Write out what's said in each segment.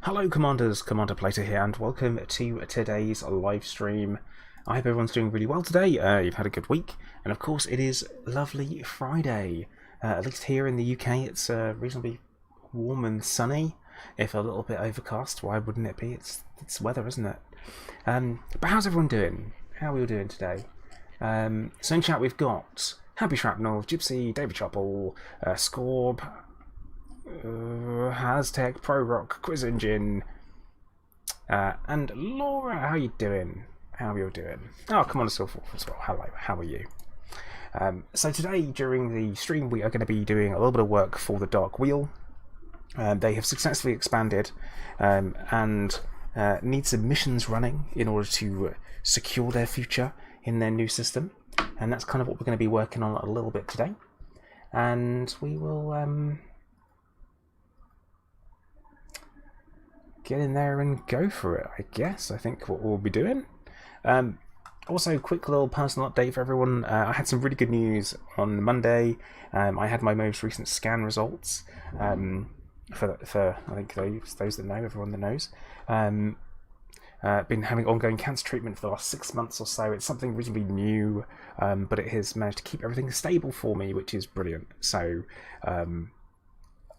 Hello Commanders, Commander Plater here, and welcome to today's live stream. I hope everyone's doing really well today. You've had a good week, and of course it is lovely Friday. At least here in the UK it's reasonably warm and sunny, if a little bit overcast. Why wouldn't it be? It's weather, isn't it? But how's everyone doing? How are we all doing today? So in chat we've got Happy Shrapnel, Gypsy, David Chopple, Scorb, Haztech, Pro Rock, Quiz Engine, and Laura. How are you doing? How are you all doing? Oh, come on, and so forth as well. Hello, how are you? So today, during the stream, we are going to be doing a little bit of work for the Dark Wheel. They have successfully expanded and need some missions running in order to secure their future in their new system. And that's kind of what we're going to be working on a little bit today. And we will get in there and go for it, I guess. I think what we'll be doing. Also, quick little personal update for everyone. I had some really good news on Monday. I had my most recent scan results. For I think those that know, everyone that knows. Been having ongoing cancer treatment for the last 6 months or so. It's something reasonably new, but it has managed to keep everything stable for me, which is brilliant. So I'm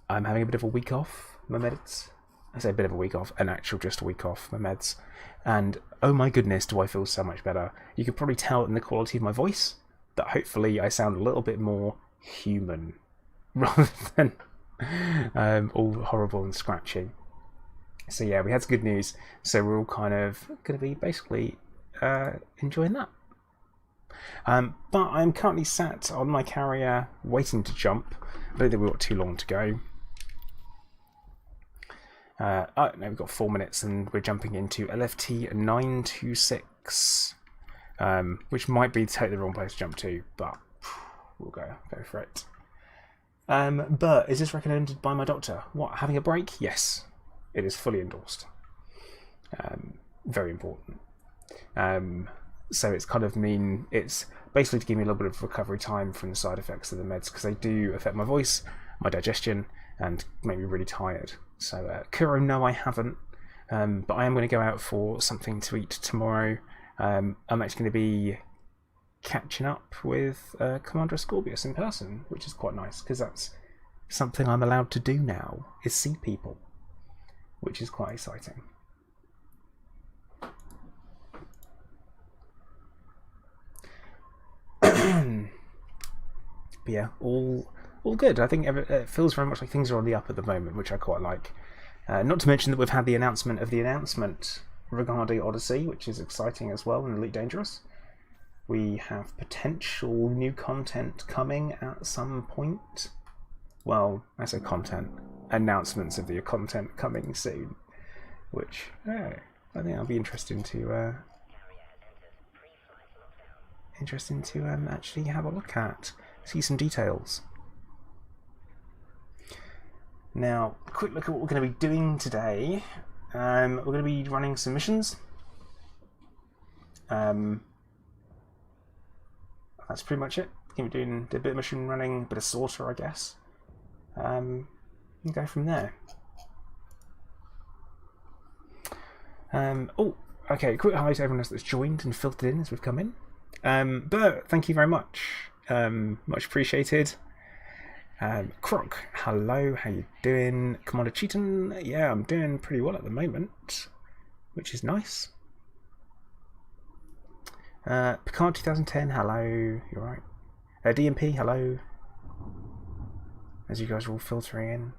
having a bit of a week off my meds. I say a bit of a week off, an actual just a week off my meds. And oh my goodness, do I feel so much better. You can probably tell in the quality of my voice that hopefully I sound a little bit more human rather than all horrible and scratchy. So yeah, we had some good news. So we're all kind of going to be basically enjoying that. But I'm currently sat on my carrier waiting to jump. I don't think we've got too long to go. Oh, no, we've got 4 minutes and we're jumping into LFT 926, which might be totally the wrong place to jump to, but we'll go for it. But is this recommended by my doctor? What, having a break? Yes, it is fully endorsed. Very important. So it's kind of it's basically to give me a little bit of recovery time from the side effects of the meds, because they do affect my voice, my digestion, and make me really tired. So Kuro, no, I haven't, but I am going to go out for something to eat tomorrow. I'm actually going to be catching up with Commander Scorpius in person, which is quite nice, because that's something I'm allowed to do now, is see people, which is quite exciting. But yeah, all good. I think it feels very much like things are on the up at the moment, which I quite like. Not to mention that we've had the announcement of the announcement regarding Odyssey, which is exciting as well, and Elite Dangerous. We have potential new content coming at some point. Well, I say content. Announcements of the content coming soon, which I think I'll be interesting to actually have a look at, see some details. Now, a quick look at what we're going to be doing today. We're going to be running some missions. That's pretty much it. We're going to be doing a bit of mission running, a bit of slaughter, I guess. And go from there. Oh, okay, quick hi to everyone else that's joined and filtered in as we've come in. But thank you very much. Much appreciated. Croc, hello, how you doing? Commander Cheaton, yeah, I'm doing pretty well at the moment, which is nice. Picard 2010, hello, you're right. DMP, hello. As you guys are all filtering in.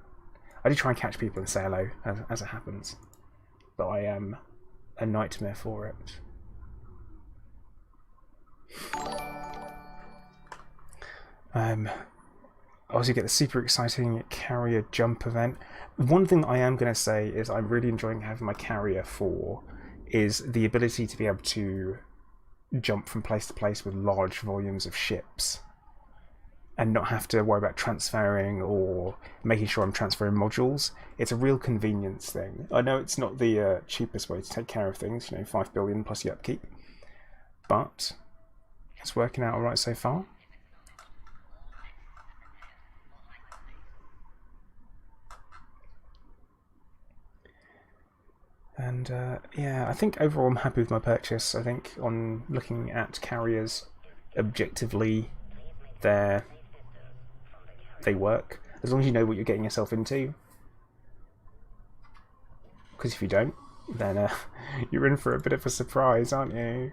I do try and catch people and say hello as it happens, but I am a nightmare for it. Also get the super exciting carrier jump event. One thing I am going to say is I'm really enjoying having my carrier for is the ability to be able to jump from place to place with large volumes of ships and not have to worry about transferring or making sure I'm transferring modules. It's a real convenience thing. I know it's not the cheapest way to take care of things, 5 billion plus the upkeep, but it's working out alright so far. And yeah, I think overall I'm happy with my purchase. I think on looking at carriers objectively, they work as long as you know what you're getting yourself into. Because if you don't, then you're in for a bit of a surprise, aren't you?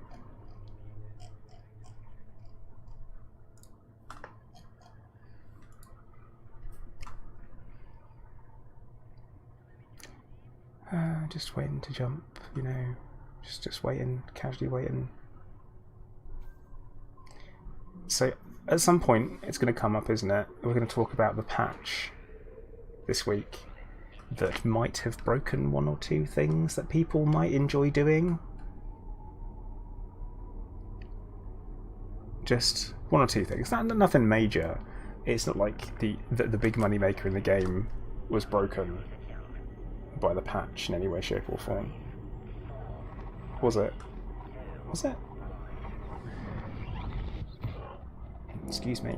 Just waiting to jump, you know, just waiting, casually waiting. So at some point it's going to come up, isn't it? We're going to talk about the patch this week that might have broken one or two things that people might enjoy doing. Just one or two things, nothing major. It's not like the big money maker in the game was broken by the patch in any way, shape or form. Was it? Was it? Excuse me.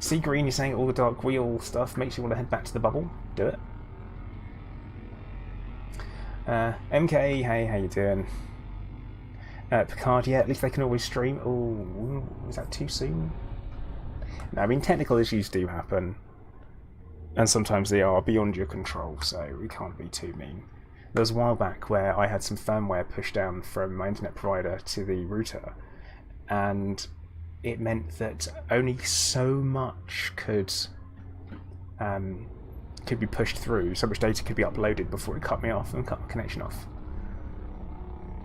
Sea Green, you're saying all the Dark Wheel stuff makes you want to head back to the bubble? Do it. MK, hey, how you doing? Picard, yeah, at least they can always stream. Oh, is that too soon? No, I mean, technical issues do happen. And sometimes they are beyond your control, so we can't be too mean. There was a while back where I had some firmware pushed down from my internet provider to the router, and it meant that only so much could be pushed through, so much data could be uploaded before it cut me off and cut my connection off.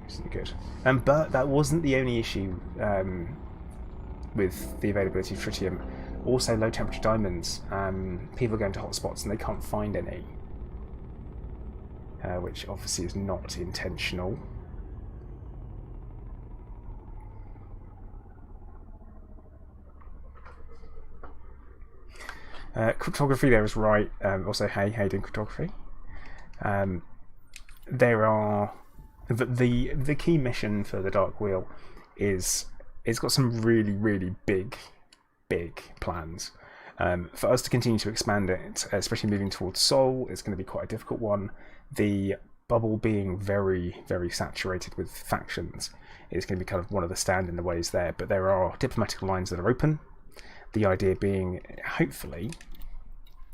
Isn't good. But that wasn't the only issue with the availability of tritium. Also, low temperature diamonds. People go into hotspots and they can't find any, which obviously is not intentional. Cryptography there is right. Also, hey, how you doing, cryptography? There are the key mission for the Dark Wheel is it's got some really big plans. For us to continue to expand it, especially moving towards Sol, it's going to be quite a difficult one. The bubble being very saturated with factions is going to be kind of one of the stand in the ways there, but there are diplomatic lines that are open. The idea being, hopefully,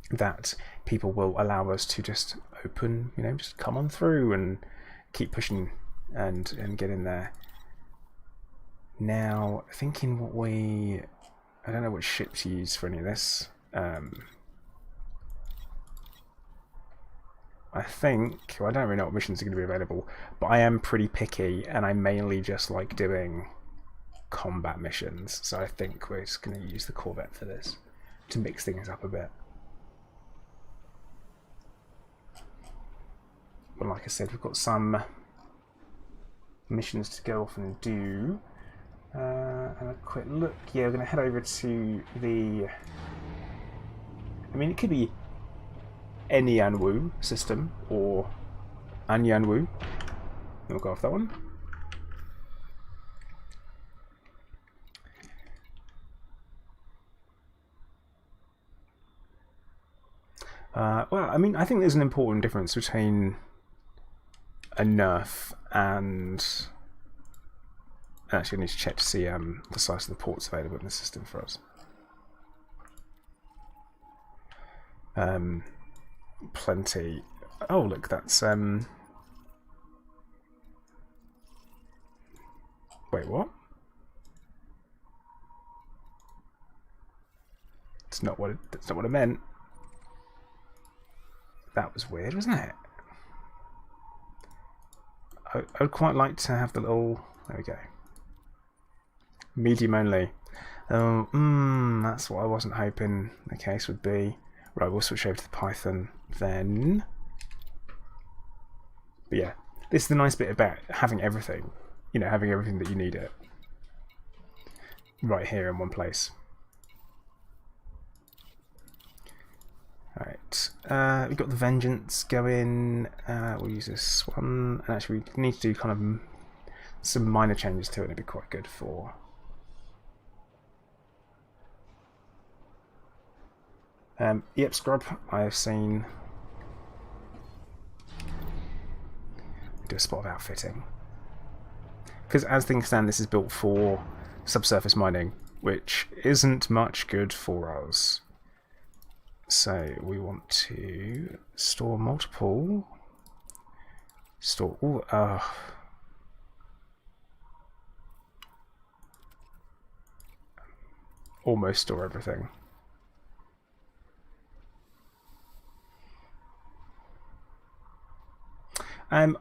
that people will allow us to just open, you know, just come on through and keep pushing and get in there. Now, thinking I don't know what ship to use for any of this. I think, well, I don't really know what missions are going to be available, but I am pretty picky, and I mainly just like doing combat missions, so I think we're just going to use the Corvette for this, to mix things up a bit. But like I said, we've got some missions to go off and do. And a quick look. Yeah, we're going to head over to the... I mean, it could be any Anwu system, or Anyanwu. We'll go off that one. Well, I mean, I think there's an important difference between a nerf and... Actually, I need to check to see the size of the ports available in the system for us. Plenty. Oh, look, that's... Wait, what? That's not what I meant. That was weird, wasn't it? I would quite like to have the little... There we go. Medium only. That's what I wasn't hoping the case would be. Right, we'll switch over to the Python then. But yeah, this is the nice bit about having everything. You know, having everything that you need it right here in one place. Alright, we've got the Vengeance going. We'll use this one. And actually, we need to do kind of some minor changes to it. It'd be quite good for... yep, Scrub, I have seen do a spot of outfitting. Because as things stand, this is built for subsurface mining, which isn't much good for us. So we want to store multiple, store all, almost store everything.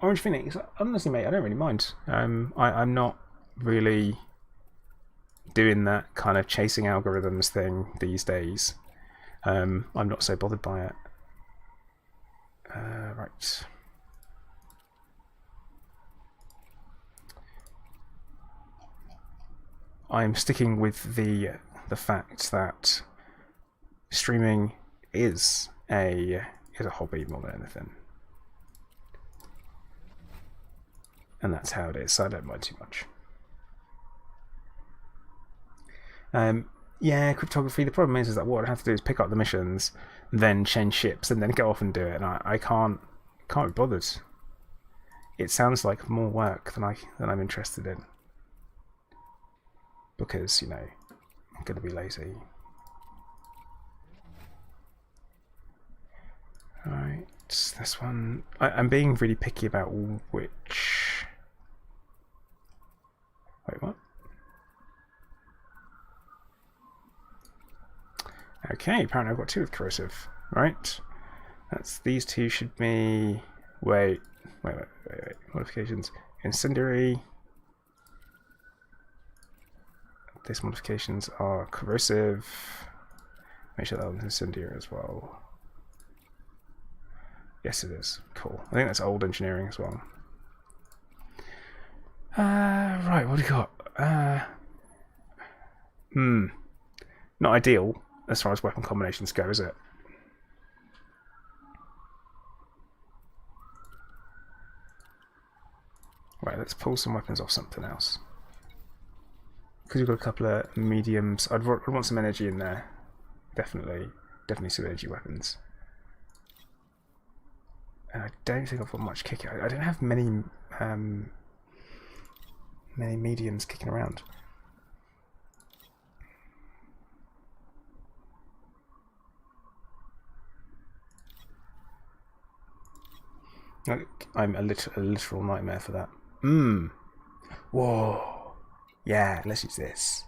Orange Phoenix, honestly mate, I don't really mind. I'm not really doing that kind of chasing algorithms thing these days. I'm not so bothered by it. Right. I'm sticking with the fact that streaming is a hobby more than anything. And that's how it is, so I don't mind too much. Yeah, cryptography, the problem is that what I have to do is pick up the missions, then change ships, and then go off and do it, and I can't be bothered. It sounds like more work than I'm interested in. Because, you know, I'm gonna be lazy. Right, this one. I'm being really picky about which. Wait, what? Okay, apparently I've got two with corrosive. Right. These two should be. Wait. Modifications. Incendiary. These modifications are corrosive. Make sure that one's incendiary as well. Yes, it is. Cool. I think that's old engineering as well. Right, what do we got? Not ideal as far as weapon combinations go, is it? Right, let's pull some weapons off something else. Because we've got a couple of mediums. I'd want some energy in there. Definitely some energy weapons. And I don't think I've got much kicking. I don't have many mediums kicking around. I'm a literal nightmare for that. Whoa. Yeah, let's use this.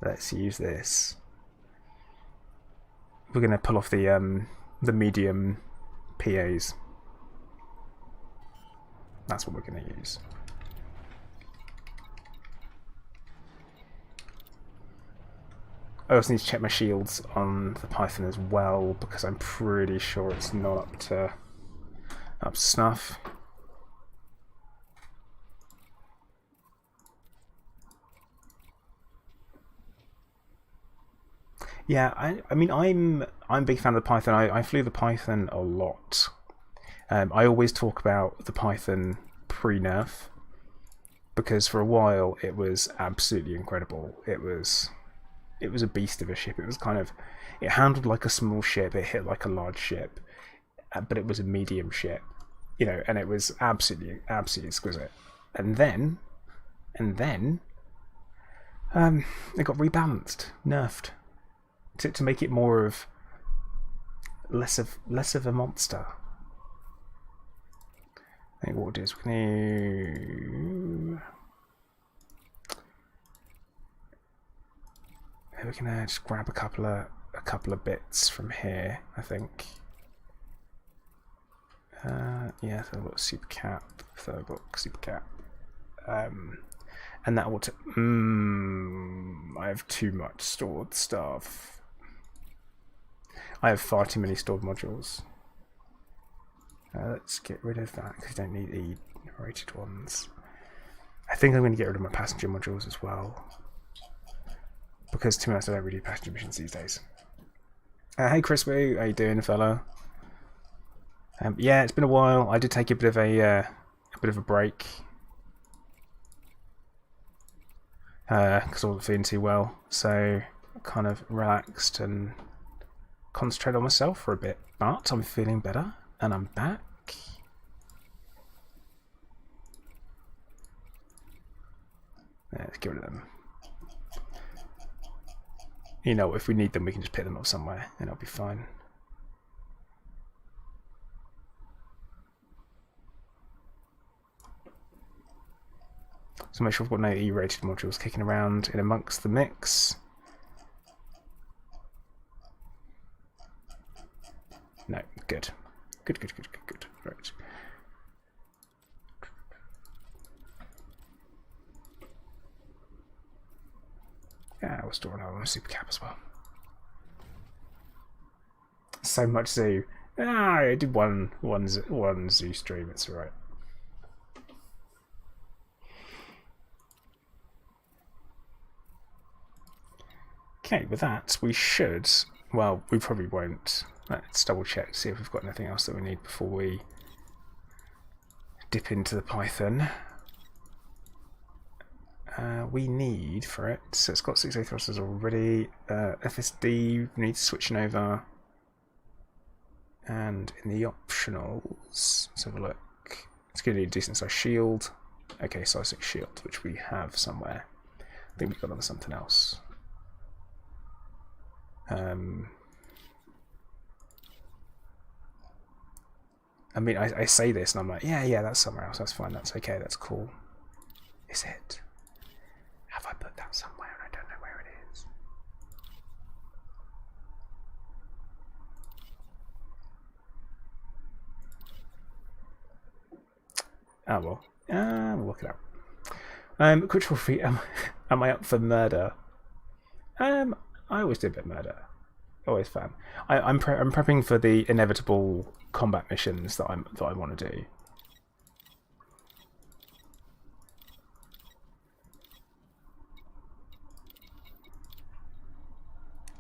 Let's use this. We're gonna pull off the medium PAs. That's what we're gonna use. I also need to check my shields on the Python as well, because I'm pretty sure it's not up to snuff. Yeah, I mean, I'm a big fan of the Python. I flew the Python a lot. I always talk about the Python pre-nerf, because for a while it was absolutely incredible. It was a beast of a ship. It was it handled like a small ship, it hit like a large ship, but it was a medium ship, you know, and it was absolutely exquisite. And then it got rebalanced, nerfed, to make it more of less of a monster. I think what we'll do is we're gonna just grab a couple of bits from here, I think. Yeah, so I've got super cap, and that will. I have too much stored stuff. I have far too many stored modules. Let's get rid of that because I don't need the rated ones. I think I'm going to get rid of my passenger modules as well, because to be honest, I don't really do passenger missions these days. Hey Crispy, how you doing, fella? Yeah, it's been a while. I did take a bit of a break because I wasn't feeling too well, so I kind of relaxed and concentrated on myself for a bit. But I'm feeling better, and I'm back. get rid of them. You know, if we need them, we can just pick them up somewhere, and it'll be fine. So make sure we've got no E-rated modules kicking around in amongst the mix. No, good. Good. Right. Yeah, we'll store another super cap as well. So much zoo. Ah, I did one zoo stream, it's alright. Okay, with that, we should... Well, we probably won't. Let's double check, see if we've got anything else that we need before we dip into the Python. We need for it, so it's got 6A thrusters already. FSD needs switching over. And in the optionals, let's have a look. It's going to need a decent sized shield. Okay, size 6 shield, which we have somewhere. I think we've got on something else. I mean, I say this and I'm like, yeah, that's somewhere else, that's fine, that's okay, that's cool. Is it? Have I put that somewhere and I don't know where it is? Oh well, we'll work it out. Critical feat, am I up for murder? I always do a bit of murder. Always fun. I'm prepping for the inevitable combat missions that I want to do.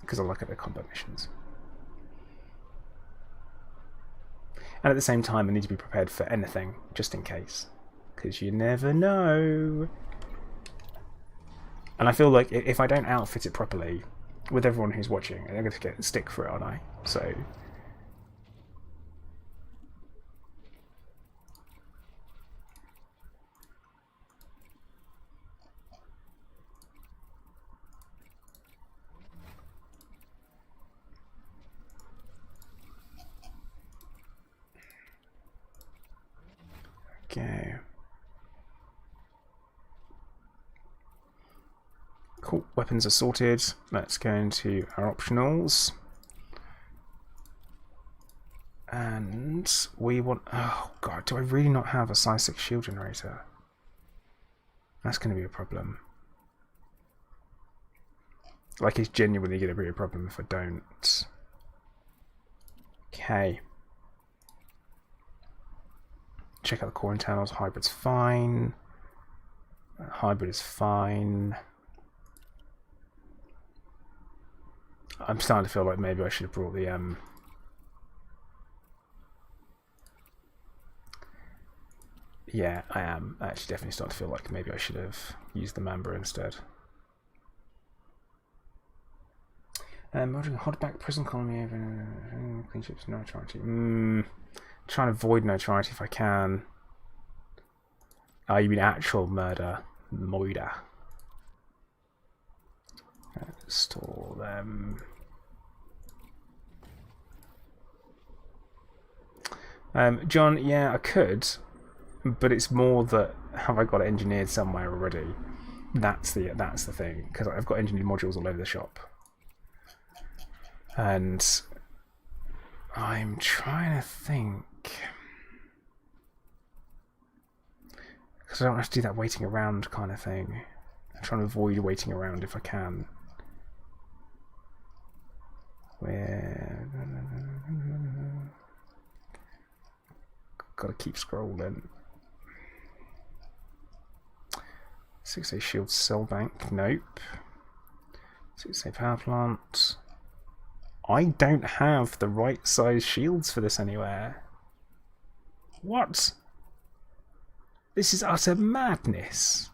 Because I look at the combat missions. And at the same time, I need to be prepared for anything, just in case. Because you never know. And I feel like if I don't outfit it properly, with everyone who's watching, I'm going to get stick for it, aren't I? So... Okay. Cool, weapons are sorted. Let's go into our optionals. And we want... Oh god, do I really not have a size 6 shield generator? That's going to be a problem. Like, it's genuinely going to be a problem if I don't. Okay. Check out the core internals. Hybrid's fine. Hybrid is fine. I'm starting to feel like maybe I should have brought the yeah, I am actually definitely starting to feel like maybe I should have used the Mamba instead. Modding Hodback prison colony over clean ships notoriety. Trying to avoid notoriety if I can. Oh, you mean actual murder? Moida. Store them. John, yeah, I could, but it's more that have I got it engineered somewhere already? That's the thing, because I've got engineered modules all over the shop, and I'm trying to think because I don't have to do that waiting around kind of thing. I'm trying to avoid waiting around if I can. Where? Gotta keep scrolling. 6A shield cell bank. Nope. 6A power plant. I don't have the right size shields for this anywhere. What? This is utter madness.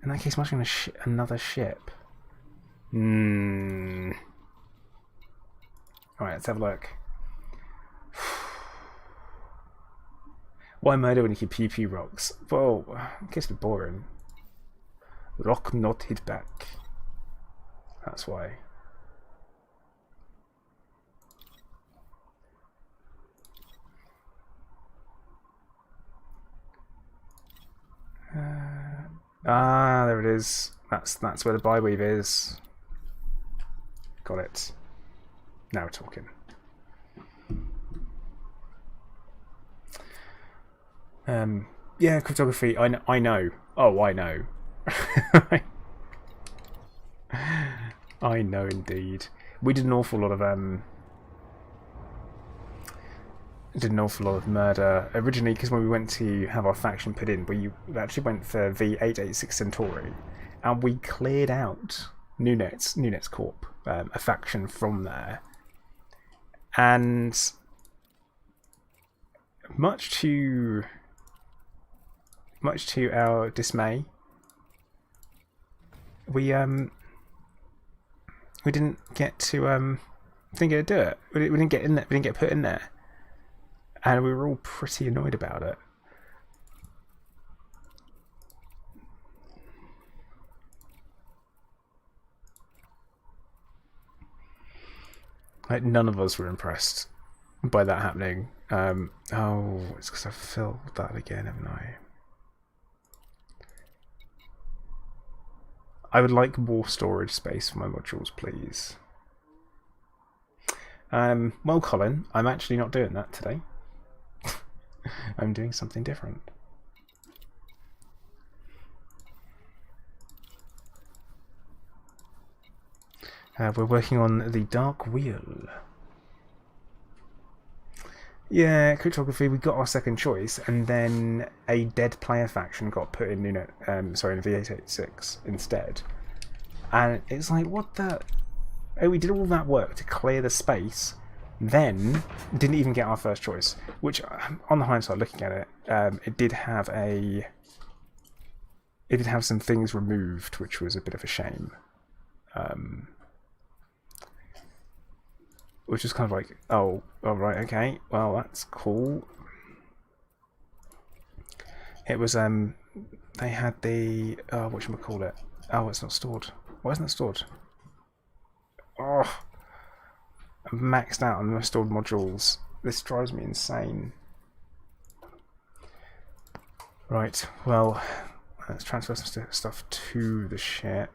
In that case, I'm actually going to another ship. Alright, let's have a look. Why murder when you keep PP rocks? Well, it gets a bit boring. Rock not hit back. That's why. There it is. That's where the bi-weave is. Got it. Now we're talking. Yeah, cryptography. I know. Oh, I know. I know indeed. We did an awful lot of murder originally, because when we went to have our faction put in, we actually went for V886 Centauri, and we cleared out Nunez Corp, a faction from there, and much to our dismay, we didn't get to do it. We didn't get in there. We didn't get put in there. And we were all pretty annoyed about it. Like, none of us were impressed by that happening. Oh, it's because I filled that again, haven't I? I would like more storage space for my modules, please. Well, Colin, I'm actually not doing that today. I'm doing something different. We're working on the Dark Wheel. Yeah, cryptography, we got our second choice, and then a dead player faction got put in in V886 instead. And it's like, what the... Oh, we did all that work to clear the space, then didn't even get our first choice, which, on the hindsight, looking at it, it did have some things removed, which was a bit of a shame. Which is kind of like, oh, right, okay, well, that's cool. It was, they had the, whatchamacallit? Oh, it's not stored. Why isn't it stored? Oh, I'm maxed out on my stored modules. This drives me insane. Right, well, let's transfer some stuff to the ship.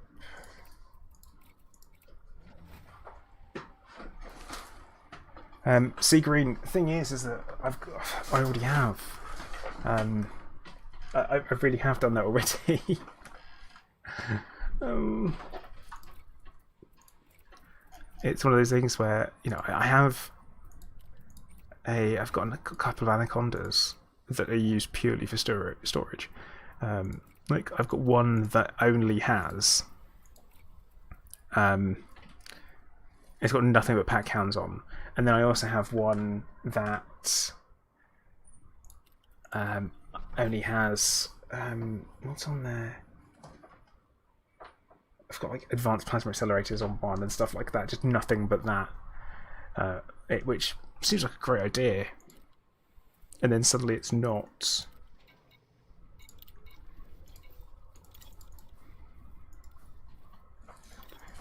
Sea Green, thing is that I already have. I really have done that already. It's one of those things where, you know, I've got a couple of anacondas that are used purely for storage. Like, I've got one that only has it's got nothing but pack hounds on, and then I also have one that only has what's on there? I've got like advanced plasma accelerators on one and stuff like that, just nothing but that, which seems like a great idea, and then suddenly it's not.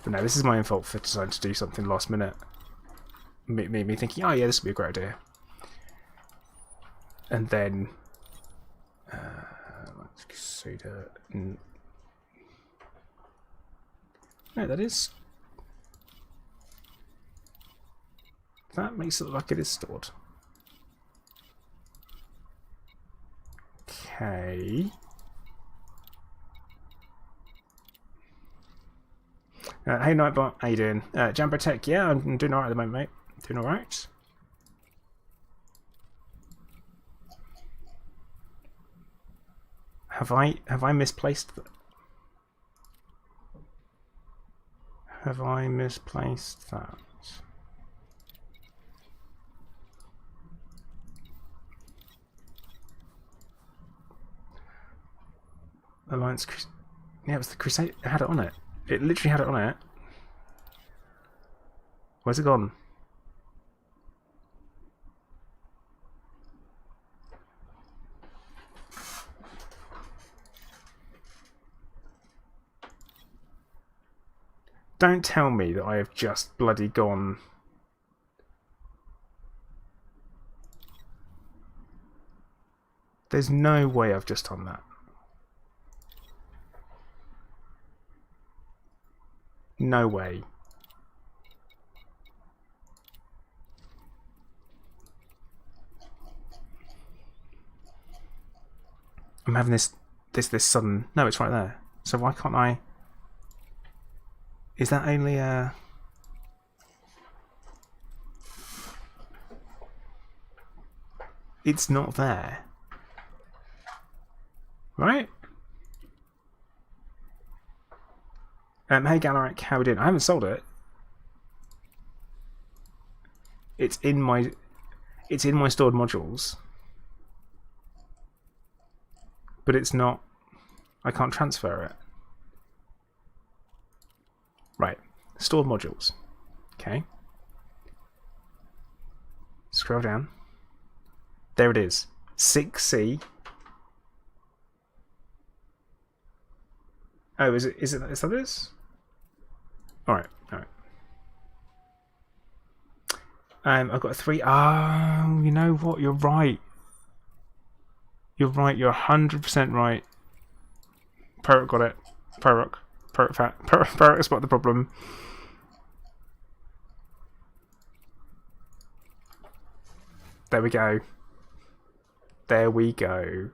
But no, this is my own fault for deciding to do something last minute. Me thinking, oh yeah, this would be a great idea, and then let's see that. No, that makes it look like it is stored. Okay. Hey Nightbot, how you doing? Jambo Tech, yeah, I'm doing alright at the moment, mate. Doing alright. Have I misplaced that? Have I misplaced that? Alliance, yeah, it was the Crusade. It had it on it. It literally had it on it. Where's it gone? Don't tell me that I have just bloody gone... There's no way I've just done that. No way. I'm having this sudden... No, it's right there. So why can't I... Is that only a... It's not there. Right? Hey Galaric, how we doing? I haven't sold it. It's in my stored modules. But it's not... I can't transfer it. Right. Stored modules. Okay. Scroll down. There it is. 6C. Oh, is that this? Alright, alright. I've got a 3. Oh, you know what? You're right. You're right. You're 100% right. Perrock got it. Perrock spotted the problem. There we go. There we go.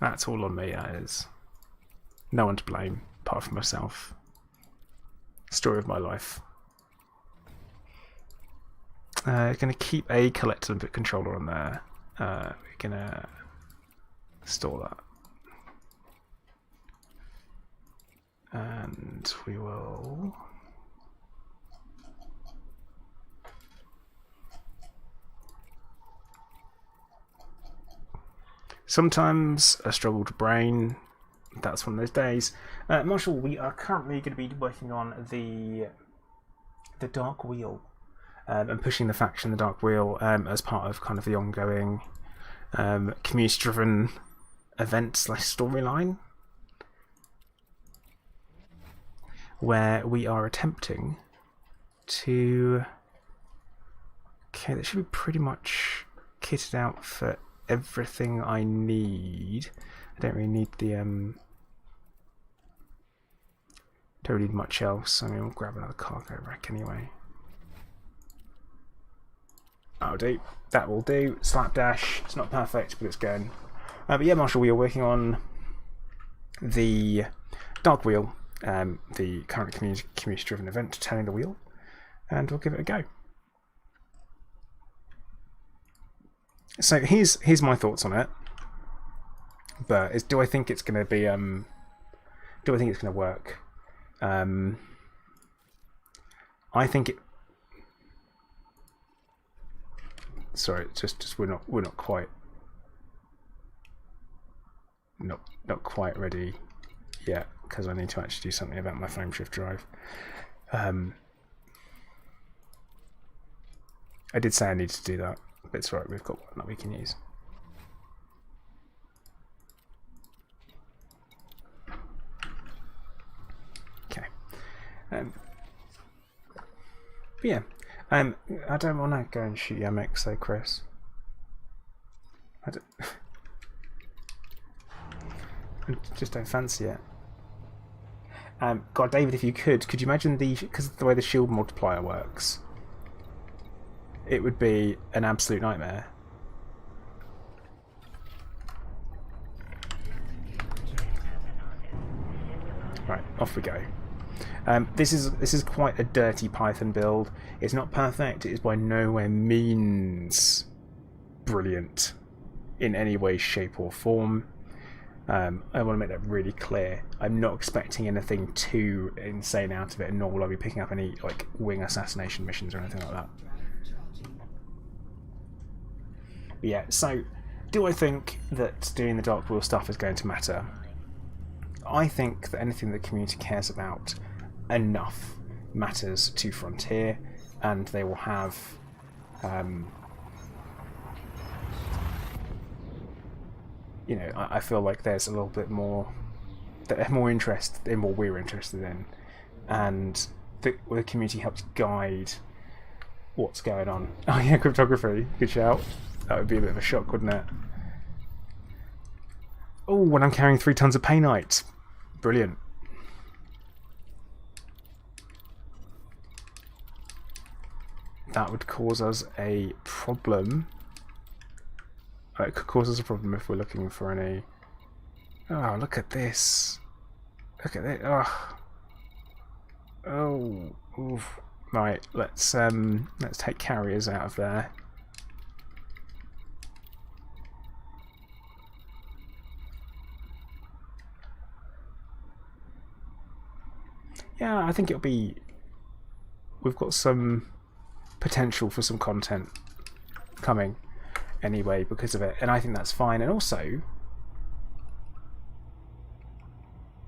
That's all on me, that is. No one to blame, apart from myself. Story of my life. Going to keep a collector and bit controller on there. We're going to store that. And we will... Sometimes I struggle to brain. That's one of those days. Marshall, we are currently going to be working on the Dark Wheel and pushing the faction the Dark Wheel as part of kind of the ongoing community-driven event / storyline, where we are attempting to... Okay, that should be pretty much kitted out for everything I need. I don't really need the don't really need much else. I mean, I'll grab another cargo rack anyway. That'll do. That will do. Slapdash. It's not perfect, but it's going. But yeah, Marshall, we are working on the Dark Wheel, the current community-driven event, Turning the Wheel, and we'll give it a go. So here's my thoughts on it. But do I think it's going to be do I think it's going to work? I think it. Sorry, just we're not quite quite ready yet, because I need to actually do something about my frame shift drive. I did say I needed to do that. But it's right, we've got one that we can use. Okay. But yeah, I don't want to go and shoot Yamek, though, Chris. I just don't fancy it. God, David, if you could you imagine because of the way the shield multiplier works? It would be an absolute nightmare. Right, off we go. This is quite a dirty Python build. It's not perfect. It is by nowhere means brilliant in any way, shape, or form. I want to make that really clear. I'm not expecting anything too insane out of it, nor will I be picking up any like wing assassination missions or anything like that. Yeah, so do I think that doing the Dark Wheel stuff is going to matter? I think that anything that the community cares about enough matters to Frontier, and they will have you know, I feel like there's a little bit more that are more interested in what we're interested in, and the community helps guide what's going on. Oh yeah, cryptography. Good shout. That would be a bit of a shock, wouldn't it? Oh, when I'm carrying 3 tons of painite. Brilliant. That would cause us a problem. It could cause us a problem if we're looking for any... Oh, look at this. Look at it. Oh. Oh. Oof. Right, let's take carriers out of there. Yeah, I think it'll be... We've got some potential for some content coming anyway because of it, and I think that's fine. And also,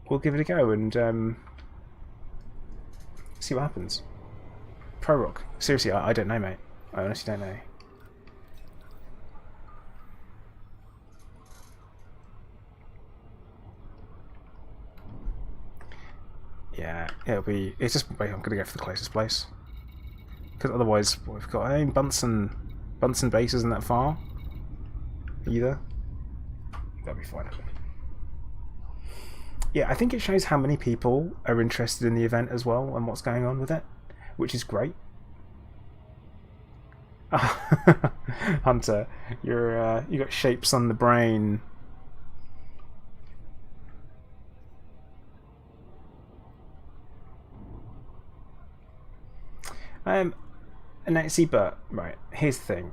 we'll give it a go and see what happens. Pro Rock. Seriously, I don't know, mate. I honestly don't know. Yeah, it'll be... It's just... Wait, I'm going to go for the closest place. Because otherwise, what we've got... I mean, Bunsen base isn't that far. Either. That'll be fine. Yeah, I think it shows how many people are interested in the event as well and what's going on with it, which is great. Hunter, you got shapes on the brain. And see, but right, here's the thing.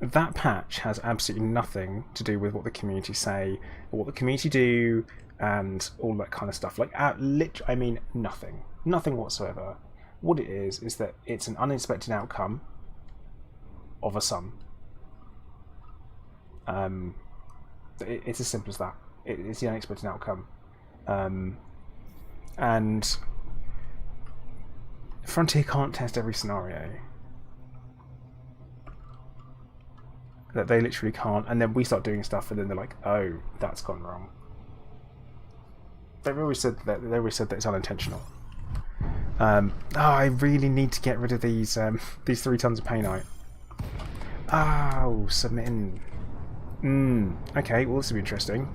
That patch has absolutely nothing to do with what the community say, or what the community do, and all that kind of stuff. Like, I mean, nothing whatsoever. What it is that it's an unexpected outcome of a sum. It's as simple as that. It's the unexpected outcome, and Frontier can't test every scenario. That they literally can't, and then we start doing stuff, and then they're like, "Oh, that's gone wrong." They've always said that. They always said that it's unintentional. Oh, I really need to get rid of these 3 tons of painite. Oh, submitting. Okay, well, this will be interesting.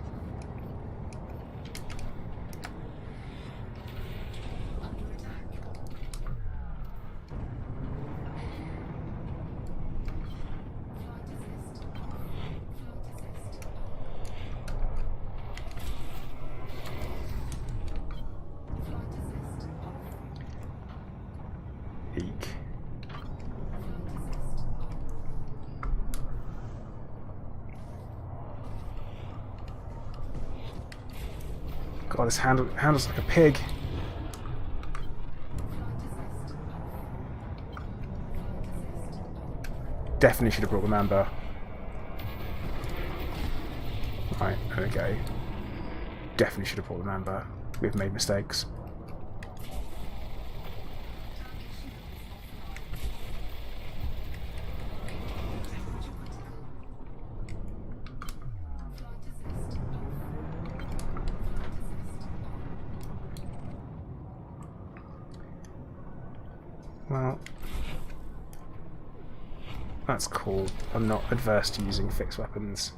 God, this handles like a pig. Definitely should have brought the Mamba. Right, there we go. Definitely should have brought the Mamba. We've made mistakes. Well, that's cool. I'm not adverse to using fixed weapons.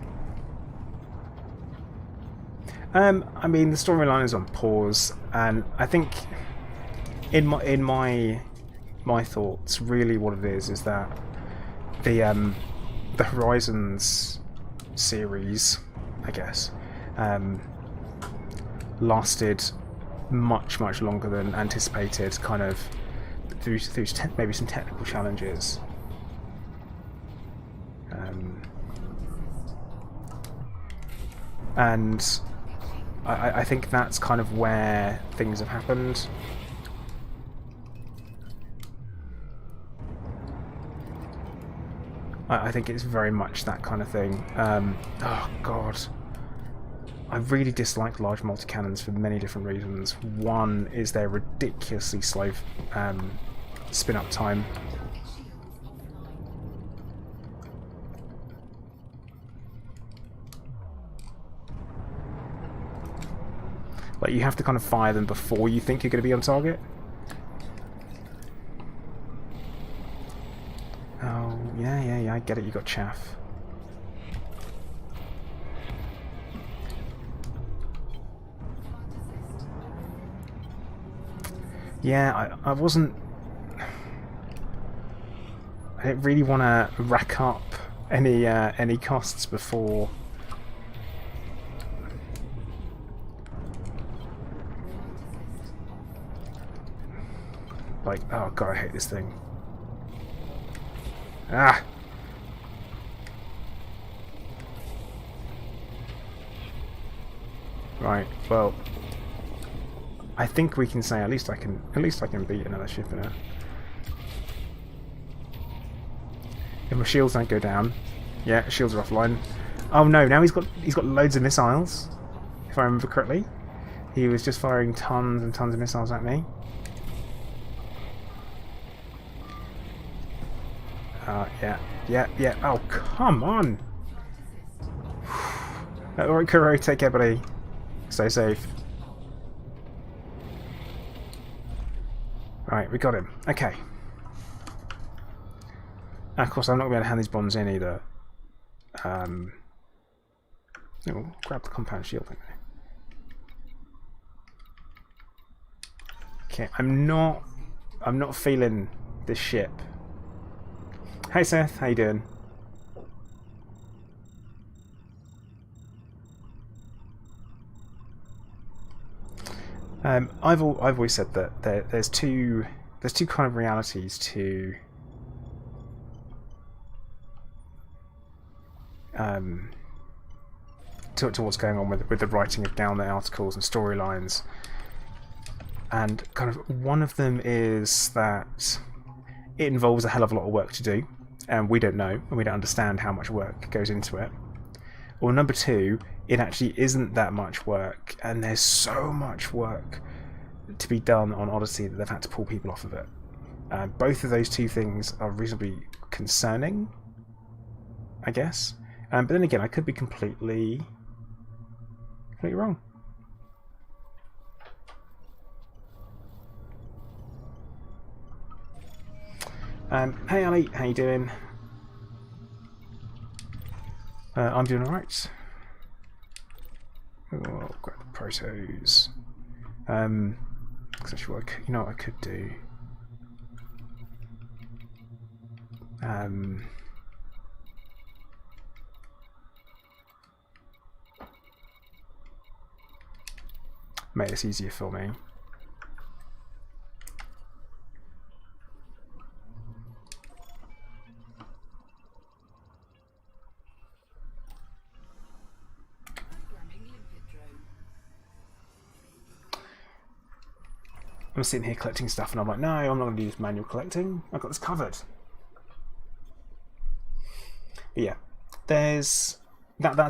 I mean, the storyline is on pause, and I think in my thoughts, really, what it is that the Horizons series, I guess, lasted much longer than anticipated, kind of through maybe some technical challenges. And I think that's kind of where things have happened. I think it's very much that kind of thing. Oh god. I really dislike large multi-cannons for many different reasons. One is their ridiculously slow spin-up time. Like, you have to kind of fire them before you think you're going to be on target. Oh, yeah, I get it, you got chaff. Yeah, I wasn't... I didn't really want to rack up any costs before... Like, oh god, I hate this thing. Ah! Right, well... I think we can say at least I can beat another ship in it. If my shields don't go down. Yeah, shields are offline. Oh no, now he's got loads of missiles. If I remember correctly. He was just firing tons and tons of missiles at me. Yeah. Oh, come on! Alright, Kuro, take care, buddy. Stay safe. Right, we got him. Okay. Of course, I'm not going to be able to hand these bombs in either. Oh, grab the compound shield thing. Okay, I'm not feeling this ship. Hey Seth, how you doing? I've always said that there's two kind of realities to what's going on with the writing of down the articles and storylines, and kind of one of them is that it involves a hell of a lot of work to do, and we don't know and we don't understand how much work goes into it. Or number two, it actually isn't that much work, and there's so much work to be done on Odyssey that they've had to pull people off of it. Both of those two things are reasonably concerning, I guess. But then again, I could be completely wrong. Hey Ali, how you doing? I'm doing alright. Oh, grab the protos. Because actually, you know what I could do? Make this easier for me. I'm sitting here collecting stuff and I'm like, no, I'm not going to do this manual collecting. I've got this covered. But yeah, that's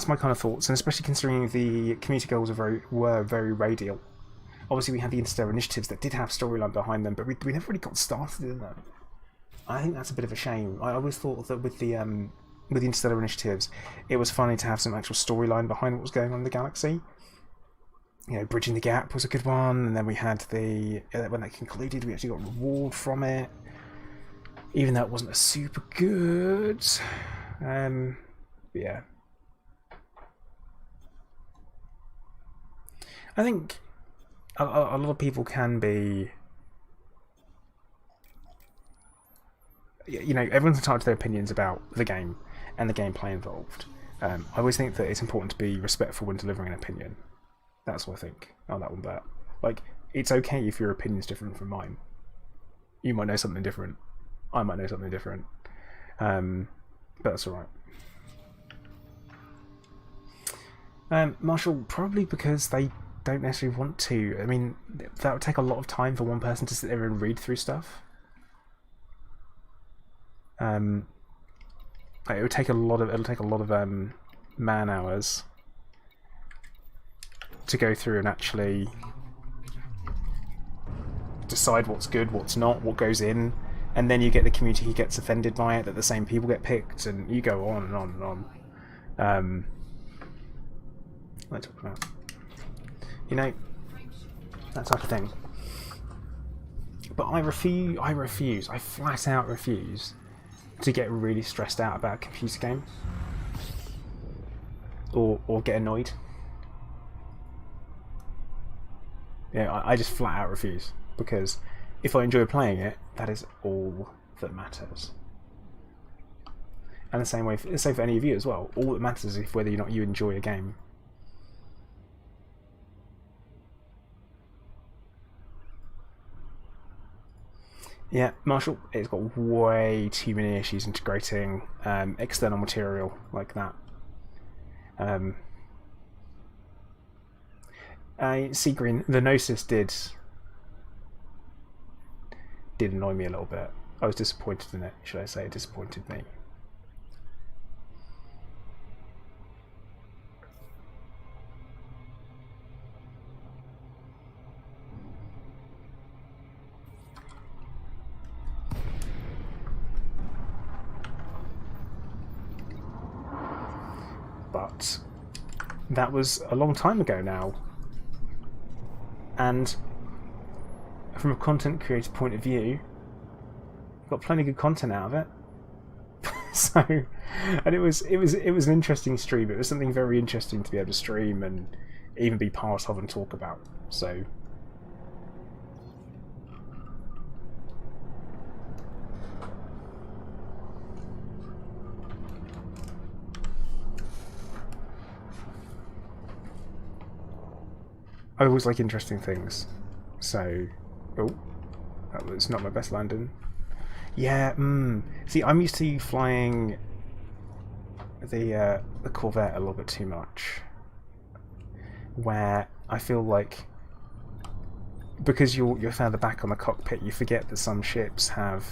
my kind of thoughts, and especially considering the community goals were very radial. Obviously, we had the Interstellar initiatives that did have storyline behind them, but we never really got started in them. I think that's a bit of a shame. I always thought that with the Interstellar initiatives, it was funny to have some actual storyline behind what was going on in the galaxy. You know, Bridging the Gap was a good one, and then we had when that concluded, we actually got a reward from it, even though it wasn't a super good. Yeah. I think a lot of people can be, you know, everyone's entitled to their opinions about the game and the gameplay involved. I always think that it's important to be respectful when delivering an opinion. That's what I think on that one. But like, it's okay if your opinion's different from mine. You might know something different. I might know something different. But that's alright. Marshall, probably because they don't necessarily want to. I mean, that would take a lot of time for one person to sit there and read through stuff. It'll take a lot of man hours to go through and actually decide what's good, what's not, what goes in, and then you get the community who gets offended by it, that the same people get picked, and you go on and on and on. Let's talk about, you know, that type of thing. But I flat out refuse to get really stressed out about a computer game or get annoyed. Yeah, I just flat out refuse, because if I enjoy playing it, that is all that matters. And the same way, for any of you as well. All that matters is whether or not you enjoy a game. Yeah, Marshall, it's got way too many issues integrating external material like that. Seagreen, the Gnosis did annoy me a little bit. I was disappointed in it, should I say. It disappointed me. But that was a long time ago now, and from a content creator point of view, got plenty of good content out of it. So, and it was an interesting stream. It was something very interesting to be able to stream and even be part of and talk about. So. I always like interesting things, so... Oh, that was not my best landing. Yeah, see, I'm used to flying the Corvette a little bit too much, where I feel like, because you're further back on the cockpit, you forget that some ships have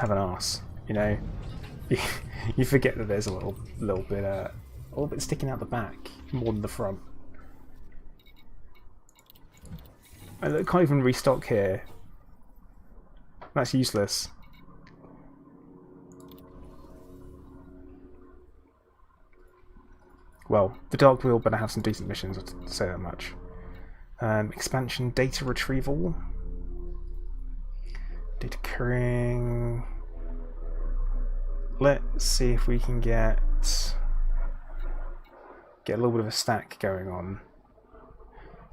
an arse, you know? You forget that there's a little bit sticking out the back, more than the front. I can't even restock here. That's useless. Well, the Dark Wheel better have some decent missions, I'll say that much. Expansion, data retrieval. Data currying. Let's see if we can get a little bit of a stack going on.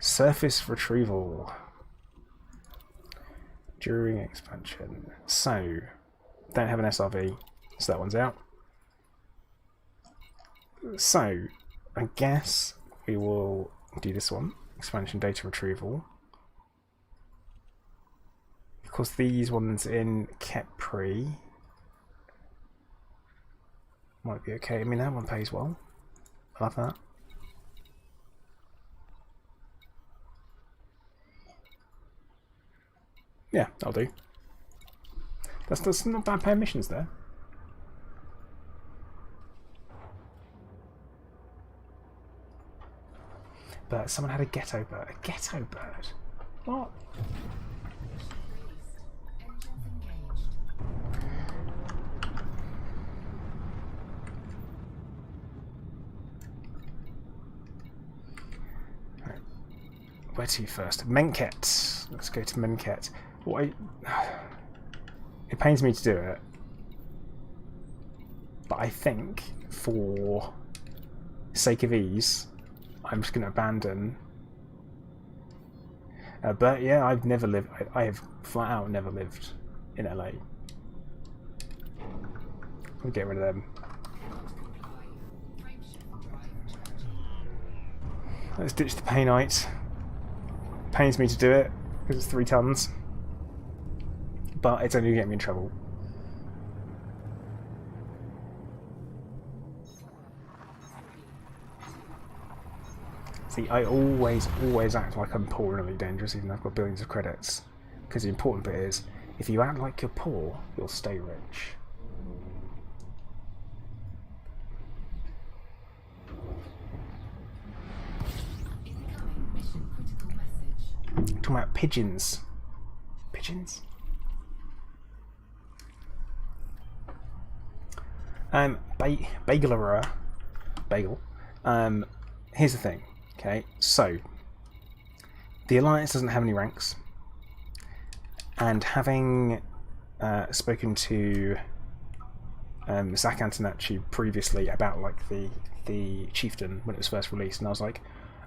Surface retrieval during expansion. So, don't have an SRV, so that one's out. So, I guess we will do this one, expansion data retrieval. Of course, these ones in Kepri might be okay. I mean, that one pays well. I love that. Yeah, that'll do. That's not bad paying missions there. But someone had a ghetto bird. A ghetto bird? What? Right. Where to first? Menket. Let's go to Menket. It pains me to do it, but I think for sake of ease, I'm just going to abandon. But yeah, I've never lived. I have flat out never lived in LA. I'll get rid of them. Let's ditch the Painite. Pains me to do it because it's 3 tons. But it's only going to get me in trouble. See, I always act like I'm poor and really dangerous, even though I've got billions of credits. Because the important bit is, if you act like you're poor, you'll stay rich. Talking about pigeons. Pigeons? Bagel. Here's the thing, okay? So, the Alliance doesn't have any ranks, and having spoken to Zach Antonacci previously about like the chieftain when it was first released, and I was like,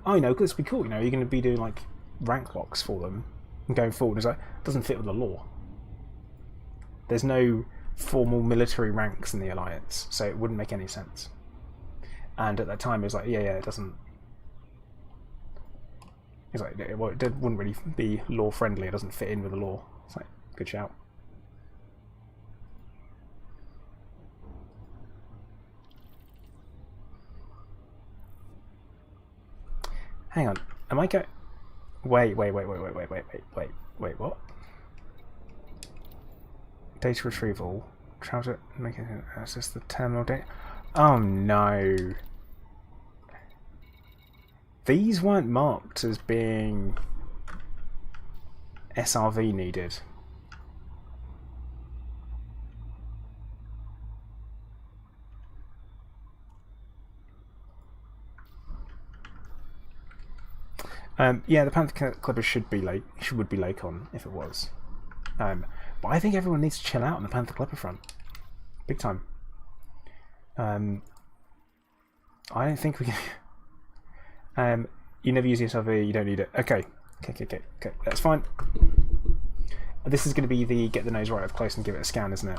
oh, this would be cool. You're going to be doing like rank locks for them and going forward. It's like, it doesn't fit with the law. There's no formal military ranks in the Alliance, so it wouldn't make any sense. And at that time, it was like, yeah, it doesn't. It's like, it wouldn't really be law friendly. It doesn't fit in with the law. It's like, good shout. Hang on, am I going? Wait, what? Data retrieval. Trouser, make it access the terminal data. Oh no. These weren't marked as being SRV needed. Yeah, the Panther Clippers would be Lacon if it was. But I think everyone needs to chill out on the Panther Clipper front. Big time. I don't think we can... you never use the SRV, you don't need it. Okay, that's fine. This is going to be the get the nose right up close and give it a scan, isn't it?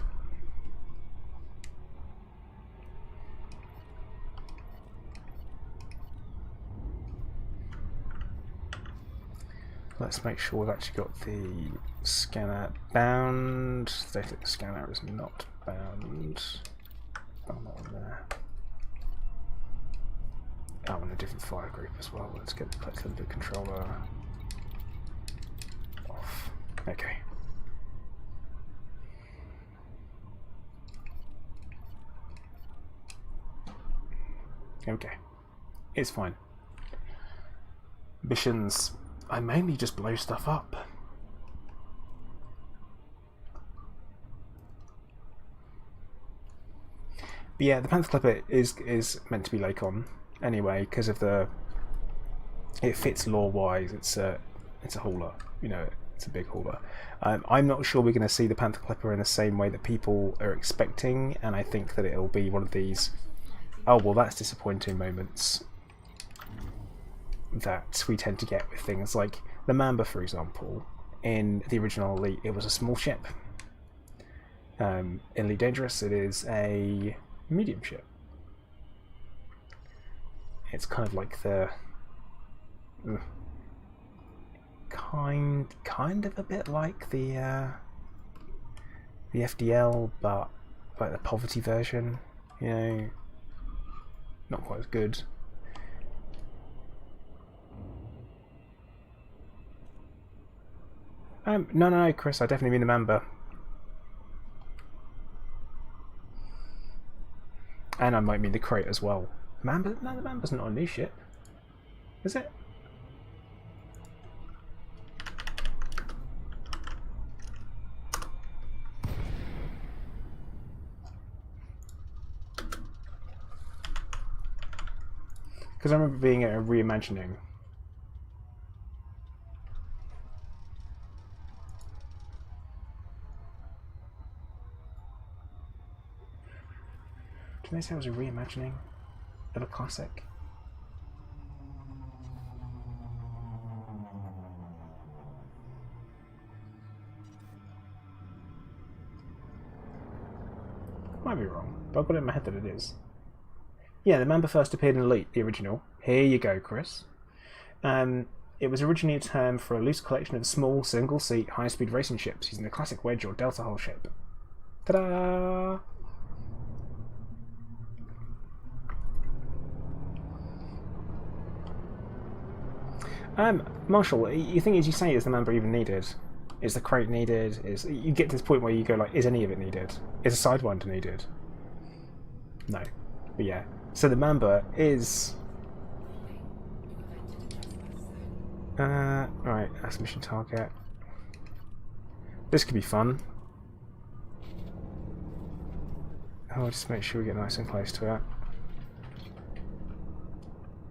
Let's make sure we've actually got the scanner bound. The scanner is not bound. Oh, not on there. I'm in a different file group as well. Let's get the clipboard controller off. Okay. Okay. It's fine. Missions. I mainly just blow stuff up. But yeah, the Panther Clipper is meant to be Lacon anyway because of it fits law-wise. It's a hauler, it's a big hauler. I'm not sure we're going to see the Panther Clipper in the same way that people are expecting, and I think that it'll be one of these, oh well, that's disappointing moments that we tend to get with things like the Mamba, for example. In the original Elite, it was a small ship. In Elite Dangerous, it is a medium ship. It's kind of like the kind of a bit like the FDL, but like the poverty version. Not quite as good. No, Chris, I definitely mean the Mamba. And I might mean the crate as well. Mamba? No, the Mamba's not a new ship. Is it? Because I remember being a reimagining. Did they say it was a reimagining of a classic? Might be wrong, but I've got it in my head that it is. Yeah, the Mamba first appeared in Elite, the original. Here you go, Chris. It was originally a term for a loose collection of small, single-seat, high-speed racing ships using the classic wedge or delta hull ship. Ta-da! Marshall, you think as you say, is the Mamba even needed? Is the crate needed? You get to this point where you go like, is any of it needed? Is a Sidewinder needed? No. But yeah. So the Mamba is... right, that's mission target. This could be fun. I'll just make sure we get nice and close to it.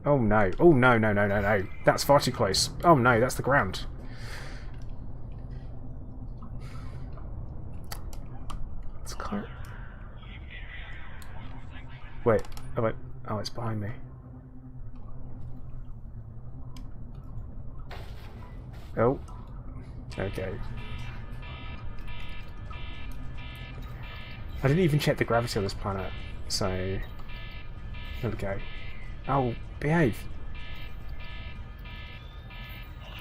Oh no. Oh no, no, no, no, no. That's far too close. Oh no, that's the ground. It's kind of... Wait. Oh, wait. Oh, it's behind me. Oh. Okay. I didn't even check the gravity of this planet, so... There we go. Oh, behave.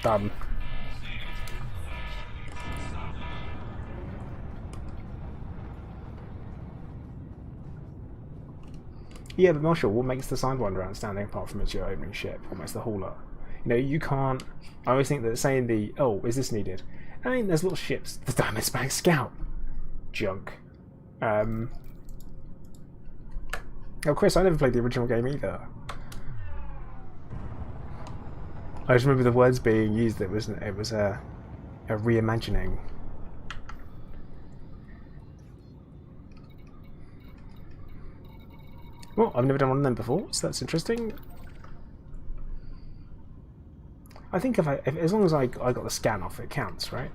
Done. Yeah, but Marshall, what makes the Sidewinder outstanding apart from it's your opening ship? What makes the hauler? You know, you can't... I always think that saying the, oh, is this needed? I mean, there's little ships. The Diamondback Scout. Junk. Oh, Chris, I never played the original game either. I just remember the words being used. It was a reimagining. Well, I've never done one of them before, so that's interesting. I think if as long as I got the scan off, it counts, right?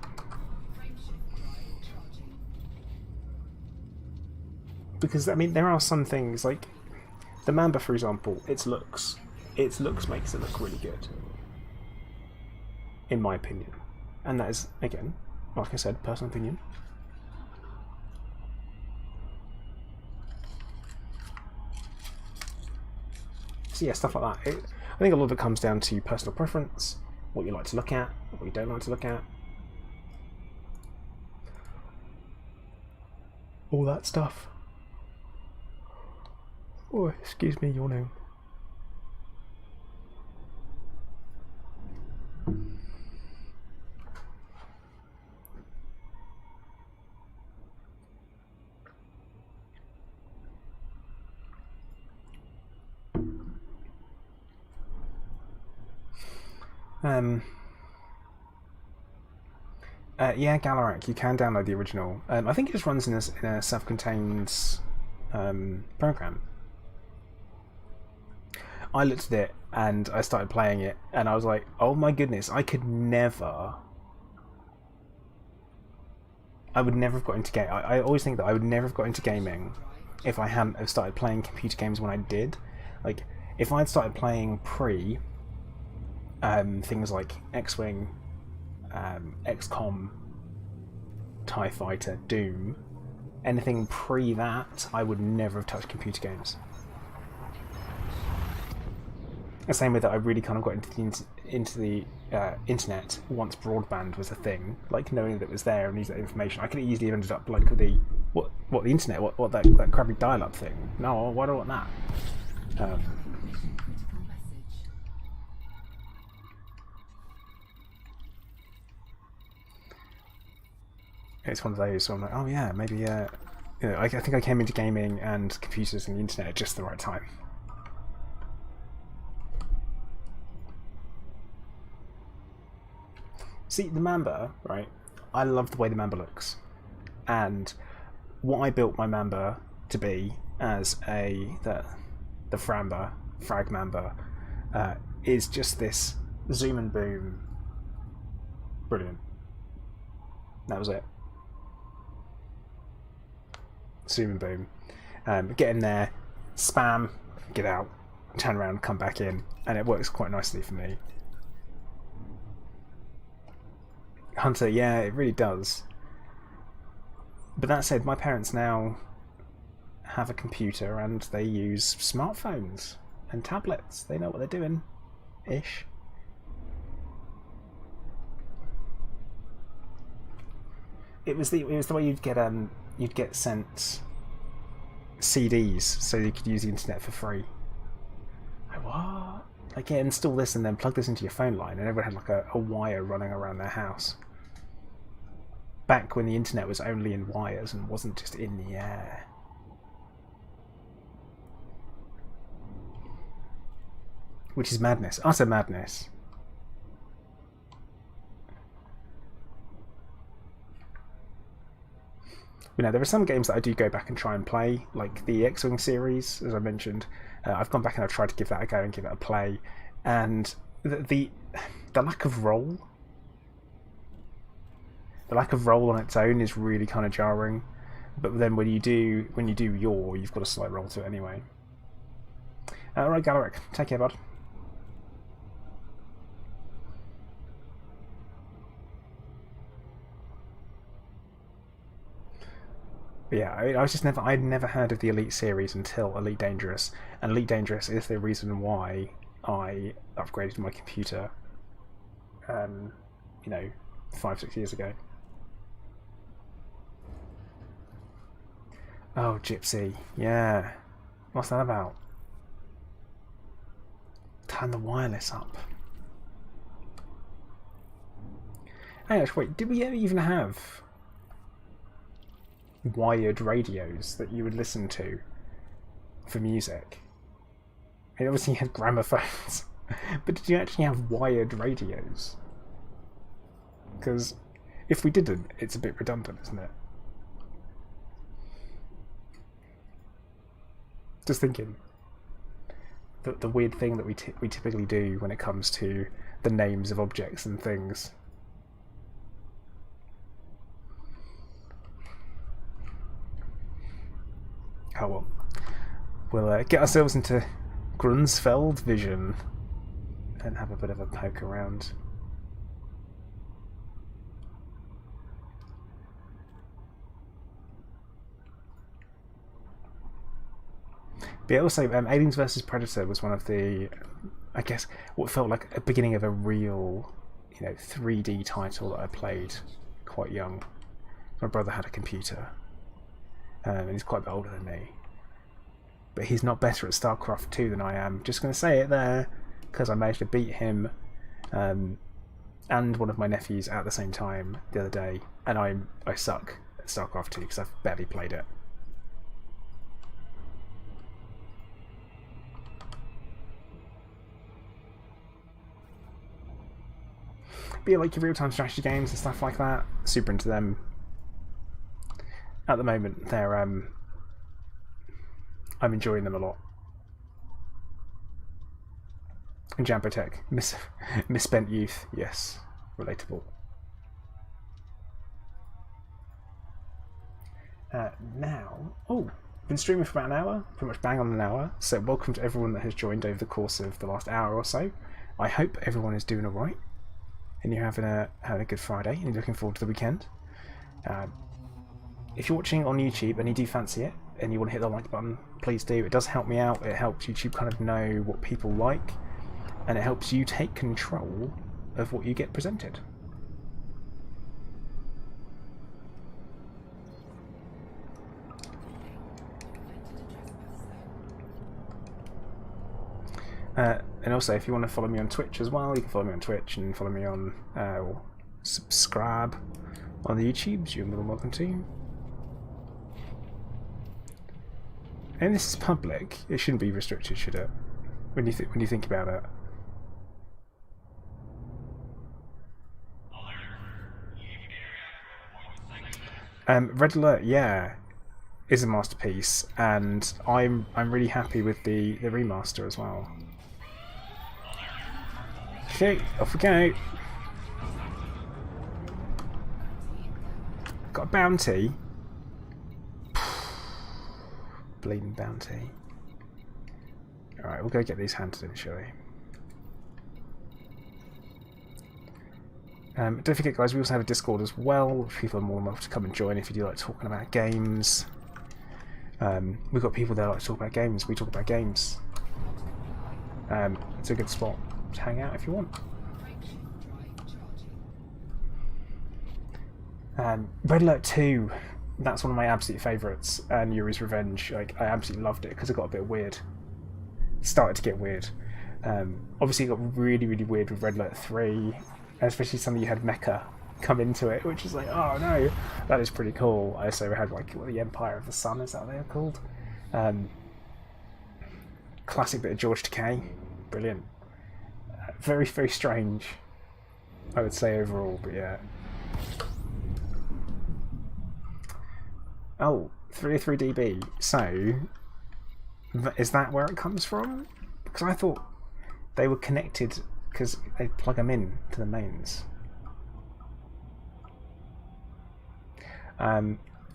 Because I mean, there are some things like the Mamba, for example. Its looks makes it look really good, in my opinion, and that is again, like I said, personal opinion. So yeah, stuff like that. I think a lot of it comes down to personal preference, what you like to look at, what you don't like to look at, all that stuff. Oh, excuse me, yawning. Yeah, Galarak, you can download the original. I think it just runs in a self-contained program. I looked at it and I started playing it, and I was like, oh my goodness, I would never have got into game. I always think that I would never have got into gaming if I hadn't have started playing computer games when I did. Like, if I'd started playing pre things like X-Wing, XCOM, TIE Fighter, Doom, anything pre that, I would never have touched computer games. The same way that I really kind of got into the internet once broadband was a thing, like knowing that it was there and using that information. I could have easily ended up like the internet, what that crappy dial-up thing. No, why do I want that? It's one of those, so I'm like, oh yeah, maybe, you know, I think I came into gaming and computers and the internet at just the right time. See, the Mamba, right, I love the way the Mamba looks. And what I built my Mamba to be as the Frag Mamba, is just this zoom and boom. Brilliant. That was it. Zoom and boom. Get in there, spam, get out, turn around, come back in, and it works quite nicely for me. Hunter, yeah, it really does. But that said, my parents now have a computer and they use smartphones and tablets. They know what they're doing, ish. It was the way you'd get sent CDs so you could use the internet for free. Like, what? Like, yeah, install this and then plug this into your phone line, and everyone had like a wire running around their house. Back when the internet was only in wires and wasn't just in the air. Which is madness. Utter madness. You know, there are some games that I do go back and try and play, like the X-Wing series, as I mentioned. I've gone back and I've tried to give that a go and give it a play, and the lack of roll, on its own is really kind of jarring. But then when you do yaw, you've got a slight roll to it anyway. Alright, Galaric, take care, bud. But yeah, I'd never heard of the Elite series until Elite Dangerous, and Elite Dangerous is the reason why I upgraded my computer, 5-6 years ago. Oh, Gypsy, yeah. What's that about? Turn the wireless up. Hey, wait, did we ever even have wired radios that you would listen to for music? It obviously had gramophones, but did you actually have wired radios? Because if we didn't, it's a bit redundant, isn't it? Just thinking that the weird thing that we typically do when it comes to the names of objects and things. Oh well. We'll get ourselves into Grunsfeld Vision and have a bit of a poke around. But yeah, also, Aliens vs Predator was one of the, I guess, what felt like a beginning of a real, 3D title that I played quite young. My brother had a computer, and he's quite a bit older than me. But he's not better at StarCraft 2 than I am. Just going to say it there, because I managed to beat him and one of my nephews at the same time the other day, and I suck at StarCraft 2 because I've barely played it. But yeah, like your real-time strategy games and stuff like that, super into them. At the moment, they're I'm enjoying them a lot. And Jambotech, misspent youth, yes, relatable. Now, been streaming for about an hour, pretty much bang on an hour. So welcome to everyone that has joined over the course of the last hour or so. I hope everyone is doing alright, and you're having a good Friday, and you're looking forward to the weekend. If you're watching on YouTube and you do fancy it, and you want to hit the like button, please do. It does help me out. It helps YouTube kind of know what people like, and it helps you take control of what you get presented. And also, if you want to follow me on Twitch as well, you can follow me on Twitch and follow me on, or subscribe on the YouTubes. You're more than welcome to. And this is public. It shouldn't be restricted, should it? When you think about it. Red Alert, yeah, is a masterpiece, and I'm really happy with the remaster as well. Okay, off we go. Got a bounty. Bleeding bounty. Alright, we'll go get these handed in, shall we? Don't forget, guys, we also have a Discord as well, which people are more than welcome to come and join if you do like talking about games. We've got people there that like to talk about games. We talk about games. It's a good spot to hang out if you want. Red Alert 2, that's one of my absolute favourites, and Yuri's Revenge. Like, I absolutely loved it because it got a bit weird. It started to get weird. Obviously, it got really, really weird with Red Alert 3, especially something you had Mecha come into it, which is like, oh no, that is pretty cool. I also had like the Empire of the Sun, is that what they're called? Classic bit of George Takei, brilliant. Very, very strange, I would say overall, but yeah. Oh, 303 dB. So, Is that where it comes from? Because I thought they were connected because they plug them in to the mains.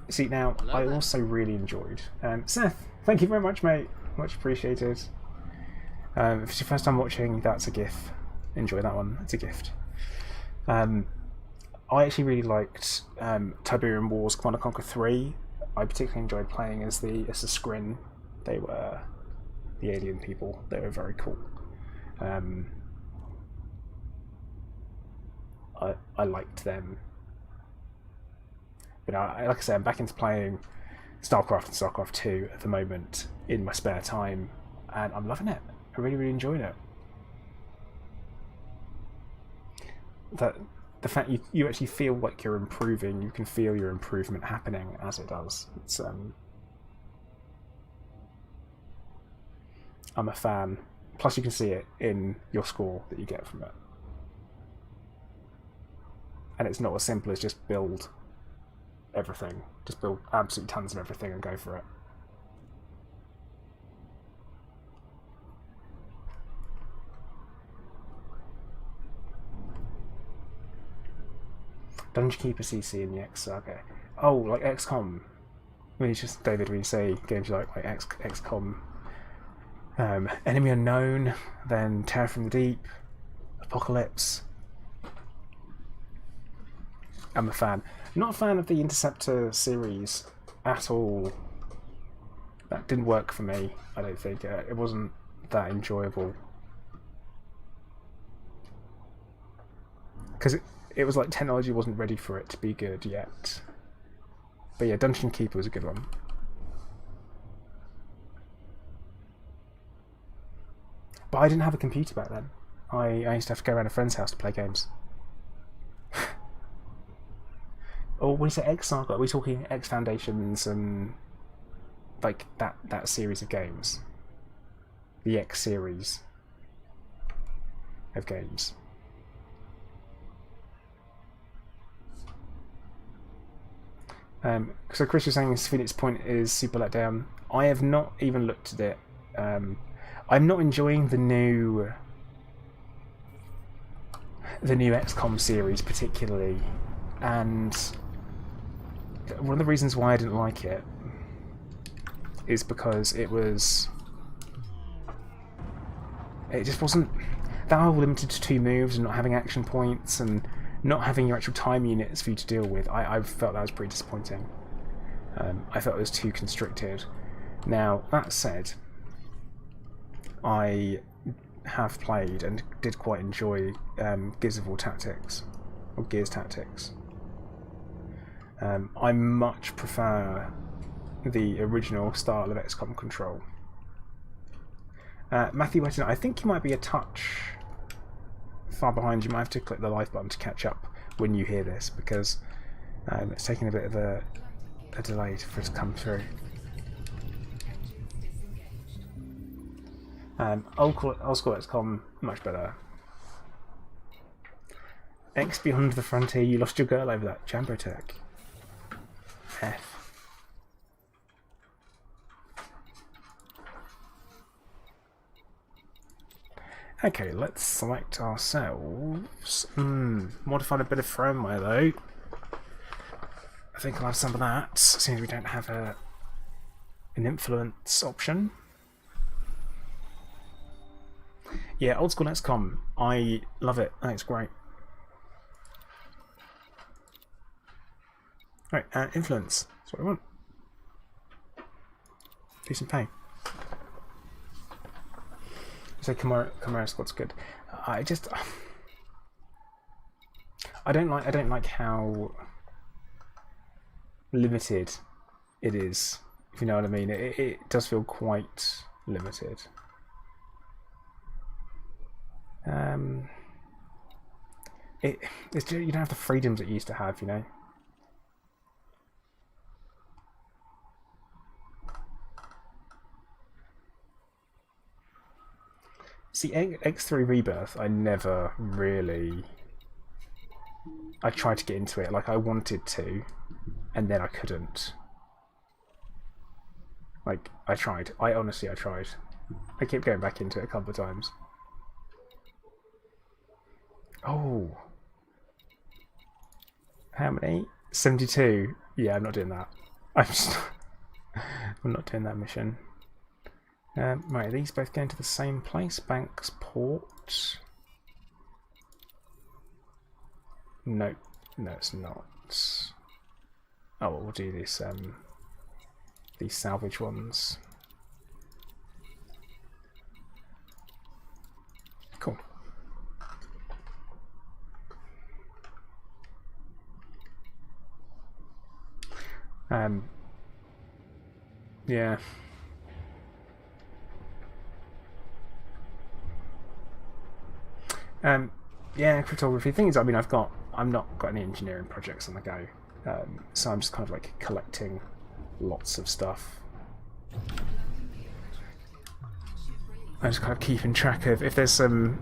See, now, I also really enjoyed... Seth, thank you very much, mate. Much appreciated. If it's your first time watching, that's a GIF. Enjoy that one. It's a gift. I actually really liked Tiberian Wars Command & Conquer 3. I particularly enjoyed playing as the Skrin. They were the alien people. They were very cool. I liked them. But like I said, I'm back into playing StarCraft and StarCraft 2 at the moment in my spare time, and I'm loving it. I really, really enjoyed it. The fact you actually feel like you're improving, you can feel your improvement happening as it does. It's I'm a fan. Plus, you can see it in your score that you get from it, and it's not as simple as just build everything. Just build absolutely tons of everything and go for it. Dungeon Keeper CC in the X Saga. Oh, like XCOM. When you just, David, when you say games you like XCOM, Enemy Unknown, then Terror from the Deep, Apocalypse. I'm a fan. Not a fan of the Interceptor series at all. That didn't work for me, I don't think. It wasn't that enjoyable. Because it was like technology wasn't ready for it to be good yet. But yeah, Dungeon Keeper was a good one. But I didn't have a computer back then. I used to have to go around a friend's house to play games. Or when you say X Saga, are we talking X Foundations and like that series of games? The X series of games. So Chris was saying Phoenix Point is super let down. I have not even looked at it. I'm not enjoying the new XCOM series particularly, and one of the reasons why I didn't like it is because it just wasn't that whole limited to 2 moves and not having action points and not having your actual time units for you to deal with. I felt that was pretty disappointing. I felt it was too constricted. Now, that said, I have played and did quite enjoy Gears of War Tactics, or Gears Tactics. I much prefer the original style of XCOM Control. Matthew Wetton, I think you might be a touch far behind. You might have to click the live button to catch up when you hear this, because it's taking a bit of a delay for it to come through. Old school XCOM, much better. X Beyond the Frontier, you lost your girl over that. Jambo Tech. F. Okay, let's select ourselves. Modified a bit of firmware though. I think I'll have some of that, since we don't have an influence option. Yeah, old school XCOM. I love it. I think it's great. Right, influence. That's what I want. Decent pay. So Chimera Squad's good. I don't like how limited it is, if you know what I mean. It does feel quite limited. It's you don't have the freedoms it used to have, you know. See, X3 Rebirth, I never really... I tried to get into it, like I wanted to, and then I couldn't. Like, I tried. I honestly tried. I kept going back into it a couple of times. Oh. How many? 72. Yeah, I'm not doing that. I'm just... I'm not doing that mission. Right, are these both going to the same place? Banks Port? No, no, it's not. Oh, well, we'll do this. These salvage ones. Cool. Yeah. Yeah, cryptography. The thing is, I mean, I'm not got any engineering projects on the go, so I'm just kind of like collecting lots of stuff. I'm just kind of keeping track of if there's some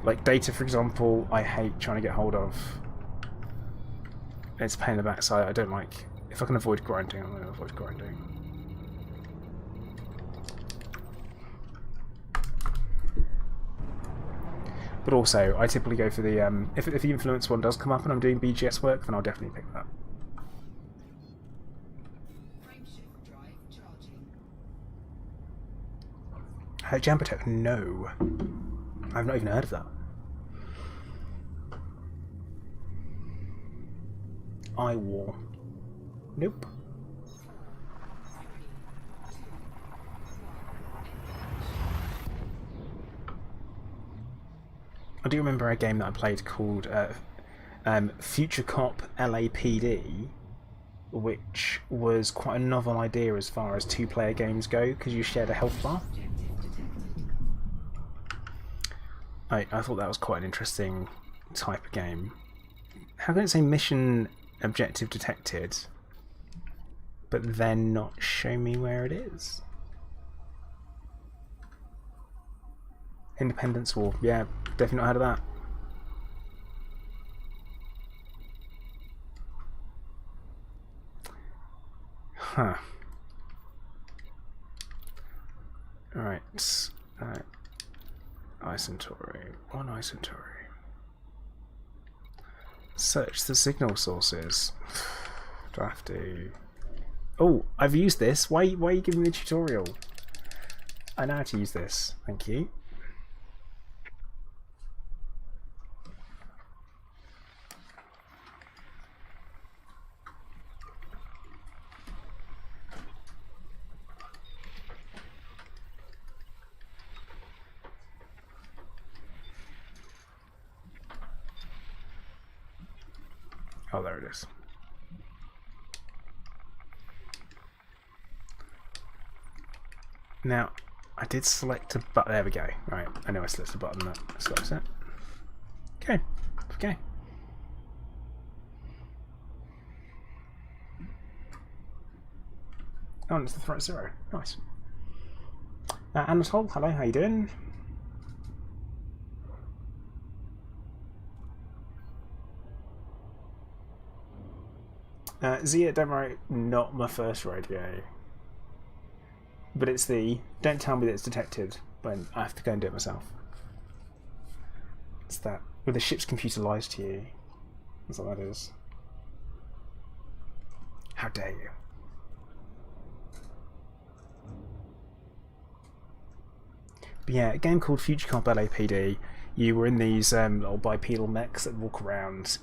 like data, for example, I hate trying to get hold of. It's a pain in the backside. I don't like. If I can avoid grinding, I'm going to avoid grinding. But also, I typically go for the if the influence one does come up and I'm doing BGS work, then I'll definitely pick that. Jam Protect? No, I've not even heard of that. iWar? Nope. I do remember a game that I played called Future Cop LAPD, which was quite a novel idea as far as two-player games go, because you shared a health bar. I thought that was quite an interesting type of game. How can it say mission objective detected, but then not show me where it is? Independence War, yeah, definitely not heard of that. Huh. Alright. Icentory. One Icentory. Search the signal sources. Do I have to... Oh, I've used this. Why are you giving me the tutorial? I know how to use this. Thank you. Oh, there it is. Now, I did select a button. There we go. Right, I know I selected a button that selects it. Okay, okay. Oh, and it's the threat 0. Nice. Anatole, hello, how you doing? Zia, don't worry, not my first radio. But it's the, don't tell me that it's detected when I have to go and do it myself. It's that, where the ship's computer lies to you. That's what that is. How dare you? But yeah, a game called Future Cop LAPD. You were in these little bipedal mechs that walk around,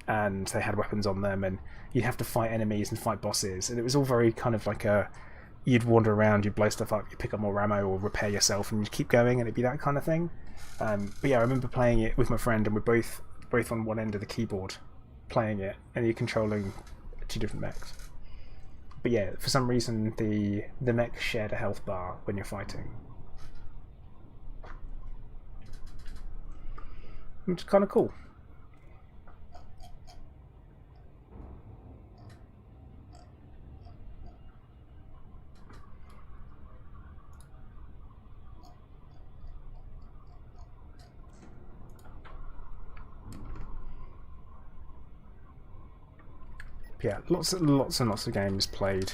and they had weapons on them, and you'd have to fight enemies and fight bosses, and it was all very kind of like a... You'd wander around, you'd blow stuff up, you'd pick up more ammo or repair yourself, and you'd keep going, and it'd be that kind of thing. But yeah, I remember playing it with my friend, and we're both on one end of the keyboard playing it, and you're controlling 2 different mechs. But yeah, for some reason the mech shared a health bar when you're fighting, which is kind of cool. Yeah, lots and lots of games played.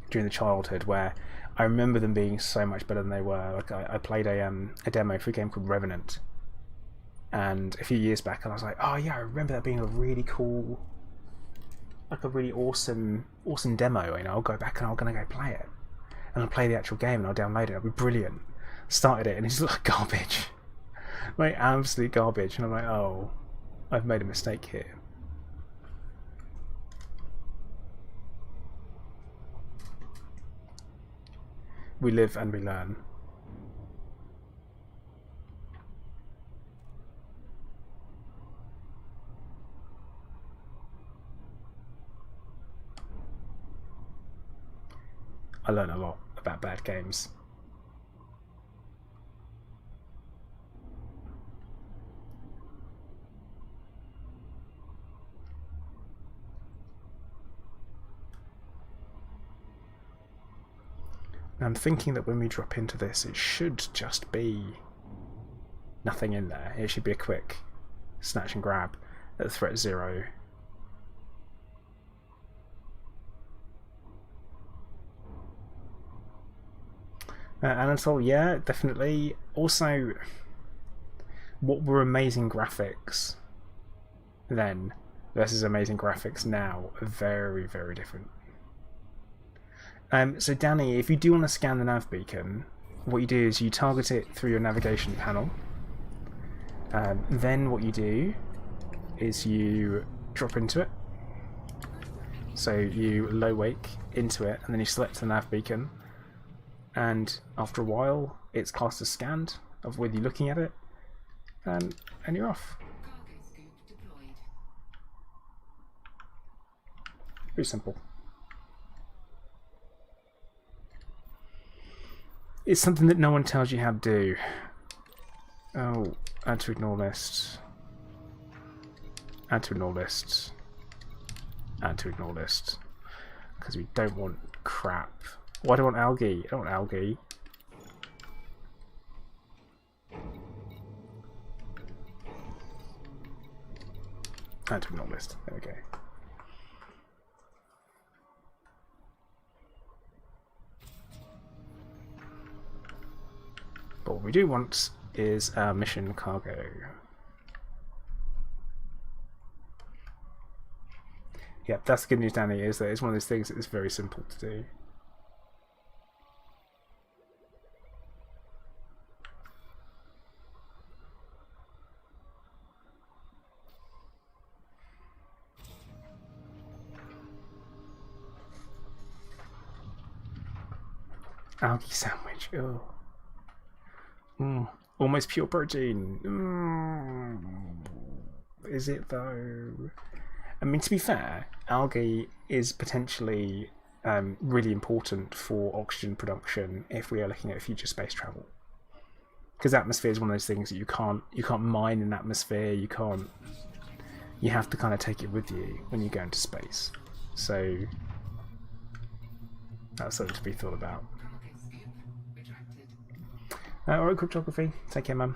during the childhood where I remember them being so much better than they were. Like I played a demo for a game called Revenant, and a few years back, and I was like, oh yeah, I remember that being a really cool, like a really awesome demo. You know, I'll go back and I'm gonna go play it, and I'll play the actual game and I'll download it. It'll be brilliant. Started it and it's like garbage, like absolute garbage, and I'm like, oh, I've made a mistake here. We live and we learn. I learn a lot about bad games. I'm thinking that when we drop into this, it should just be nothing in there. It should be a quick snatch and grab at threat 0. Anatole, yeah, definitely. Also, what were amazing graphics then versus amazing graphics now are very, very different. So Danny, if you do want to scan the nav beacon, what you do is you target it through your navigation panel. Then what you do is you drop into it. So you low wake into it, and then you select the nav beacon. And after a while, it's cast as scanned with you looking at it, and you're off. Very simple. It's something that no one tells you how to do. Oh, add to ignore list. Add to ignore list. Add to ignore list. Because we don't want crap. Why do I want algae? I don't want algae. Add to ignore list. There we go. But what we do want is our mission cargo. Yeah, that's the good news, Danny, is that it's one of those things that is very simple to do. Algae sandwich. Oh. Almost pure protein. Is it though? I mean, to be fair, algae is potentially really important for oxygen production if we are looking at future space travel. Because atmosphere is one of those things that you can't mine in atmosphere. You have to kind of take it with you when you go into space. So that's something to be thought about. Alright, cryptography. Take care, man.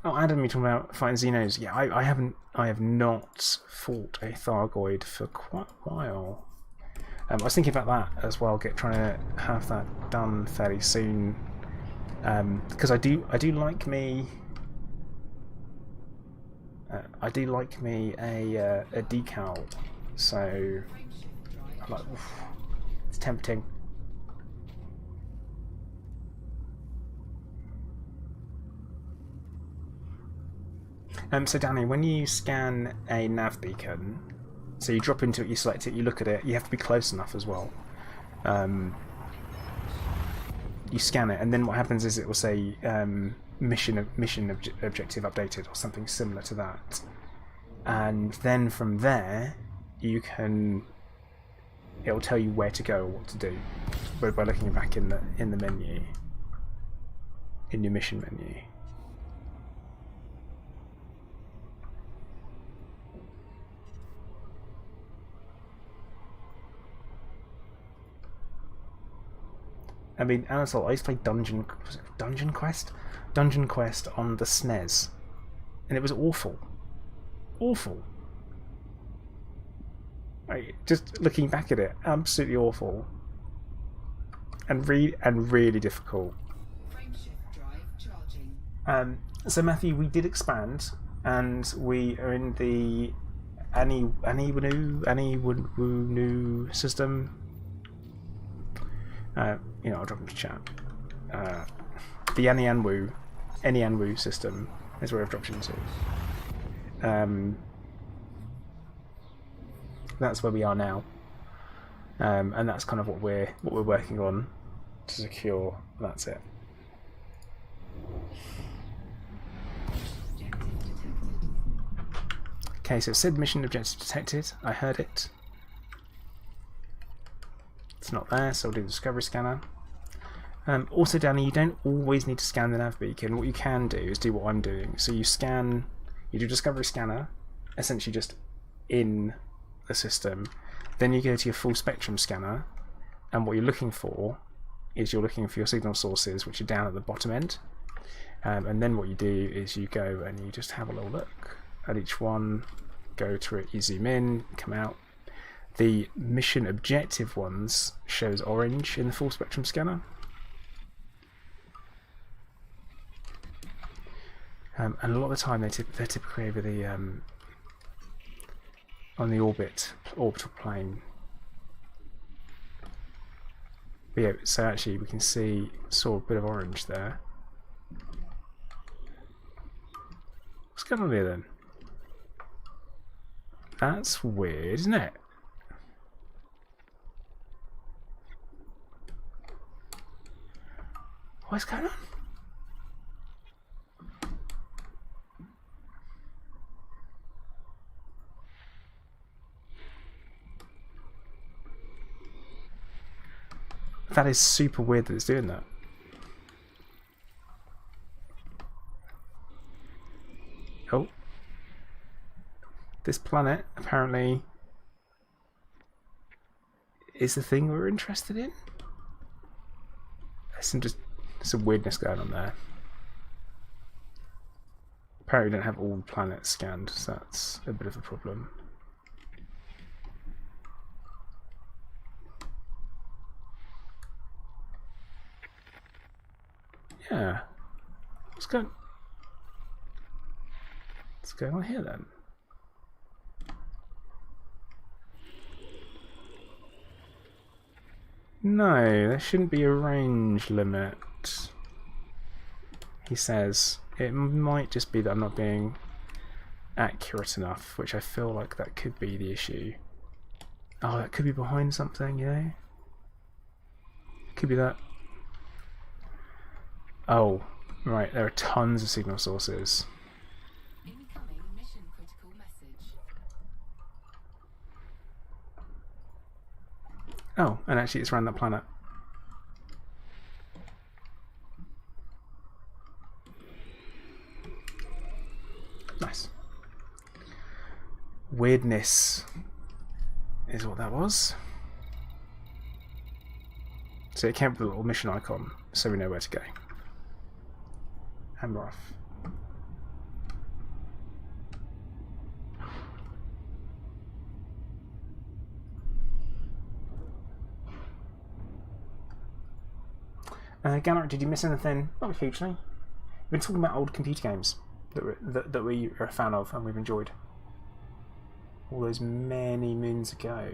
Oh, Adam, you talking about fighting Xenos? Yeah, I have not fought a Thargoid for quite a while. I was thinking about that as well. Trying to have that done fairly soon. Because I do like me. I do like me a decal, so I'm like, oof, it's tempting. So Danny, when you scan a nav beacon, so you drop into it, you select it, you look at it, you have to be close enough as well. You scan it, and then what happens is it will say mission objective updated or something similar to that, and then from there it'll tell you where to go or what to do by looking back in the menu, in your mission menu. I mean, Anatole, I used to play Dungeon Quest on the SNES and it was awful. Awful. Like, just looking back at it, absolutely awful. And really difficult. So Matthew, we did expand, and we are in the Aniwunu system. I'll drop into chat. The Anianwu system is where I've dropped into. That's where we are now, and that's kind of what we're working on to secure. That's it. Okay, so it said mission objective detected. I heard it. It's not there, so I'll do the discovery scanner. Also, Danny, you don't always need to scan the nav beacon. What you can do is do what I'm doing. So you do discovery scanner, essentially just in the system. Then you go to your full spectrum scanner, and what you're looking for is you're looking for your signal sources, which are down at the bottom end. And then what you do is you go and you just have a little look at each one, go to it, you zoom in, come out. The mission objective ones shows orange in the full spectrum scanner. And a lot of the time they're typically over the on the orbital plane. But yeah, so actually we can saw a bit of orange there. What's going on here then? That's weird, isn't it? What's going on? That is super weird that it's doing that. Oh. This planet apparently is the thing we're interested in. There's some weirdness going on there. Apparently we don't have all the planets scanned, so that's a bit of a problem. Yeah. What's going on here then? No, there shouldn't be a range limit. He says it might just be that I'm not being accurate enough, which I feel like that could be the issue. Oh, that could be behind something, you know? Could be that. Oh, right, there are tons of signal sources. Incoming mission critical message. Oh, and actually it's around that planet. Nice. Weirdness is what that was. So it came with a little mission icon, so we know where to go. And we're off. Gannett, did you miss anything? Not hugely. We've been talking about old computer games that we are a fan of and we've enjoyed. All those many moons ago.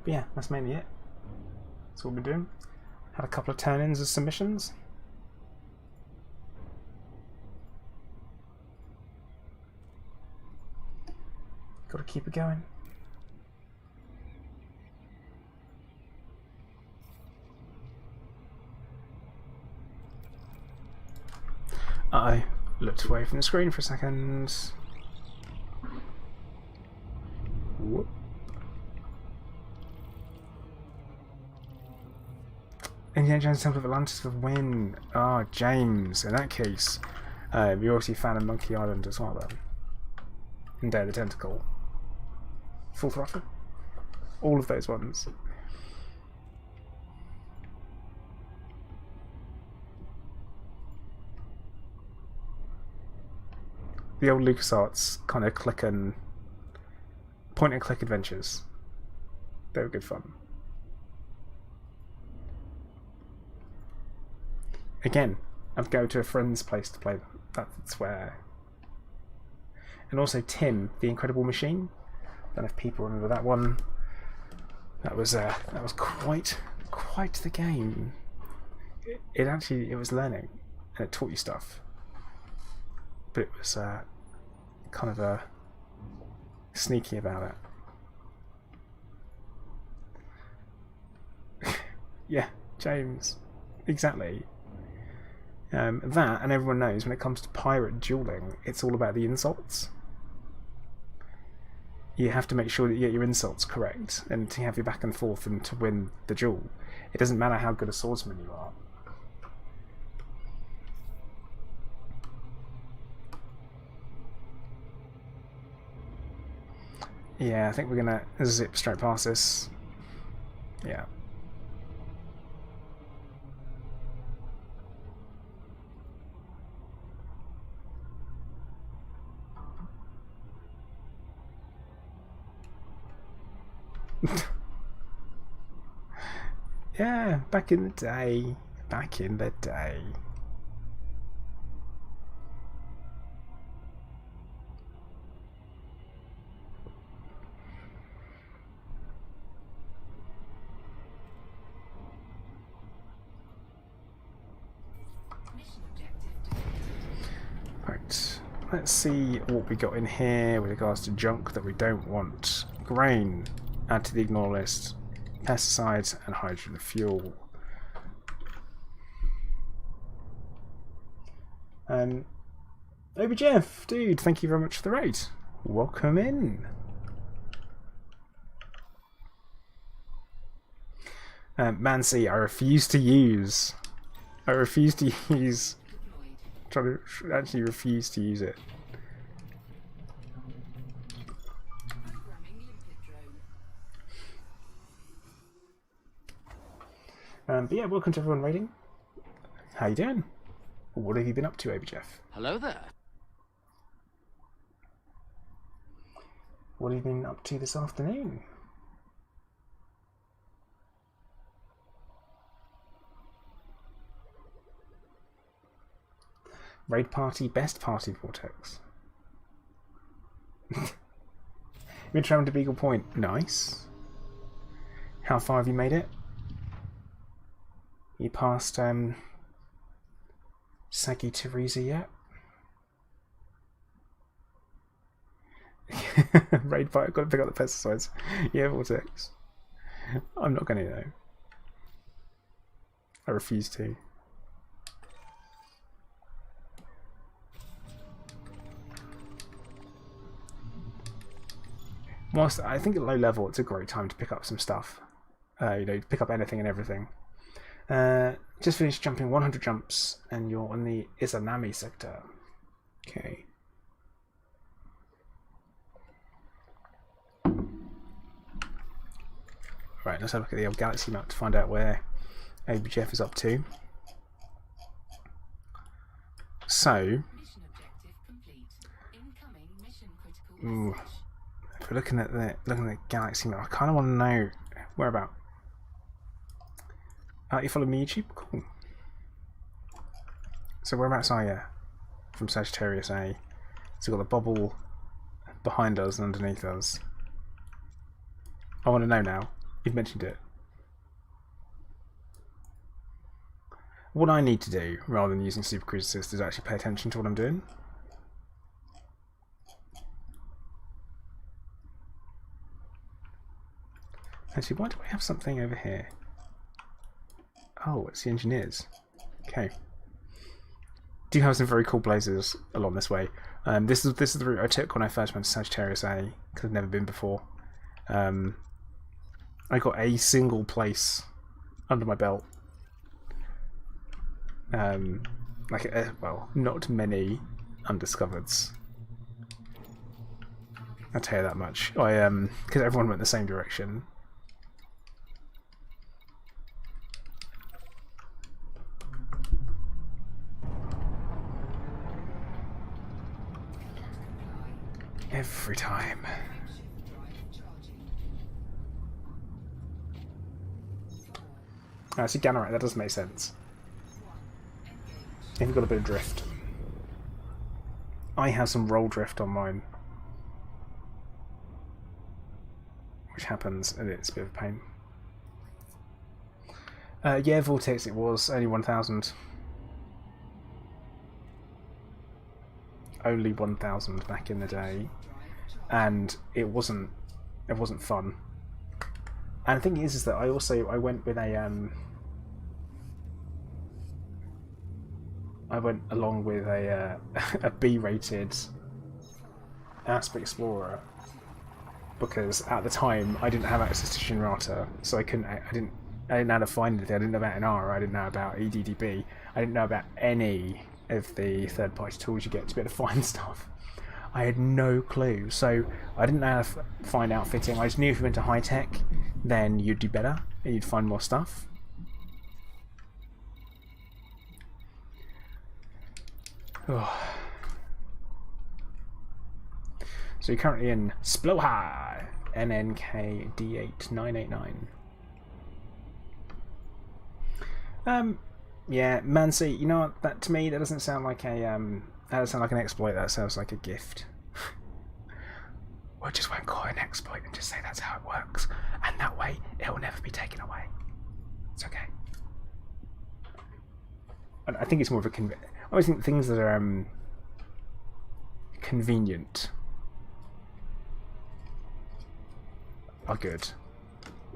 But yeah, that's mainly it. That's what we're doing. Had a couple of turn-ins as submissions. Got to keep it going. I looked away from the screen for a second. Indiana Jones Temple of Atlantis for the win. Ah, James. In that case, you're obviously a fan of Monkey Island as well, then. And Day of the Tentacle. Full Throttle. All of those ones. The old LucasArts kind of point and click adventures. They were good fun. Again, I'd go to a friend's place to play them. That's where. And also Tim, the Incredible Machine. Don't know if people remember that one. That was quite the game. It was learning and it taught you stuff. But it was kind of sneaky about it. Yeah, James. Exactly. That, and everyone knows when it comes to pirate dueling, it's all about the insults. You have to make sure that you get your insults correct and to have your back and forth and to win the duel. It doesn't matter how good a swordsman you are. Yeah, I think we're gonna zip straight past this. Yeah. Yeah, back in the day. Back in the day. Right, let's see what we got in here with regards to junk that we don't want. Grain, add to the ignore list. Pesticides and hydrogen fuel. Over Jeff, dude, thank you very much for the raid. Welcome in. Mancy, I refuse to use. Trying to actually refuse to use it. But yeah, welcome to everyone raiding. How you doing? What have you been up to, Over Jeff? Hello there. What have you been up to this afternoon? Raid party, best party Vortex. You've been traveling to Beagle Point. Nice. How far have you made it? You passed Saggy Teresa yet? Raid fight, got to pick up the pesticides. Yeah, Vortex. I'm not going to though. I refuse to. Whilst I think at low level it's a great time to pick up some stuff. Pick up anything and everything. Just finished jumping 100 jumps and you're on the Izanami sector. Okay. Right, let's have a look at the old galaxy map to find out where ABGF is up to. So, if we're looking at the galaxy map, I kind of want to know where about. You follow me YouTube? Cool. So whereabouts are you? From Sagittarius A. So we've got the bubble behind us and underneath us. I want to know now. You've mentioned it. What I need to do, rather than using Super Cruise Assist, is actually pay attention to what I'm doing. Actually, why do I have something over here? Oh, it's the engineers. Okay. Do have some very cool places along this way. This is the route I took when I first went to Sagittarius A, because I've never been before. I got a single place under my belt Well, not many undiscovereds. I'll tell you that much. Because everyone went the same direction. Every time. I see Ganorak, that does make sense. And you've got a bit of drift. I have some roll drift on mine. Which happens, and it's a bit of a pain. Yeah, Vortex it was, only 1,000. Only 1,000 back in the day. And it wasn't fun. And the thing is that I went with I went along with a a B-rated Asp Explorer because at the time I didn't have access to Shinrata, so I didn't know how to find anything. I didn't know about NR, I didn't know about EDDB, I didn't know about any of the third-party tools you get to be able to find stuff. I had no clue, so I didn't know how to find outfitting. I just knew if you went to high tech, then you'd do better and you'd find more stuff. Oh. So you're currently in Sploha NNK D8989. Yeah, Mancy, you know what? That to me that doesn't sound like a that doesn't sound like an exploit. That sounds like a gift. Or just won't call it an exploit and just say that's how it works, and that way it will never be taken away. It's okay. I think it's more of a I always think things that are convenient are good.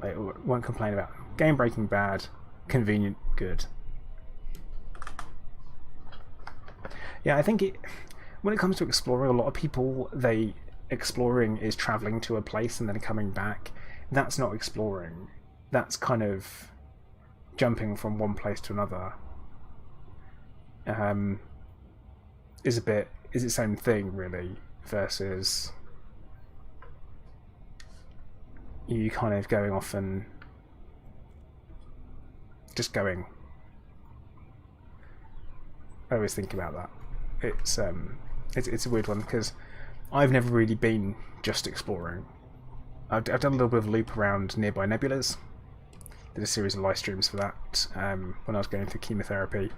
I won't complain about them. Game breaking bad, convenient good. Yeah, I think when it comes to exploring, a lot of people exploring is traveling to a place and then coming back. That's not exploring. That's kind of jumping from one place to another. Is its own thing really, versus you kind of going off and just going. I always think about that. It's a weird one because I've never really been just exploring. I've done a little bit of a loop around nearby nebulas. Did a series of live streams for that when I was going through chemotherapy,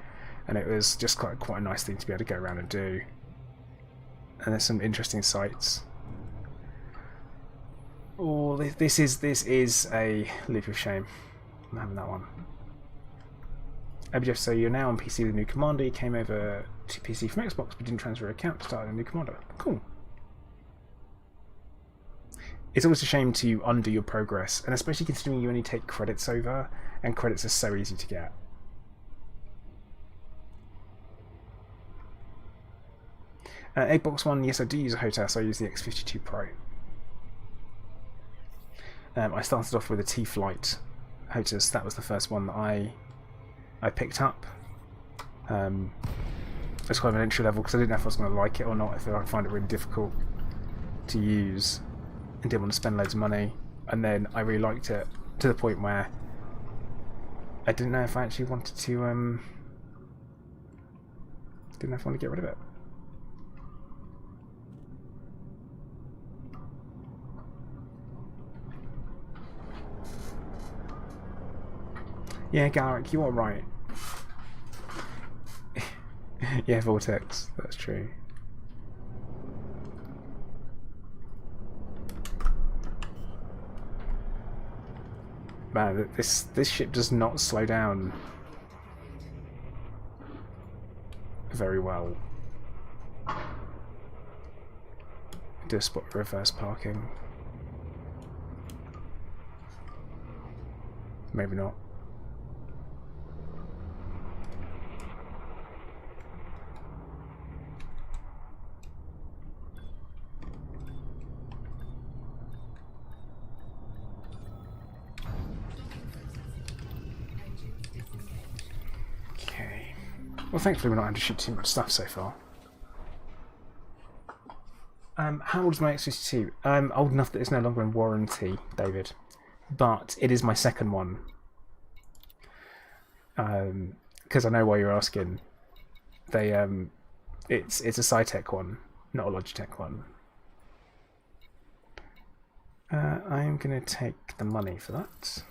and it was just quite a nice thing to be able to go around and do. And there's some interesting sites. Oh, this is a leap of shame. I'm having that one. Jeff, so you're now on PC with a new commander. You came over to PC from Xbox, but didn't transfer your account to start a new commander. Cool. It's always a shame to undo your progress, and especially considering you only take credits over, and credits are so easy to get. Xbox One, yes, I do use a HOTAS. I use the X52 Pro. I started off with a T-Flight HOTAS. That was the first one that I picked up. It's kind of an entry level because I didn't know if I was going to like it or not, if I'd find it really difficult to use and didn't want to spend loads of money. And then I really liked it to the point where I didn't know if I actually wanted to didn't know if I wanted to get rid of it. Yeah, Garrick, you are right. Yeah, Vortex, that's true. Man, this ship does not slow down very well. Do a spot reverse parking. Maybe not. Well, thankfully we're not having to shoot too much stuff so far. How old is my X52? Old enough that it's no longer in warranty, David. But it is my second one. Because I know why you're asking. They it's a Cytec one, not a Logitech one. I'm gonna take the money for that.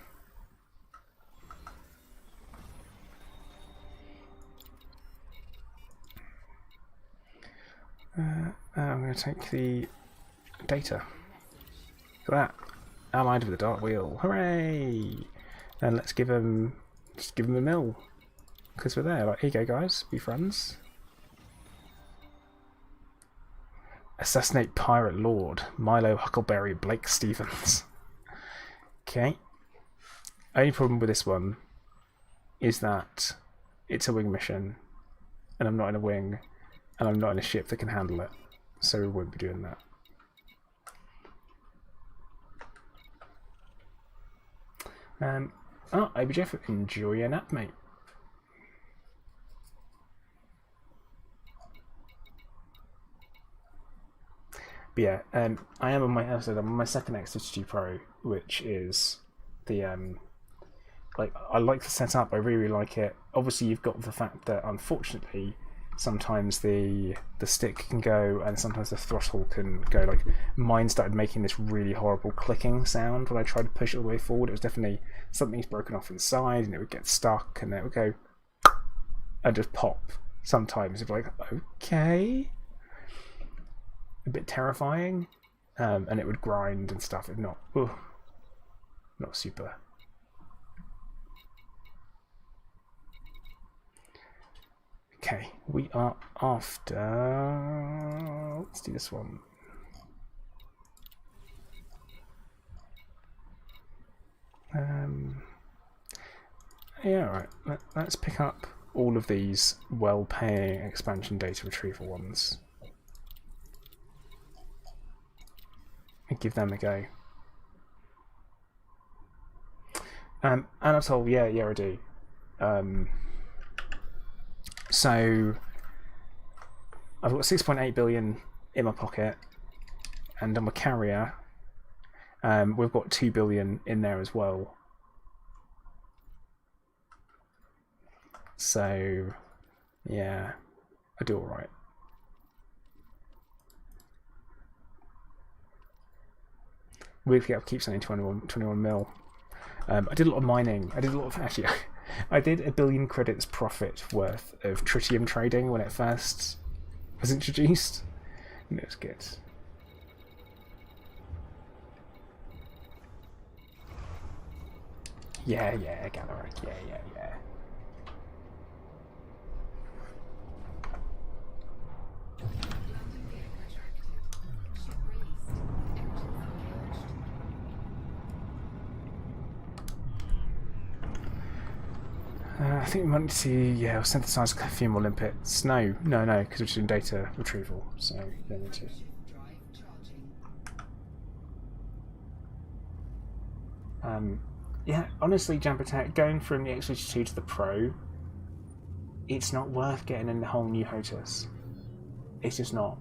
I'm going to take the data. Look at that. Allied with the Dark Wheel. Hooray! And let's give him, just give him a mill. Because we're there. Like, here you go, guys. Be friends. Assassinate Pirate Lord. Milo Huckleberry Blake Stevens. Okay. Only problem with this one is that it's a wing mission. And I'm not in a wing. And I'm not in a ship that can handle it, so we won't be doing that. IBJF, enjoy your nap, mate. But yeah, I am on my, as I said, I'm on my second X52 Pro, which is the like, I like the setup. I really like it. Obviously, you've got the fact that unfortunately, sometimes the stick can go and sometimes the throttle can go. Like, mine started making this really horrible clicking sound when I tried to push it all the way forward. It was definitely something's broken off inside and it would get stuck and it would go and just pop. Sometimes it's like, okay, a bit terrifying, and it would grind and stuff. It's not super. Okay, we are after... Let's do this one. Yeah, alright. Let's pick up all of these well-paying expansion data retrieval ones. And give them a go. Anatole, yeah, I do. So I've got 6.8 billion in my pocket, and on my carrier, we've got 2 billion in there as well. So yeah, I do all right. Weirdly, I'll keep saying 21 mil. I did a lot of mining. I did $1 billion credits profit worth of tritium trading when it first was introduced. And it was good. Yeah, Galaric, yeah. I think we might need to, synthesize a few more limpets. No, because we're just doing data retrieval, so we don't need to. Yeah, honestly, Jumper going from the X52 to the Pro, it's not worth getting a whole new HOTAS. It's just not,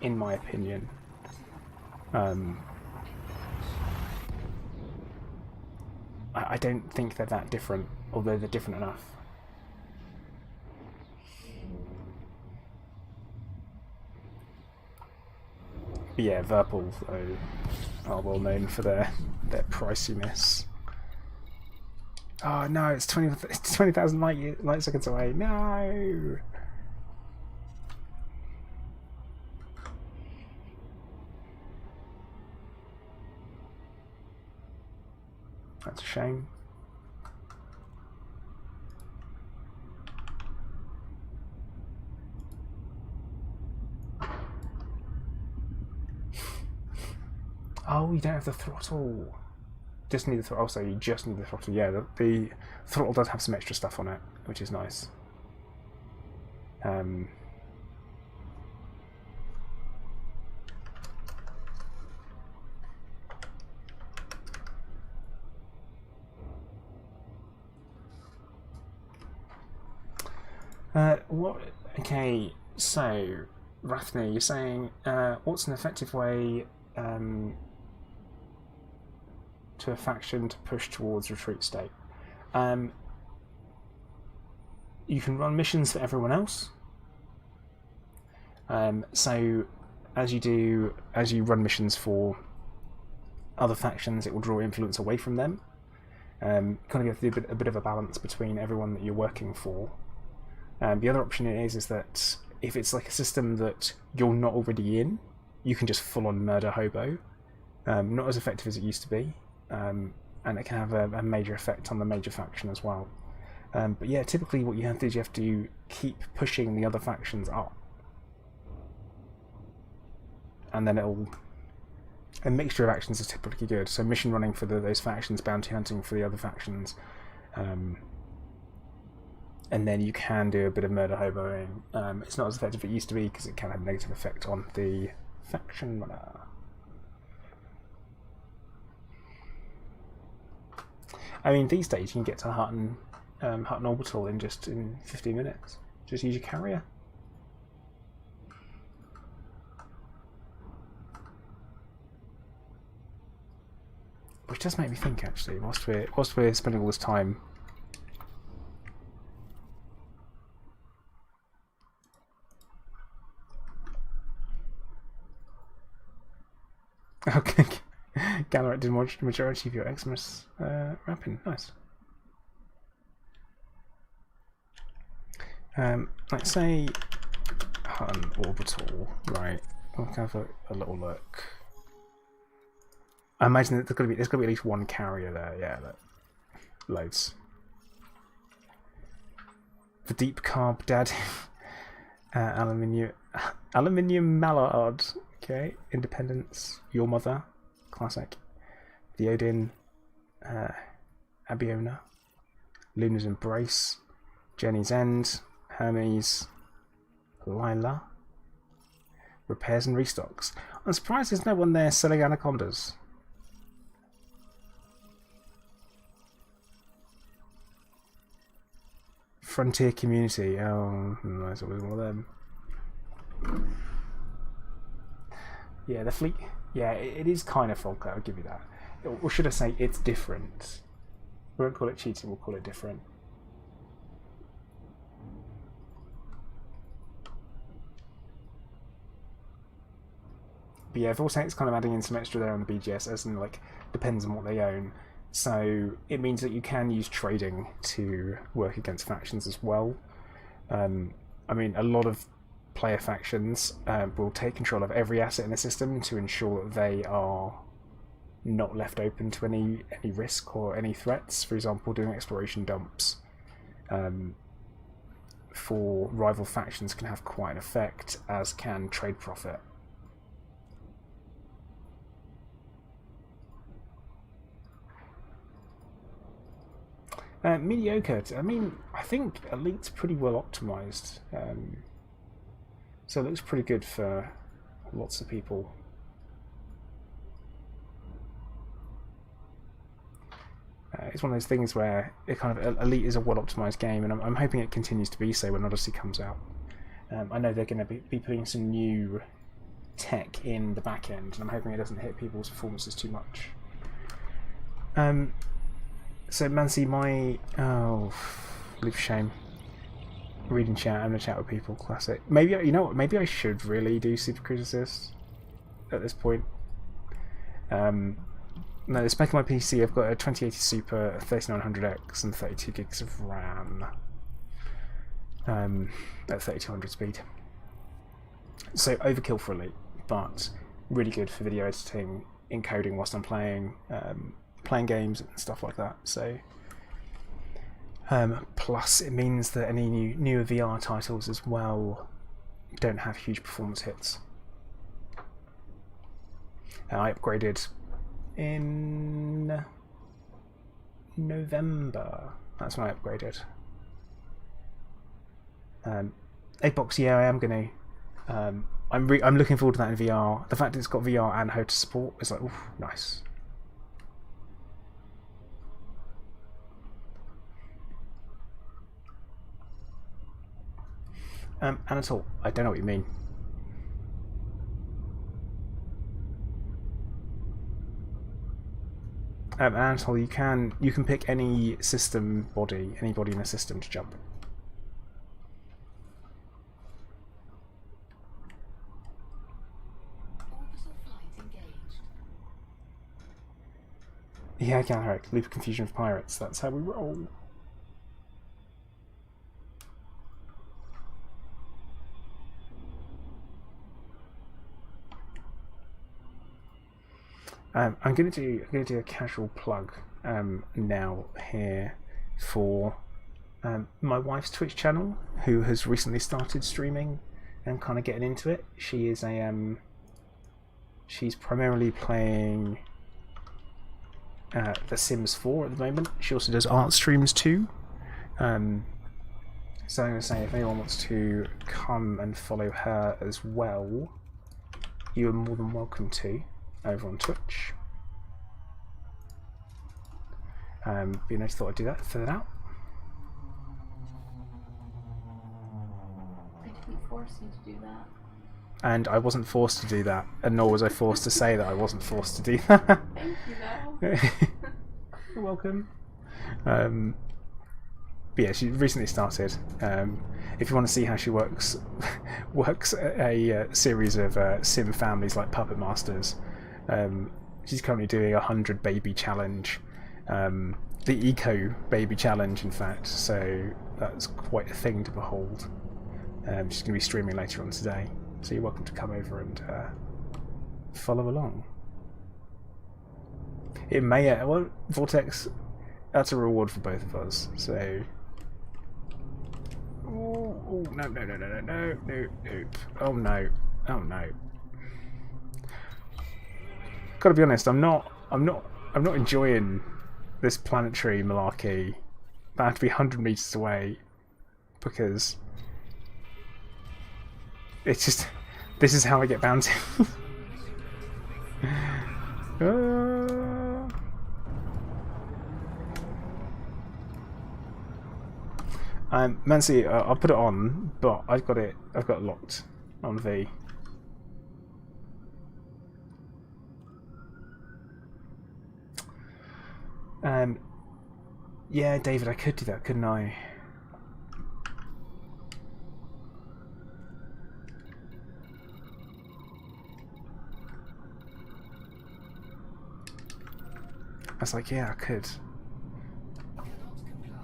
in my opinion. I don't think they're that different, although they're different enough. But yeah, Verpal are well known for their priciness. Oh no, it's 20,000 light seconds away. No. That's a shame. Oh, you don't have the throttle. Just need the throttle. Oh, so you just need the throttle. Yeah, the throttle does have some extra stuff on it, which is nice. What? Okay, so Rathne, you're saying what's an effective way to a faction to push towards retreat state? You can run missions for everyone else. So as you run missions for other factions, it will draw influence away from them. Kind of have to do a bit of a balance between everyone that you're working for. The other option is that if it's like a system that you're not already in, you can just full on murder hobo. Not as effective as it used to be, and it can have a major effect on the major faction as well. But yeah, typically what you have to do is you have to keep pushing the other factions up. And then a mixture of actions is typically good. So mission running for those factions, bounty hunting for the other factions, and then you can do a bit of murder hoboing. It's not as effective as it used to be because it can have a negative effect on the faction runner. I mean, these days you can get to Hutton Orbital in 15 minutes. Just use your carrier. Which does make me think, actually, whilst we're spending all this time. Okay, Gallaret did the majority of your Xmas wrapping. Nice. Let's say Hutton Orbital, right? We'll have a little look. I imagine that there's going to be at least one carrier there. Yeah, loads. The deep carb dad, aluminium mallard. Okay, Independence, Your Mother, classic. The Odin, Abiona, Luna's Embrace, Jenny's End, Hermes, Lila. Repairs and restocks. I'm surprised there's no one there selling anacondas. Frontier Community. Oh, there's always one of them. Yeah, the fleet. Yeah, it is kind of Falco, I'll give you that. Or should I say, it's different. We won't call it cheating, we'll call it different. But yeah, Vortex kind of adding in some extra there on the BGS, as in, like, depends on what they own. So it means that you can use trading to work against factions as well. I mean, a lot of player factions will take control of every asset in the system to ensure that they are not left open to any risk or any threats. For example, doing exploration dumps for rival factions can have quite an effect, as can trade profit. Mediocre. I mean, I think Elite's pretty well optimized, so it looks pretty good for lots of people. It's one of those things where it kind of Elite is a well optimized game, and I'm hoping it continues to be so when Odyssey comes out. I know they're going to be putting some new tech in the back end, and I'm hoping it doesn't hit people's performances too much. So Mancy, leave shame. Reading chat, I'm gonna chat with people. Classic. Maybe you know what? Maybe I should really do Super Cruise Assist at this point. No, the spec on my PC, I've got a 2080 Super, a 3900X, and 32 gigs of RAM. At 3200 speed. So overkill for Elite, but really good for video editing, encoding whilst I'm playing games and stuff like that. So plus it means that any newer VR titles as well don't have huge performance hits. I upgraded in November. That's when I upgraded. 8box, yeah, I am going to. I'm looking forward to that in VR. The fact that it's got VR and how to support is like, oof, nice. Anatole, I don't know what you mean. Anatole, you can pick any system body, anybody in the system to jump. Orbital flight engaged. Yeah, Galharic, loop of confusion of pirates. That's how we roll. I'm gonna do a casual plug now here for my wife's Twitch channel, who has recently started streaming and kind of getting into it. She is a she's primarily playing The Sims 4 at the moment. She also does art streams too. So I'm gonna say, if anyone wants to come and follow her as well, you are more than welcome to, over on Twitch. But you know, I just thought I'd do that, fill it out. I didn't force you to do that. And I wasn't forced to do that, and nor was I forced to say that I wasn't forced to do that. Thank you, though. You're welcome. But yeah, she recently started. If you want to see how she works a series of sim families like Puppet Masters, she's currently doing 100 baby challenge, the eco baby challenge, in fact. So that's quite a thing to behold. She's going to be streaming later on today, so you're welcome to come over and follow along. It may well, Vortex. That's a reward for both of us. So. Oh no! Oh no! Oh no! Gotta be honest, I'm not enjoying this planetary malarkey. I have to be 100 meters away because it's just, this is how I get bounty. Mancy, I'll put it on, but I've got it locked on V. Yeah, David, I could do that, couldn't I? I was like, yeah, I could.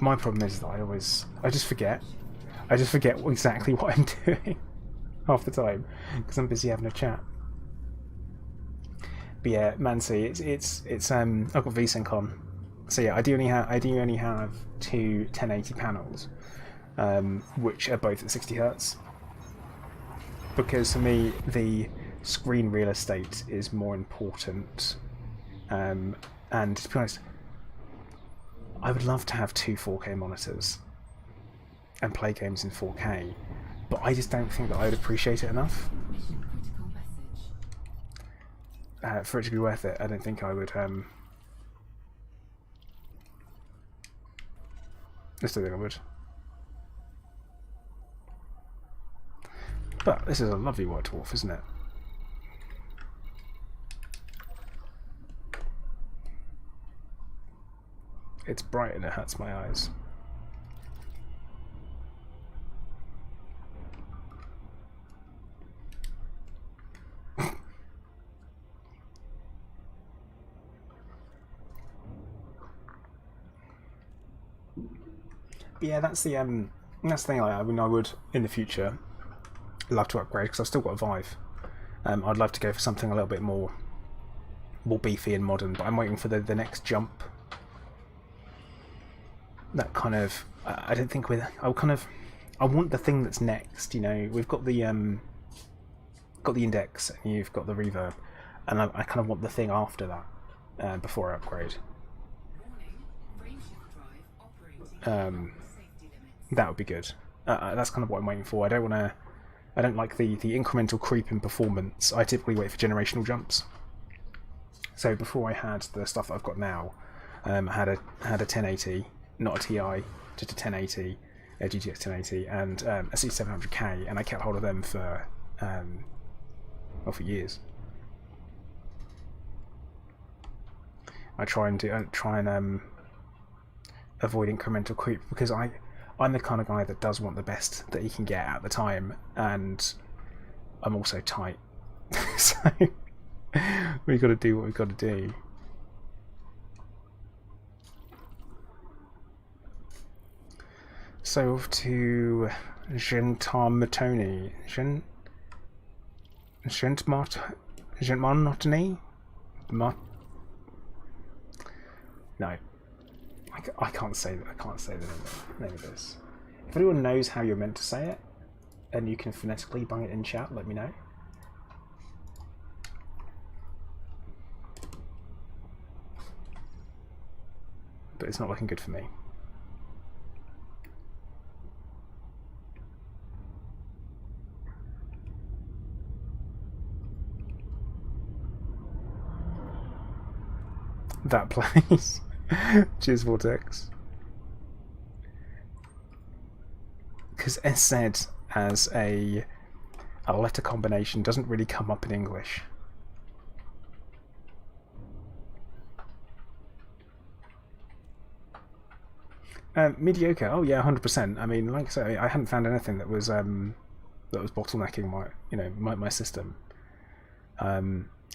My problem is that I just forget. I just forget exactly what I'm doing half the time because I'm busy having a chat. But yeah, Mancy, it's I've got VSync on, so yeah, I do only have two 1080 panels, which are both at 60 Hz. Because for me, the screen real estate is more important, and to be honest, I would love to have two 4K monitors and play games in 4K, but I just don't think that I would appreciate it enough for it to be worth it. I don't think I would. I still think I would. But this is a lovely white dwarf, isn't it? It's bright and it hurts my eyes. Yeah, that's the thing. I mean, I would in the future love to upgrade because I've still got a Vive. I'd love to go for something a little bit more beefy and modern, but I'm waiting for the next jump. That kind of, I don't think I want the thing that's next. You know, we've got the index and you've got the reverb, and I kind of want the thing after that before I upgrade. That would be good. That's kind of what I'm waiting for. I don't like the incremental creep in performance. I typically wait for generational jumps. So before I had the stuff that I've got now, I had a 1080, not a TI, just a 1080, GTX 1080 and a C700K, and I kept hold of them for for years. I try and avoid incremental creep because I'm the kind of guy that does want the best that he can get at the time, and I'm also tight. So we've got to do what we've got to do. So off to Gentmartoni. Gentmartoni? No, I can't say that. I can't say the name of this. If anyone knows how you're meant to say it, and you can phonetically bung it in chat, let me know. But it's not looking good for me. That place. Cheers, Vortex. Because SZ as a letter combination doesn't really come up in English. Mediocre. Oh yeah, 100%. I mean, like I say, I hadn't found anything that was bottlenecking my system.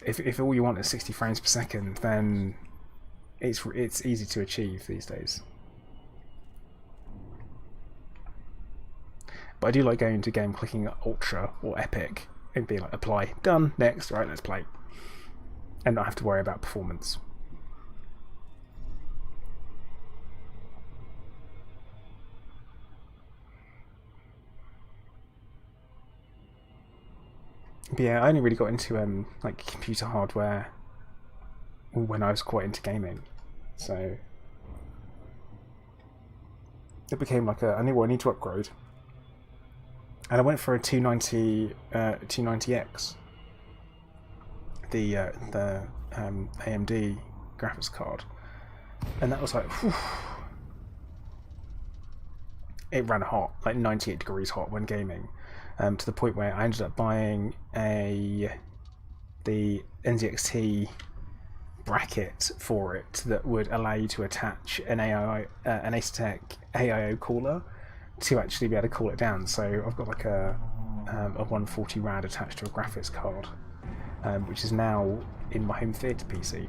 If all you want is 60 frames per second, then it's easy to achieve these days. But I do like going into game, clicking Ultra or Epic, and being like, apply, done, next, right, let's play, and not have to worry about performance. But yeah, I only really got into like computer hardware when I was quite into gaming, so it became like I knew what I need to upgrade, and I went for a 290X, the AMD graphics card, and that was like, whew, it ran hot, like 98 degrees hot when gaming. To the point where I ended up buying the NZXT bracket for it that would allow you to attach an Asetek AIO cooler to actually be able to cool it down. So I've got like a 140 rad attached to a graphics card, which is now in my home theatre PC.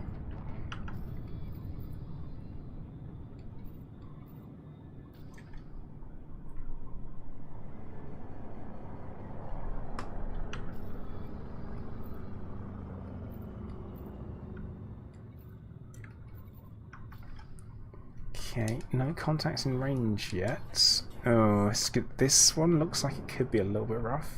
Okay, no contacts in range yet. Oh, this one looks like it could be a little bit rough.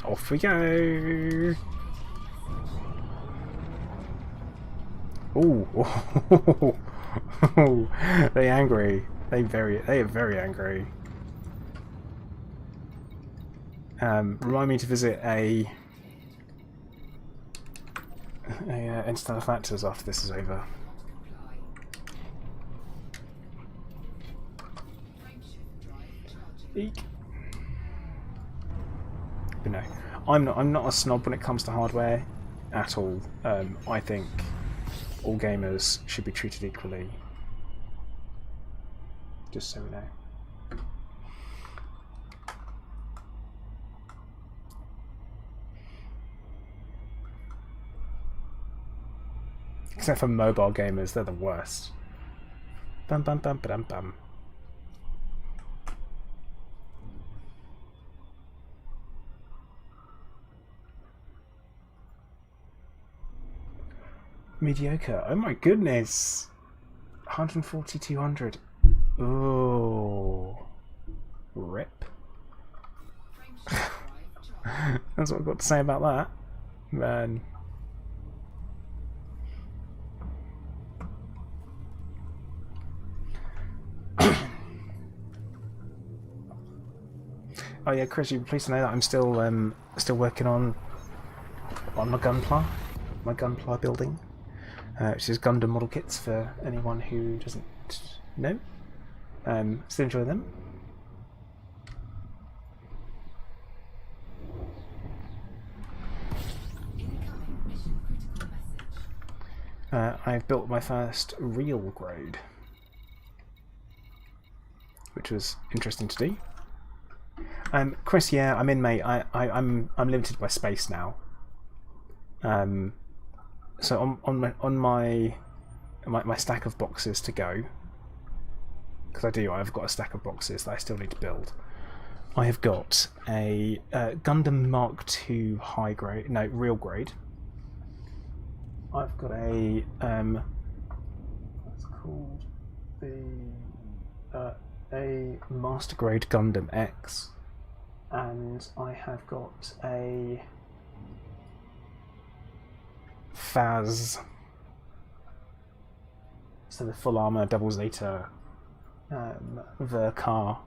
Off we go! Ooh! They're angry. They are very angry. Remind me to visit a Interstellar Factors after this is over. Eek. But no, I'm not a snob when it comes to hardware at all. I think all gamers should be treated equally. Just so we know. Except for mobile gamers, they're the worst. Bum bum bum ba-dum bum. Mediocre. Oh my goodness. 140, 200. Oh. Rip. That's what I've got to say about that. Man. Oh yeah, Chris, you're pleased to know that I'm still working on my Gunpla building, which is Gundam model kits for anyone who doesn't know. Still enjoy them. Incoming mission critical message. I've built my first real grade, which was interesting to do. Chris, yeah, I'm in, mate. I'm limited by space now. So on my stack of boxes to go, because I've got a stack of boxes that I still need to build. I have got a Gundam Mark II high grade, no, real grade. I've got a what's it called, a master grade Gundam X, and I have got a Phaz, so the full armor double Zeta Vercar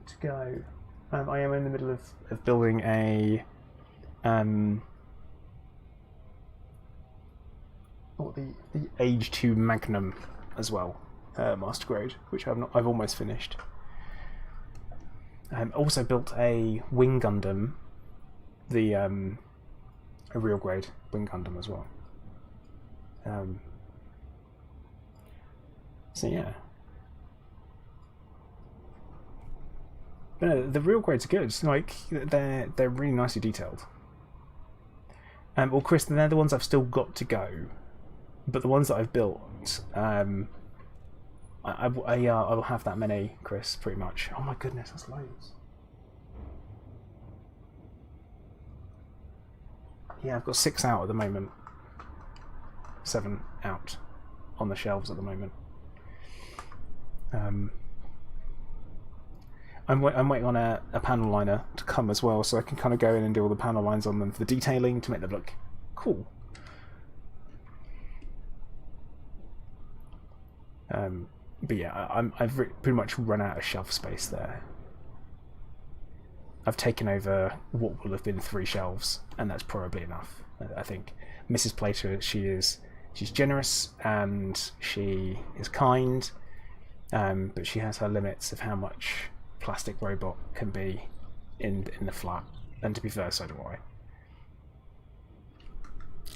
to go. I am in the middle of building a the Age 2 Magnum as well, master grade, which I've almost finished. Also built a Wing Gundam, a real grade Wing Gundam as well. So yeah. But no, the real grades are good. Like they're really nicely detailed. Well, Chris, they're the ones I've still got to go, but the ones that I've built, I will have that many, Chris, pretty much. Oh my goodness, that's loads. Yeah, I've got 6 out at the moment. 7 out on the shelves at the moment. I'm waiting on a panel liner to come as well, so I can kind of go in and do all the panel lines on them for the detailing to make them look cool. But yeah, I've pretty much run out of shelf space there. I've taken over what will have been 3 shelves, and that's probably enough. I think Mrs. Plater, she's generous and she is kind, but she has her limits of how much plastic robot can be in the flat. And to be fair, so do I.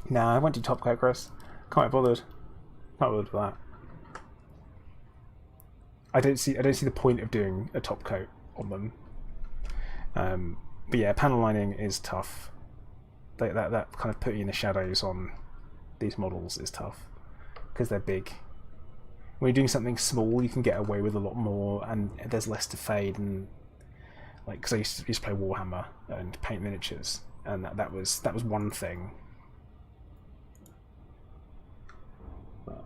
Nah, I won't do top coat, Chris. Can't be bothered. Can't be bothered with that. I don't see the point of doing a top coat on them. But yeah, panel lining is tough. That kind of putting in the shadows on these models is tough because they're big. When you're doing something small, you can get away with a lot more, and there's less to fade. And like, because I used to play Warhammer and paint miniatures, and that was one thing. But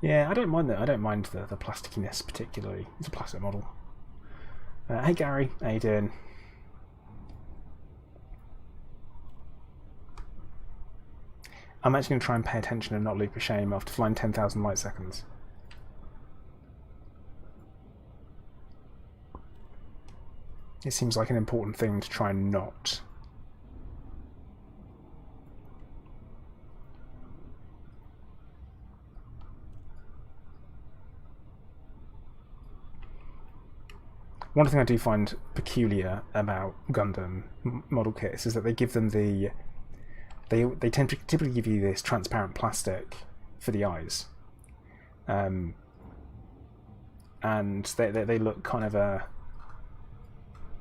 yeah, I don't mind that. I don't mind the plasticiness particularly. It's a plastic model. Hey Gary, how you doing? I'm actually going to try and pay attention and not leap of shame after flying 10,000 light seconds. It seems like an important thing to try and not. One thing I do find peculiar about Gundam model kits is that they give them they tend to typically give you this transparent plastic for the eyes, and they look kind of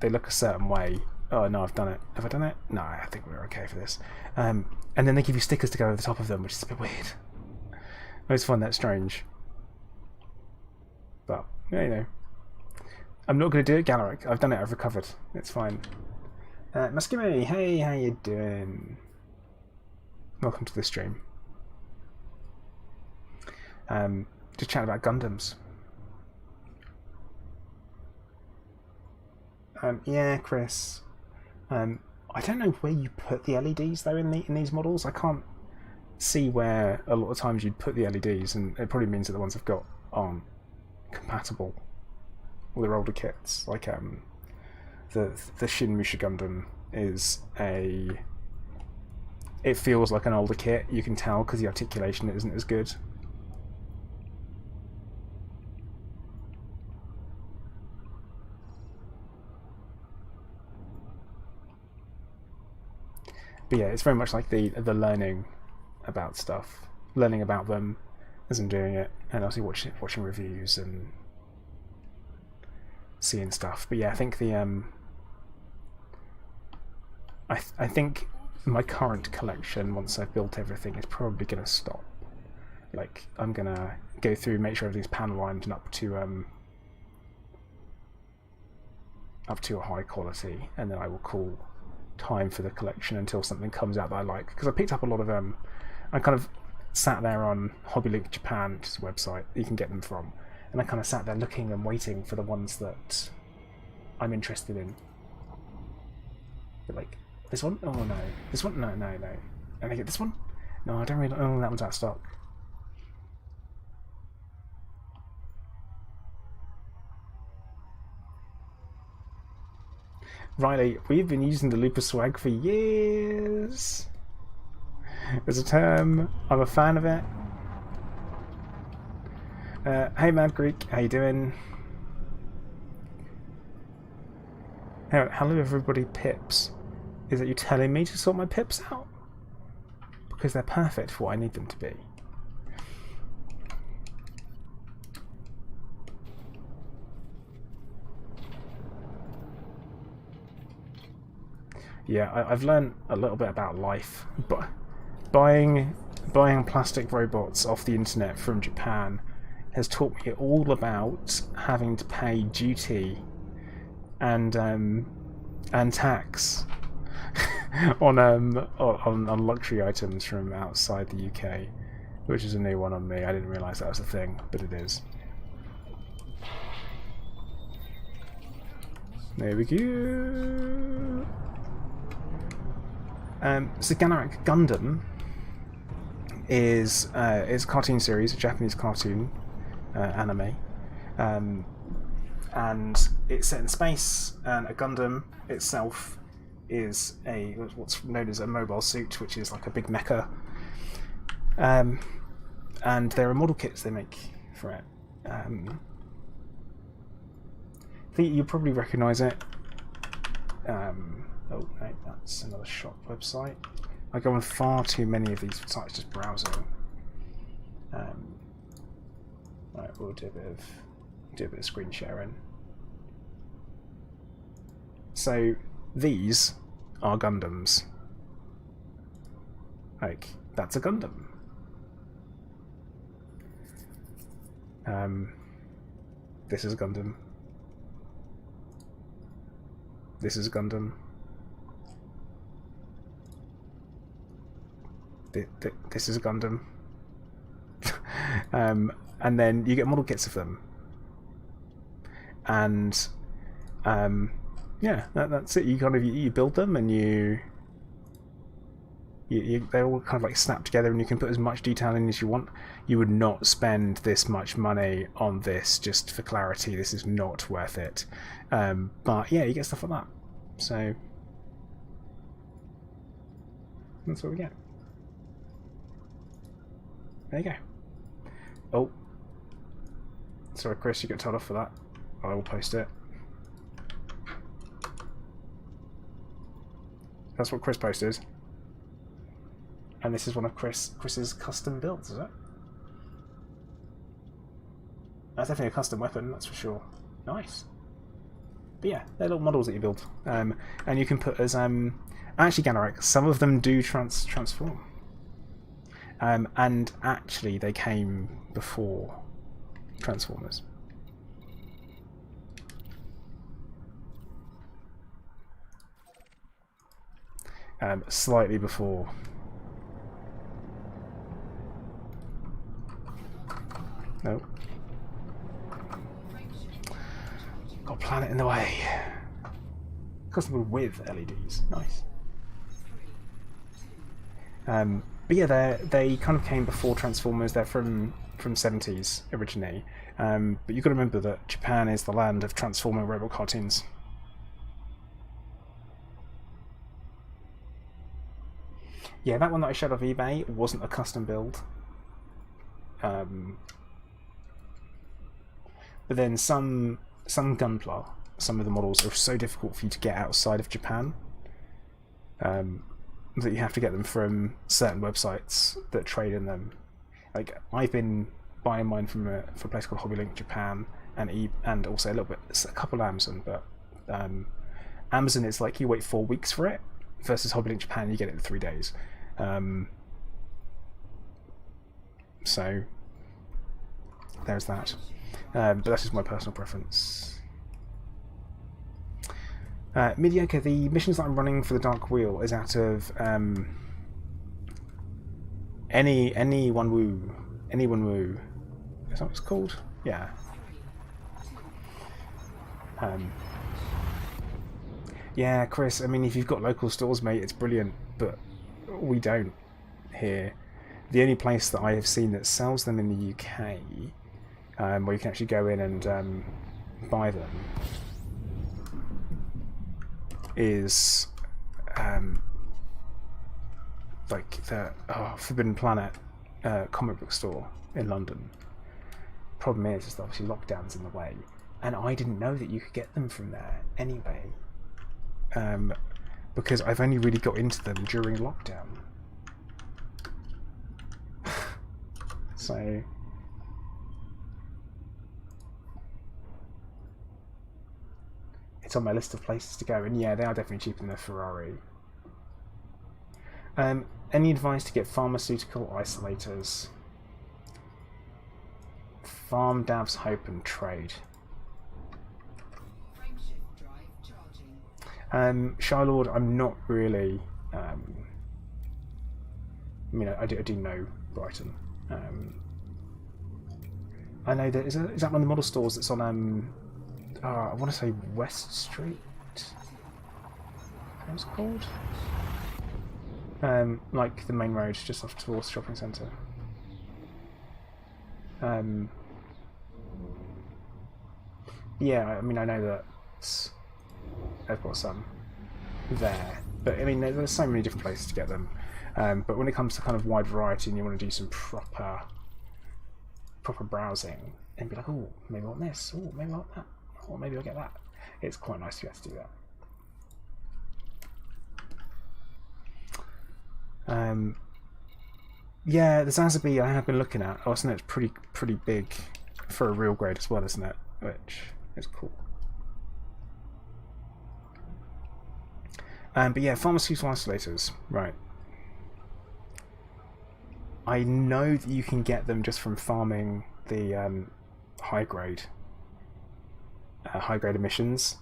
they look a certain way. Oh no, I've done it. Have I done it? No, I think we're okay for this. And then they give you stickers to go over the top of them, which is a bit weird. I always find that strange. But yeah, you know. I'm not going to do it, Galaric. I've done it. I've recovered. It's fine. Muskimi, hey, how you doing? Welcome to the stream. Just chat about Gundams. Yeah, Chris. I don't know where you put the LEDs though in these models. I can't see where a lot of times you'd put the LEDs, and it probably means that the ones I've got aren't compatible with their older kits. Like the Shin Musha Gundam is it feels like an older kit. You can tell because the articulation isn't as good. But yeah, it's very much like the learning about stuff, learning about them as I'm doing it, and also watching reviews and seeing stuff. But yeah, I think the I think my current collection, once I've built everything, is probably going to stop. Like, I'm gonna go through, make sure everything's panel lined and up to a high quality, and then I will call time for the collection until something comes out that I like. Because I picked up a lot of I kind of sat there on HobbyLink Japan, which is a website you can get them from, and I kind of sat there looking and waiting for the ones that I'm interested in. But like, this one? Oh no. This one? No. And I get this one? No, I don't really. Oh, that one's out of stock. Riley, we've been using the Looper swag for years. There's a term. I'm a fan of it. Hey, Mad Greek, how you doing? Hello, everybody. Pips. Is it you telling me to sort my pips out? Because they're perfect for what I need them to be. Yeah, I've learned a little bit about life, but buying plastic robots off the internet from Japan has taught me all about having to pay duty and tax on luxury items from outside the UK, which is a new one on me. I didn't realise that was a thing, but it is. There we go. So Galaric Gundam is a cartoon series, a Japanese cartoon anime, and it's set in space. And a Gundam itself is what's known as a mobile suit, which is like a big mecha. And there are model kits they make for it. I think you'll probably recognise it. Oh, no, that's another shop website. I go on far too many of these sites just browsing. Right, we'll do a bit of screen sharing. So these are Gundams. Like, that's a Gundam. This is a Gundam. This is a Gundam. This is a Gundam. And then you get model kits of them. And yeah, that's it. You kind of you build them, and they all kind of like snap together, and you can put as much detail in as you want. You would not spend this much money on this, just for clarity. This is not worth it. But yeah, you get stuff like that. So that's what we get. There you go. Oh, sorry, Chris, you got told off for that. I will post it. That's what Chris posted. And this is one of Chris's custom builds, is it? That's definitely a custom weapon, that's for sure. Nice. But yeah, they're little models that you build. And you can put as... actually, Galaric, some of them do transform. And actually, they came before Transformers. slightly before. Nope. Got a planet in the way. Custom with LEDs. Nice. But yeah, they kind of came before Transformers. They're from 70s originally. But you've got to remember that Japan is the land of Transformer robot cartoons. Yeah, that one that I showed off eBay wasn't a custom build. But then some Gunpla, some of the models are so difficult for you to get outside of Japan that you have to get them from certain websites that trade in them. Like, I've been buying mine from a place called HobbyLink Japan and also a little bit, a couple of Amazon, but Amazon is like you wait 4 weeks for it, versus HobbyLink Japan you get it in 3 days. So there's that. But that's just my personal preference. Mediocre, the missions that I'm running for the Dark Wheel is out of any one woo. Is that what it's called? Yeah. Yeah, Chris, I mean, if you've got local stores, mate, it's brilliant, but we don't here. The only place that I have seen that sells them in the UK, where you can actually go in and buy them, is like the Forbidden Planet comic book store in London. Problem is that obviously lockdown's in the way, and I didn't know that you could get them from there anyway, because I've only really got into them during lockdown. So it's on my list of places to go, and yeah, they are definitely cheaper than a Ferrari. Any advice to get pharmaceutical isolators? Farm Dav's Hope and Trade. Shylord, I'm not really. I mean, I do know Brighton. I know that is that one of the model stores that's on I want to say West Street. What's it called? Like the main road just off towards the shopping centre. Yeah, I mean, I know that I've got some there, but I mean, there's so many different places to get them. But when it comes to kind of wide variety, and you want to do some proper browsing, and be like, oh, maybe I want this, oh, maybe I want that, or maybe I'll get that. It's quite nice to be able to do that. Yeah, the Zazabi I have been looking at. Oh, isn't it pretty big for a real grade as well, isn't it? Which is cool. But yeah, pharmaceutical isolators, right. I know that you can get them just from farming the high grade emissions,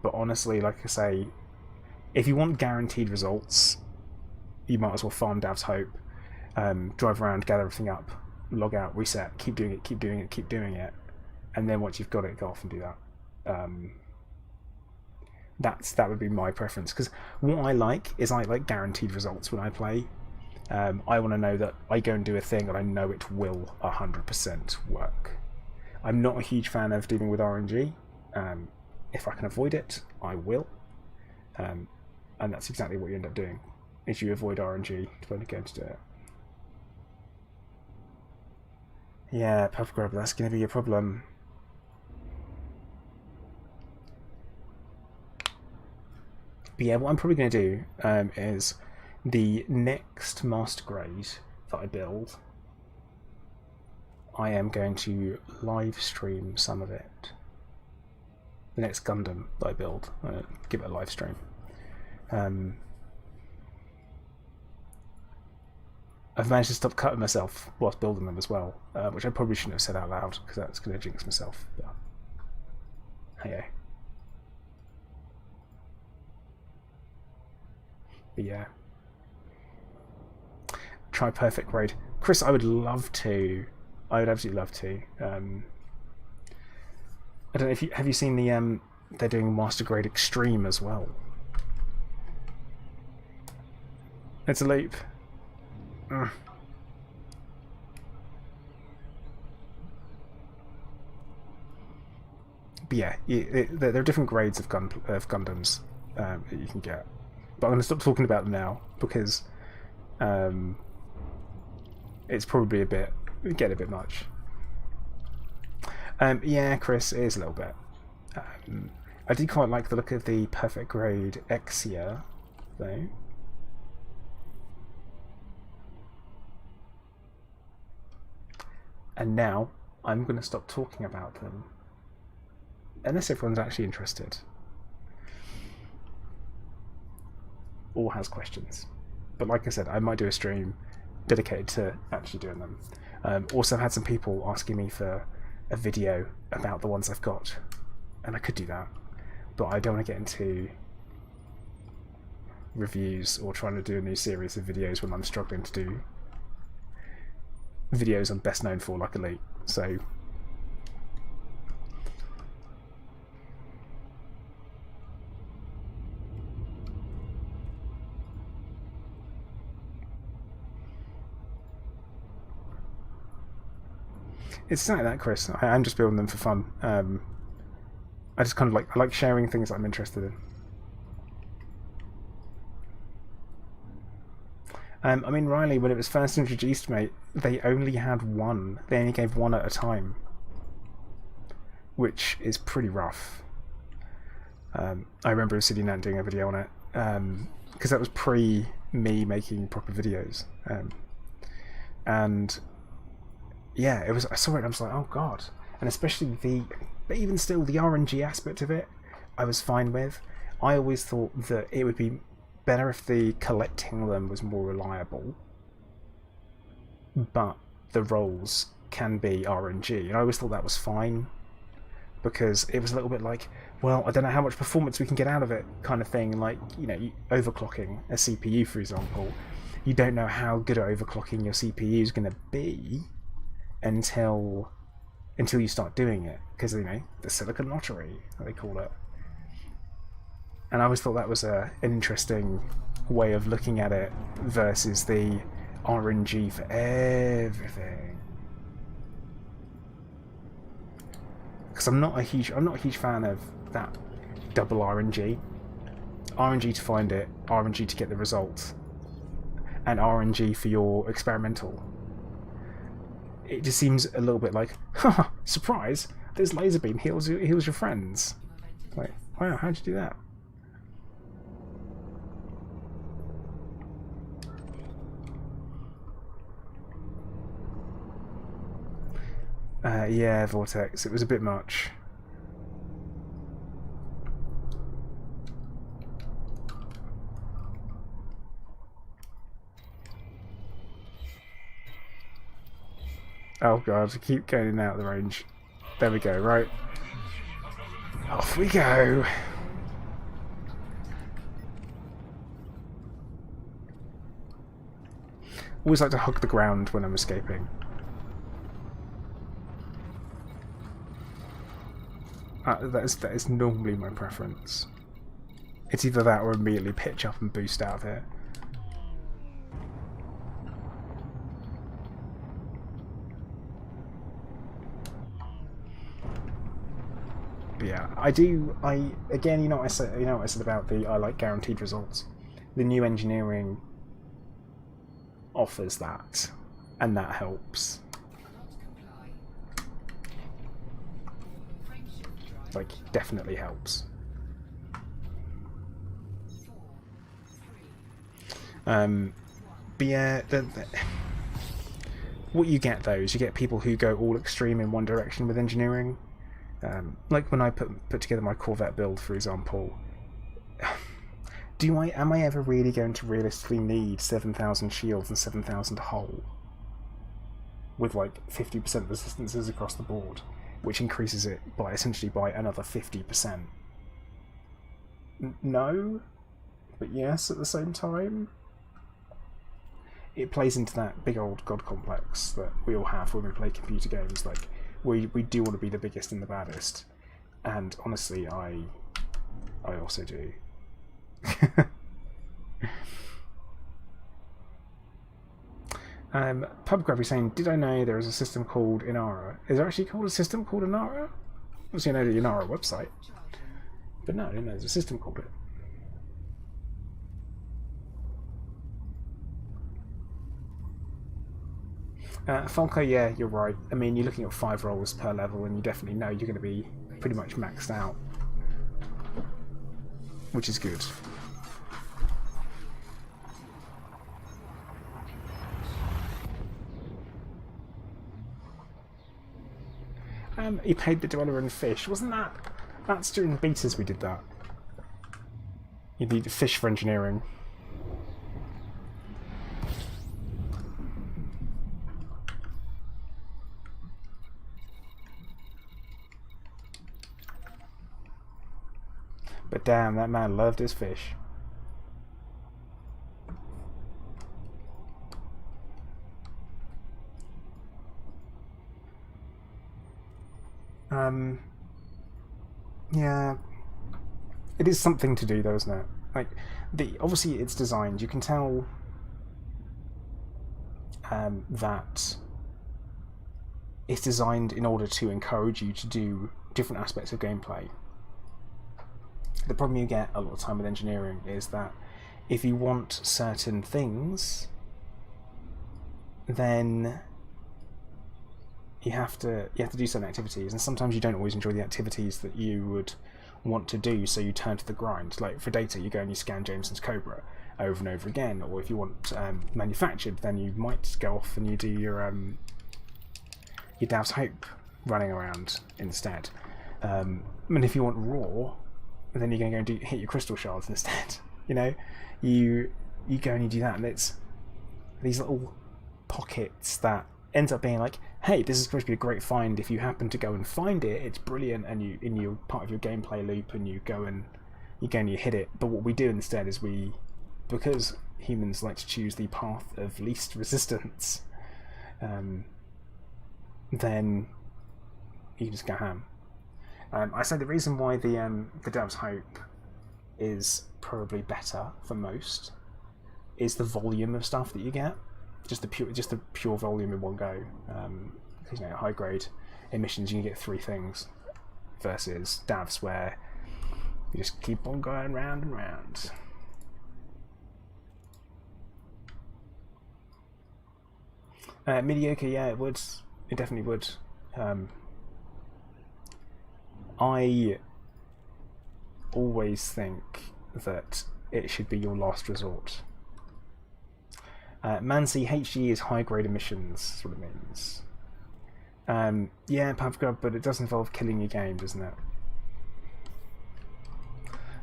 but honestly, like I say, if you want guaranteed results, you might as well farm Dav's Hope, drive around, gather everything up, log out, reset, keep doing it, and then once you've got it, go off and do that. That would be my preference, because what I like is I like guaranteed results when I play. I want to know that I go and do a thing and I know it will 100% work. I'm not a huge fan of dealing with RNG. If I can avoid it, I will. And that's exactly what you end up doing, is you avoid RNG to play the game to do it. Yeah, Puff Grub, that's going to be a problem. But yeah, what I'm probably going to do is the next master grade that I build, I am going to live stream some of it. The next Gundam that I build, I'm going to give it a live stream. I've managed to stop cutting myself whilst building them as well, which I probably shouldn't have said out loud, because that's going to jinx myself. But hey. But yeah. Try perfect grade. Chris, I would love to. I would absolutely love to. I don't know if you have you seen the they're doing master grade extreme as well. It's a leap. But yeah, there are different grades of Gundams that you can get. But I'm going to stop talking about them now because it's probably get a bit much. Yeah, Chris, it is a little bit. I do quite like the look of the perfect grade Exia, though. And now I'm going to stop talking about them, unless everyone's actually interested or has questions. But like I said, I might do a stream dedicated to actually doing them. Also, I've had some people asking me for a video about the ones I've got, and I could do that, but I don't want to get into reviews or trying to do a new series of videos when I'm struggling to do videos I'm best known for, like Elite. So it's like that, Chris. I'm just building them for fun. I just kind of I like sharing things that I'm interested in. I mean, Riley, when it was first introduced, mate, they only had one. They only gave one at a time, which is pretty rough. I remember sitting down doing a video on it, because that was pre me making proper videos. And yeah, it was. I saw it and I was like, oh god. And especially but even still, the RNG aspect of it, I was fine with. I always thought that it would be better if the collecting them was more reliable, but the rolls can be RNG, and I always thought that was fine, because it was a little bit like, well, I don't know how much performance we can get out of it kind of thing. Like, you know, overclocking a CPU, for example, you don't know how good at overclocking your CPU is going to be until you start doing it, because, you know, the silicon lottery, they call it. And I always thought that was an interesting way of looking at it versus the RNG for everything. Because I'm not a huge fan of that double RNG. RNG to find it, RNG to get the result, and RNG for your experimental. It just seems a little bit like, haha, surprise! This laser beam heals your friends. Like, wow, how'd you do that? Yeah, Vortex. It was a bit much. Oh god, I keep going in and out of the range. There we go, right. Off we go. Always like to hug the ground when I'm escaping. That is normally my preference. It's either that or immediately pitch up and boost out of here. But yeah, again, you know what I said about I like guaranteed results. The new engineering offers that, and that helps. Like, definitely helps. But yeah, what you get though is you get people who go all extreme in one direction with engineering. Like when I put together my Corvette build, for example. Am I ever really going to realistically need 7,000 shields and 7,000 hull with like 50% resistances across the board, which increases it essentially by another 50%? No? But but yes, at the same time, it plays into that big old god complex that we all have when we play computer games. Like, we do want to be the biggest and the baddest, and honestly, I also do. PubGrabby saying, did I know there is a system called Inara? Is there actually called a system called Inara? Obviously I know the Inara website, but no, I didn't know there's a system called it. Falco, yeah, you're right. I mean, you're looking at 5 rolls per level, and you definitely know you're going to be pretty much maxed out, which is good. He paid the dweller in fish, wasn't that? That's during betas we did that. You need fish for engineering. But damn, that man loved his fish. Yeah, it is something to do though, isn't it? Like, obviously it's designed. You can tell that it's designed in order to encourage you to do different aspects of gameplay. The problem you get a lot of time with engineering is that if you want certain things, then you have to do certain activities, and sometimes you don't always enjoy the activities that you would want to do, so you turn to the grind. Like for data, you go and you scan Jameson's Cobra over and over again, or if you want manufactured, then you might go off and you do your Dav's Hope running around instead. And if you want raw, then you're going to go and hit your crystal shards instead. You know, you go and you do that, and it's these little pockets that ends up being like, hey, this is supposed to be a great find. If you happen to go and find it, it's brilliant, and you're part of your gameplay loop, and you go and you hit it. But what we do instead is because humans like to choose the path of least resistance, then you just go ham. I say the reason why the Dev's Hope is probably better for most is the volume of stuff that you get. Just the pure volume in one go. Because high grade emissions, you can get 3 things, versus Davs where you just keep on going round and round. Mediocre, yeah, it would. It definitely would. I always think that it should be your last resort. Mansi, HG is high-grade emissions, that's what it means. Yeah, PubGrub, but it does involve killing your game, doesn't it?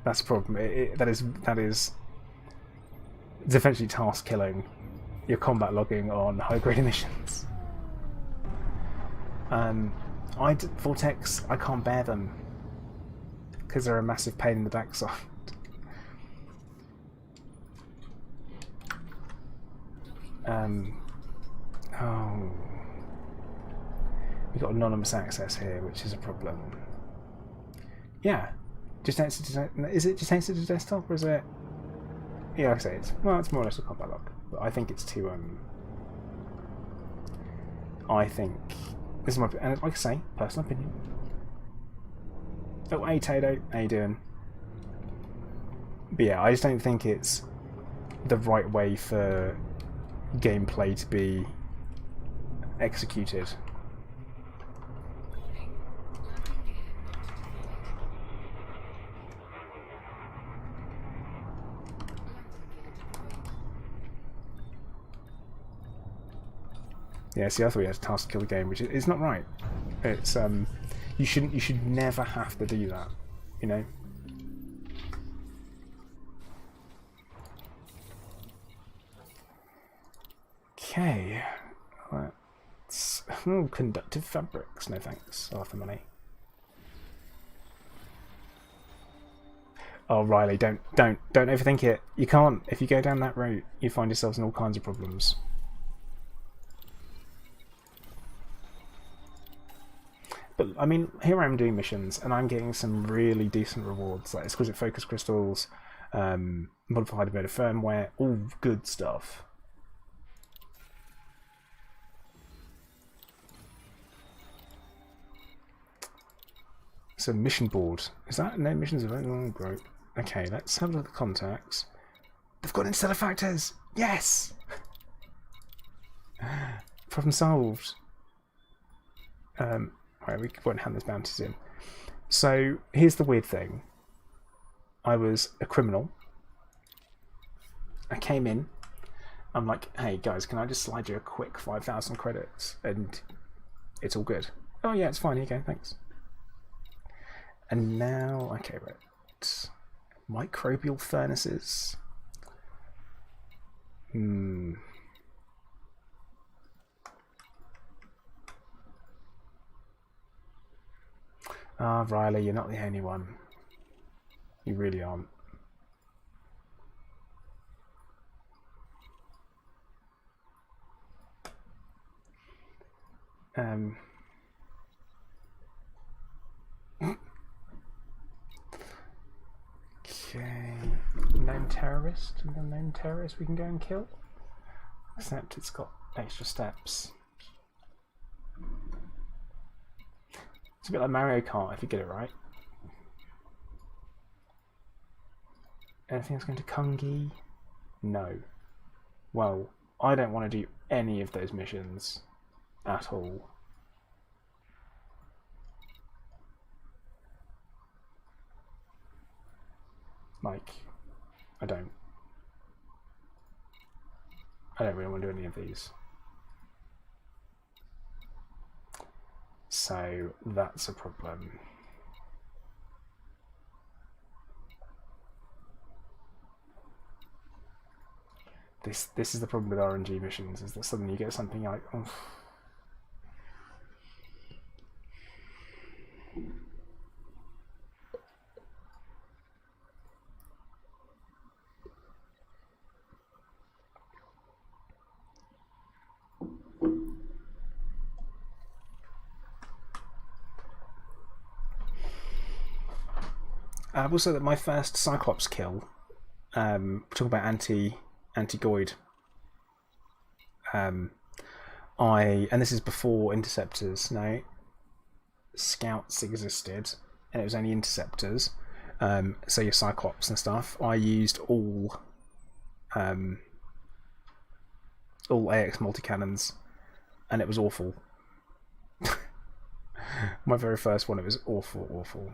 That's the problem. That is it's essentially task killing your combat logging on high-grade emissions. Vortex, I can't bear them because they're a massive pain in the backside. Oh, we've got anonymous access here, which is a problem. Yeah, is it just exit to desktop, or is it? Yeah, like I say it's more or less a combat log, but I think it's too. I think this is my, and like I say, personal opinion. Oh, hey Tato, how you doing? But yeah, I just don't think it's the right way for gameplay to be executed. Yeah, see, I thought you had to task kill the game, which is not right. It's you should never have to do that, you know. Okay, let's conductive fabrics. No thanks. I'll have the money. Oh, Riley, don't overthink it. You can't. If you go down that route, you find yourselves in all kinds of problems. But I mean, here I am doing missions, and I'm getting some really decent rewards, like exquisite focus crystals, modified embedded firmware, all good stuff. So mission board. Is that no missions available? Great. Okay, let's have a look at the contacts. They've got interstellar factors! Yes! Problem solved. Right, we won't hand those bounties in. So, here's the weird thing. I was a criminal. I came in. I'm like, hey guys, can I just slide you a quick 5,000 credits? And it's all good. Oh yeah, it's fine, here you go, thanks. And now, okay, right. Microbial furnaces. Ah, Riley, you're not the only one. You really aren't. Okay, known terrorist, and the known terrorist we can go and kill. Except it's got extra steps. It's a bit like Mario Kart if you get it right. Anything else going to Kungi? No. Well, I don't want to do any of those missions at all. Like, I don't really want to do any of these. So that's a problem. This is the problem with RNG missions, is that suddenly you get something like, oh. Also, that my first Cyclops kill, we're talking about anti-Goid. And this is before interceptors. No, scouts existed, and it was only interceptors. So your Cyclops and stuff. I used all AX multi-cannons, and it was awful. My very first one, it was awful.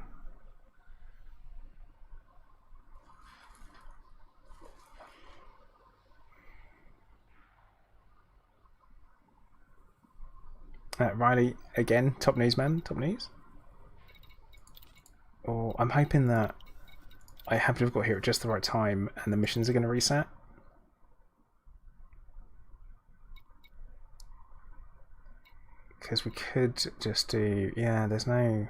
Riley, again, top news, man. Top news. Or I'm hoping that I happen to have got here at just the right time and the missions are going to reset. Because we could just do... Yeah, there's no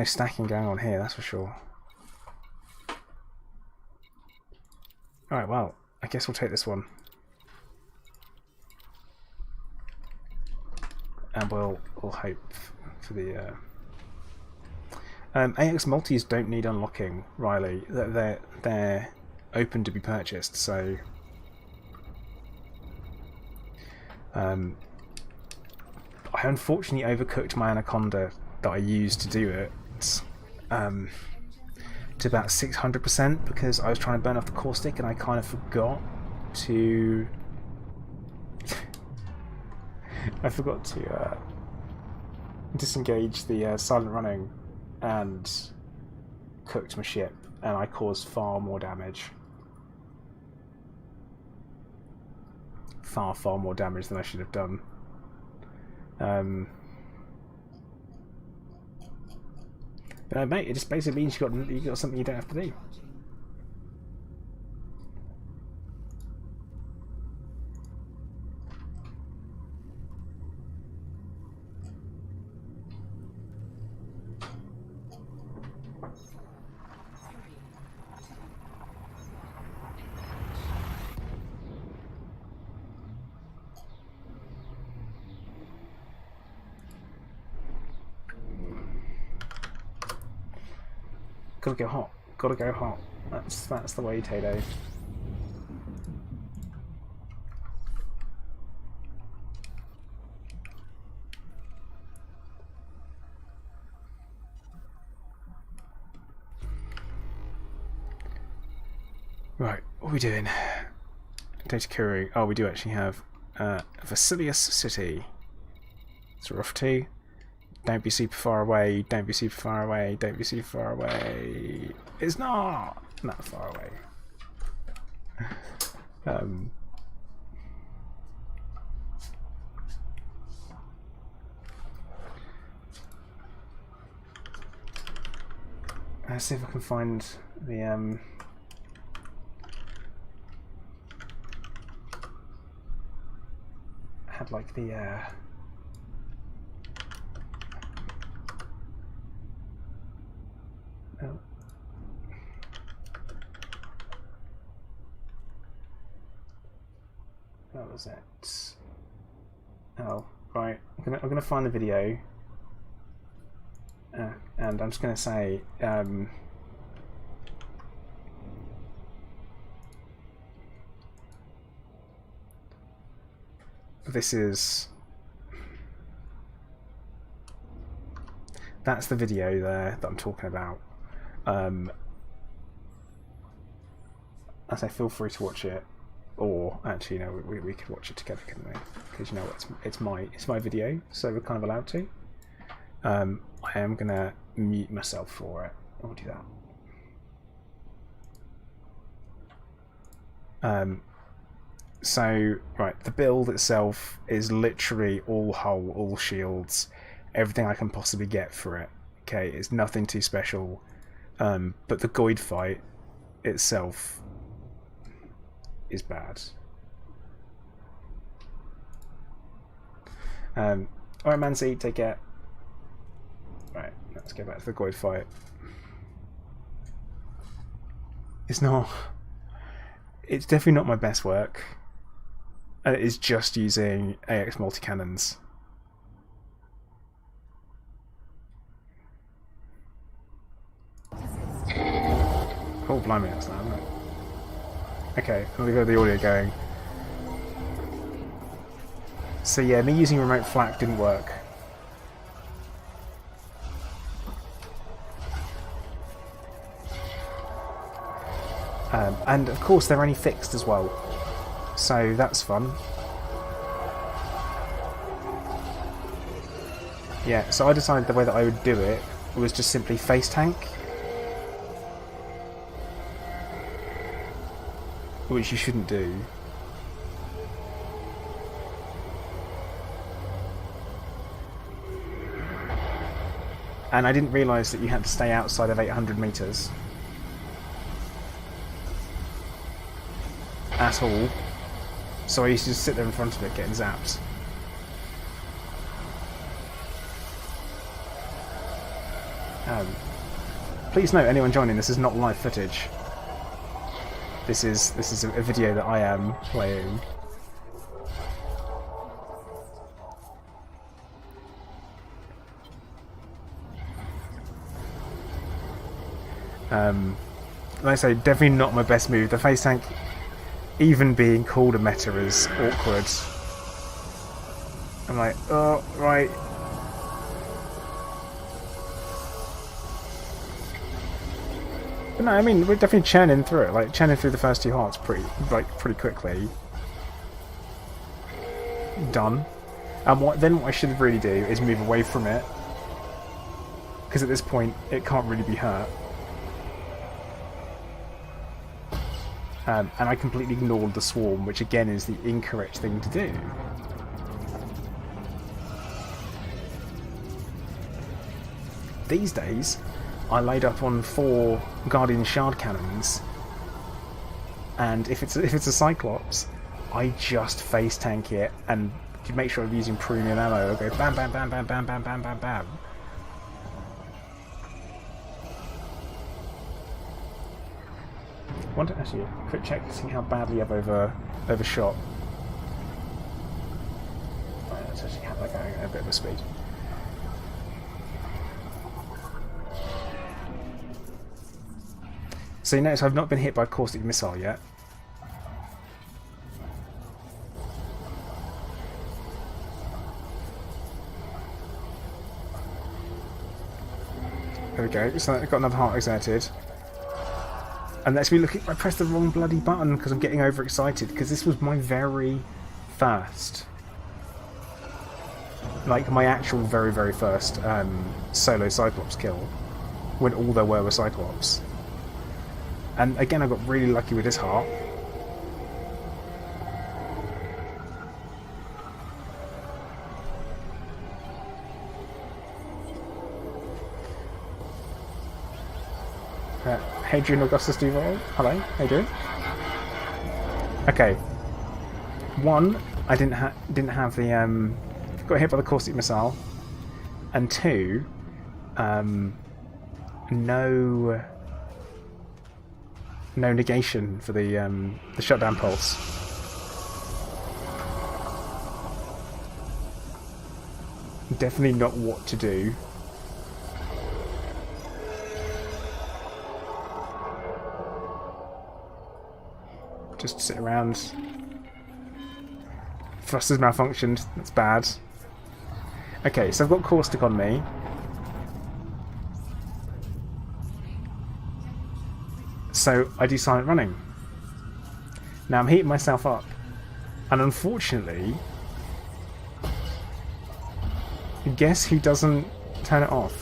stacking going on here, that's for sure. Alright, well, I guess we'll take this one. And we'll hope for the... AX multis don't need unlocking, Riley. They're open to be purchased, so... I unfortunately overcooked my Anaconda that I used to do it to about 600% because I was trying to burn off the caustic and I kind of forgot to... I forgot to disengage the silent running and cooked my ship, and I caused far more damage. Far more damage than I should have done. But no, mate, it just basically means you got something you don't have to do. Gotta go hot. Gotta go hot. That's the way, Tato. Right, what are we doing? Data Kuru. Oh, we do actually have Vasilius City. So we're off to. Don't be super far away. Don't be super far away. Don't be super far away. It's not far away. Let's see if I can find the had like the oh. That was it. Oh, right. I'm gonna find the video, and I'm just gonna say that's the video there that I'm talking about. I say feel free to watch it, or actually, you know, we could watch it together, couldn't we? Because you know it's my video, so we're kind of allowed to. I am gonna mute myself for it. I'll do that. So, right, the build itself is literally all hull, all shields, everything I can possibly get for it. Okay, it's nothing too special. But the Goid fight itself is bad. Alright, Mansi, take care. Right, let's get back to the Goid fight. It's definitely not my best work. And it is just using AX multi-cannons. Oh, blimey, that's loud, isn't it? Okay, let me get the audio going. So yeah, me using remote flak didn't work. And of course they're only fixed as well. So that's fun. Yeah, so I decided the way that I would do it was just simply face tank. Which you shouldn't do. And I didn't realise that you had to stay outside of 800 metres. At all. So I used to just sit there in front of it getting zapped. Please note, anyone joining, this is not live footage. This is a video that I am playing. Like I say, definitely not my best move. The face tank, even being called a meta, is awkward. I'm like, oh, right. But no, I mean, we're definitely churning through it. Like, churning through the first two hearts pretty quickly. Done. And what I should really do is move away from it. Because at this point, it can't really be hurt. And I completely ignored the swarm, which again is the incorrect thing to do. These days, I laid up on 4 Guardian Shard Cannons, and if it's a Cyclops, I just face tank it and make sure I'm using premium ammo. I'll go bam bam bam bam bam bam bam bam bam. I want to actually quick check to see how badly I've overshot. Right, let's actually have that going at a bit of a speed. So you notice I've not been hit by a caustic missile yet. There we go. So I've got another heart exerted. And let's be looking. I pressed the wrong bloody button because I'm getting overexcited because this was my very first, like my actual very first solo Cyclops kill, when all there were Cyclops. And again, I got really lucky with this heart. Hadrian Augustus Duval. Hello, how you doing? Okay. One, I didn't have the got hit by the caustic missile, and two, no negation for the shutdown pulse. Definitely not what to do. Just sit around. Thrusters malfunctioned. That's bad. Okay, so I've got caustic on me. So I do silent running. Now I'm heating myself up, and unfortunately, guess who doesn't turn it off?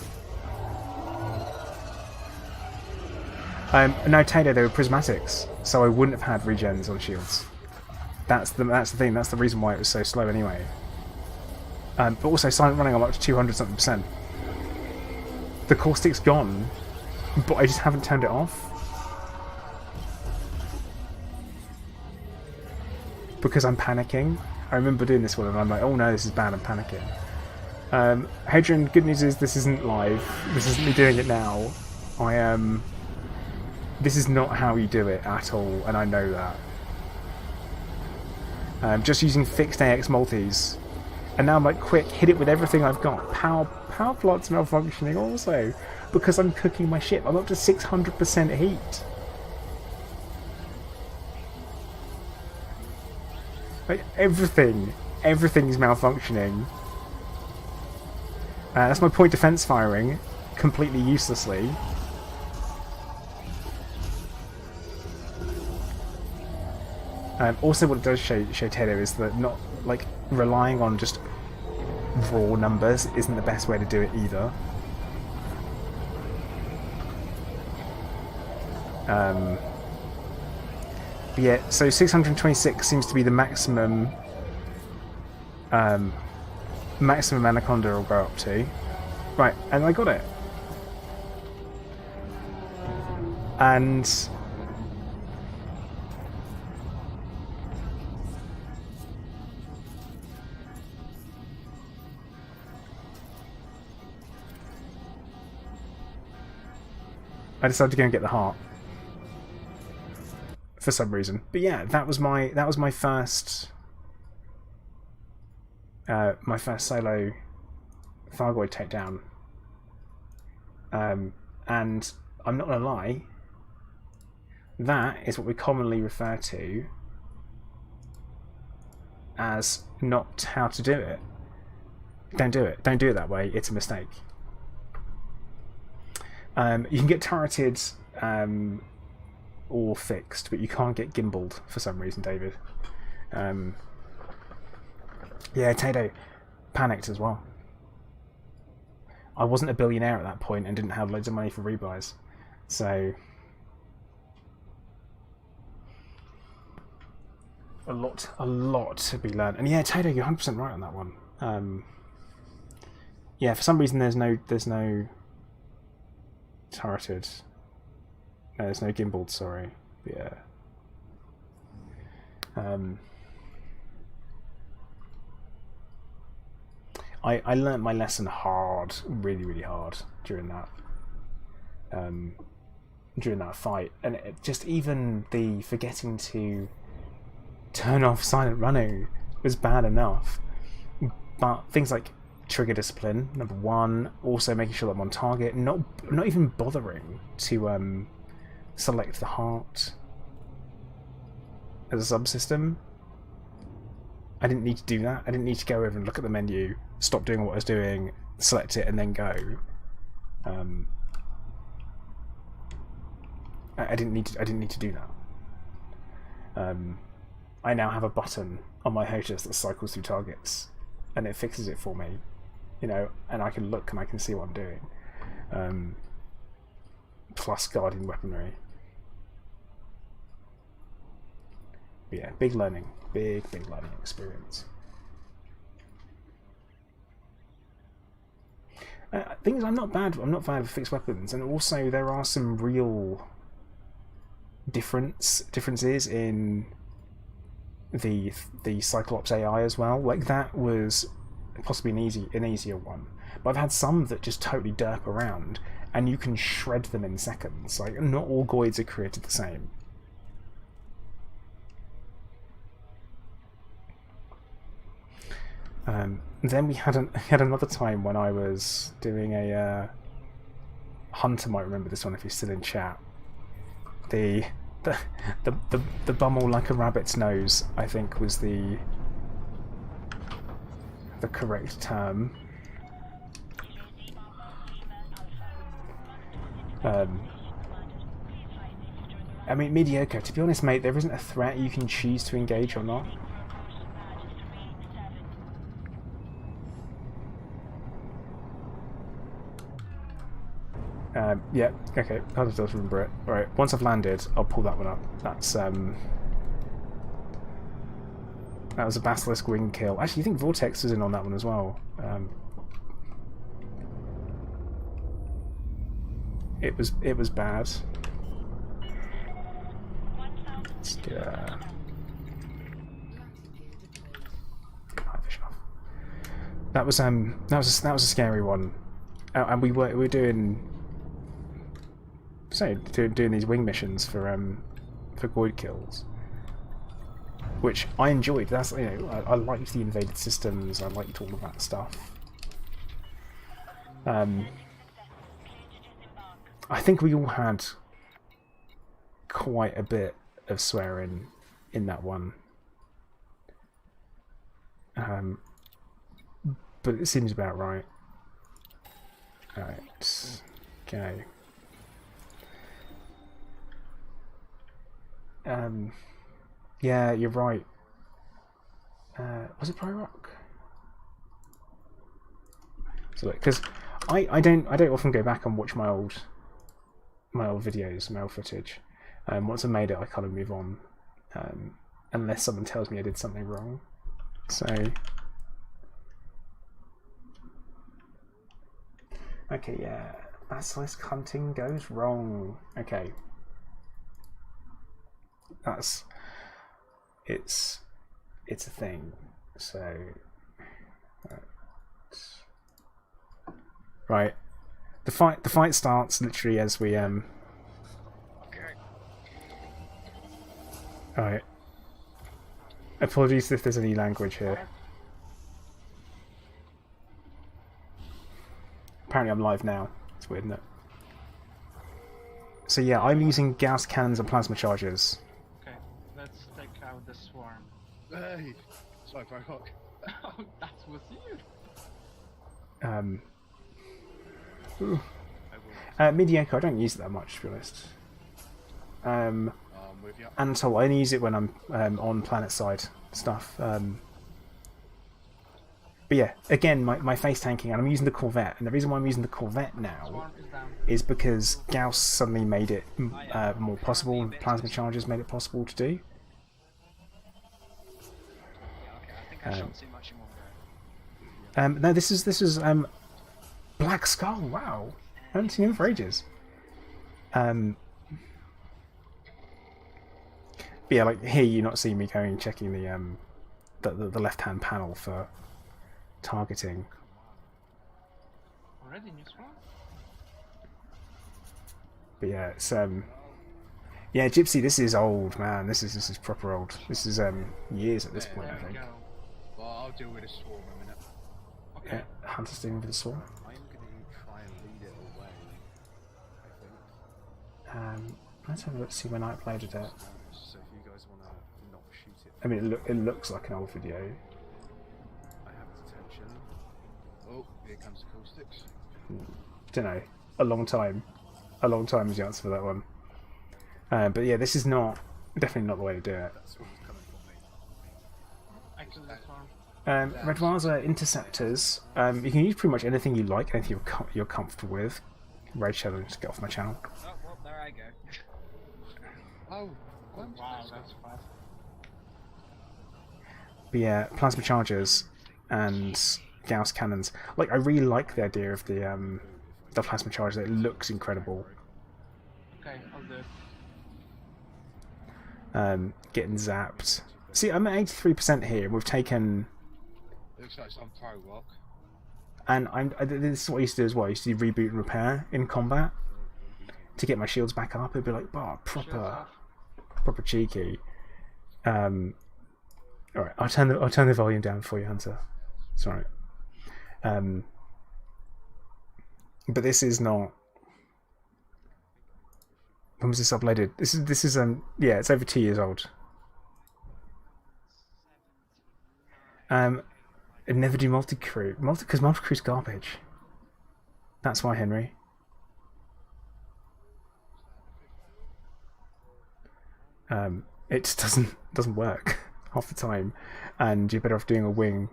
No, Taylor, they were prismatics, so I wouldn't have had regens on shields. That's the thing. That's the reason why it was so slow anyway. But also silent running, I'm up to 200 something %. The caustic's gone, but I just haven't turned it off because I'm panicking. I remember doing this one, and I'm like, "Oh no, this is bad. I'm panicking." Hadrian, good news is this isn't live. This isn't me doing it now. I am. This is not how you do it at all, and I know that. Just using fixed AX multis. And now I'm like, quick, hit it with everything I've got. Power plot's malfunctioning also, because I'm cooking my ship. I'm up to 600% heat. Like, everything is malfunctioning. That's my point defense firing, completely uselessly. Also, what it does show Taylor is that not like relying on just raw numbers isn't the best way to do it either. But yeah, so 626 seems to be the maximum Anaconda will go up to. Right, and I got it. And I decided to go and get the heart for some reason. But yeah, that was my first solo Thargoid takedown. And I'm not gonna lie, that is what we commonly refer to as not how to do it. Don't do it. Don't do it that way. It's a mistake. You can get turreted or fixed, but you can't get gimbaled for some reason, David. Yeah, Tato panicked as well. I wasn't a billionaire at that point and didn't have loads of money for rebuys, so a lot to be learned. And yeah, Tato, you're 100% right on that one. Yeah, for some reason there's no turreted. No, there's no gimbaled, sorry. Yeah. I learnt my lesson hard, really hard during that fight, and just even the forgetting to turn off silent running was bad enough. But things like trigger discipline, #1, also making sure that I'm on target, not even bothering to select the heart as a subsystem. I didn't need to do that. I didn't need to go over and look at the menu, stop doing what I was doing, select it, and then go. I didn't need to do that. I now have a button on my hostess that cycles through targets, and it fixes it for me. You know, and I can look and I can see what I'm doing. Plus guardian weaponry. But yeah, big learning, big learning experience. Thing is, I'm not bad with fixed weapons, and also there are some real differences in the Cyclops AI as well. Like that was possibly an easier one, but I've had some that just totally derp around, and you can shred them in seconds. Like not all Goids are created the same. Then we had another time when I was doing a Hunter might remember this one if he's still in chat. The bummel like a rabbit's nose, I think, was the correct term. I mean, mediocre. To be honest, mate, there isn't a threat you can choose to engage or not. Yeah, okay, I'll just remember it. Alright, once I've landed, I'll pull that one up. That's, that was a Basilisk wing kill. Actually, you think Vortex is in on that one as well. It was bad. Let's get night vision off. That was a scary one. And we were doing doing these wing missions for Goid kills, which I enjoyed. That's, you know, I liked the invaded systems. I liked all of that stuff. I think we all had quite a bit of swearing in that one, but it seems about right. Alright, okay. Yeah, you're right. Was it Pro Rock? So look, because I don't often go back and watch my old videos, my old footage. Once I've made it, I kind of move on, unless someone tells me I did something wrong. So, okay, yeah, Basilisk hunting goes wrong. Okay. It's a thing. So right, the fight starts literally as we Alright. Apologies if there's any language here. Apparently I'm live now. It's weird, isn't it? So yeah, I'm using Gauss cannons and plasma chargers. Let's take out the swarm. Hey, sorry, Thargoid. Oh, that was you. Mediocre, I don't use it that much, to be honest. With you. And so I only use it when I'm on planet side stuff. But yeah, again, my face tanking, and I'm using the Corvette, and the reason why I'm using the Corvette now is because Gauss suddenly made it more possible, and plasma chargers made it possible to do. I shot too much in one go. No, this is Black Skull. Wow, I haven't seen him for ages. But yeah, like here you not see me going checking the left hand panel for targeting. Already new swarm? But yeah, it's yeah, Gypsy, this is old, man. This is proper old. This is years at this point, I think. Well, I'll deal with a swarm in a minute. Okay. Yeah, Hunter's dealing with the swarm. I'm gonna try and lead it away, I think. Let's have a look, see when I uploaded it. So if you guys want to not shoot it, I mean, it looks like an old video. I have detention. Oh, here comes the caustics. Don't know. A long time. A long time is the answer for that one. But yeah, this is definitely not the way to do it. That's what's coming for me. Excellent this one. Retroirs are interceptors. You can use pretty much anything you like, anything you're comfortable with. Raid Shadow, just get off my channel. Oh, well, there I go. Oh, what? Wow, that's fast. But yeah, plasma chargers and Gauss cannons. Like, I really like the idea of the plasma charger. It looks incredible. Okay, I'll do. Getting zapped. See, I'm at 83% here. We've taken, Looks like some pro rock. and this is what I used to do as well. I used to do reboot and repair in combat to get my shields back up. It'd be like, oh, proper cheeky. All right, I'll turn the volume down for you, Hunter. Sorry. But this is not. When was this uploaded? This is yeah, it's over 2 years old. I'd never do multi-crew. Because multi-crew's garbage. That's why, Henry. It just doesn't work half the time, and you're better off doing a wing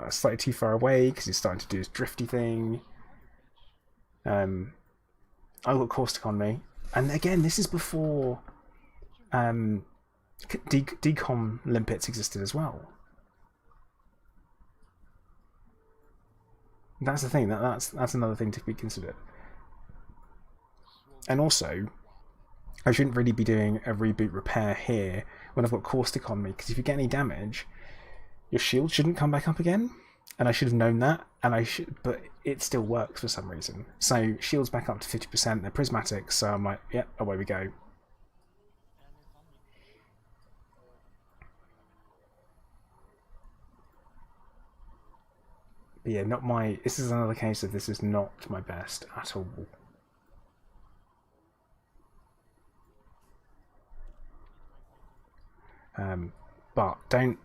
slightly too far away because you're starting to do this drifty thing. I've got caustic on me, and again, this is before decom limpets existed as well. That's the thing. That's another thing to be considered. And also, I shouldn't really be doing a reboot repair here when I've got caustic on me, because if you get any damage, your shield shouldn't come back up again. And I should have known that, but it still works for some reason. So shields back up to 50%. They're prismatic, so I'm like, yep, away we go. But yeah, this is another case of this is not my best at all. But don't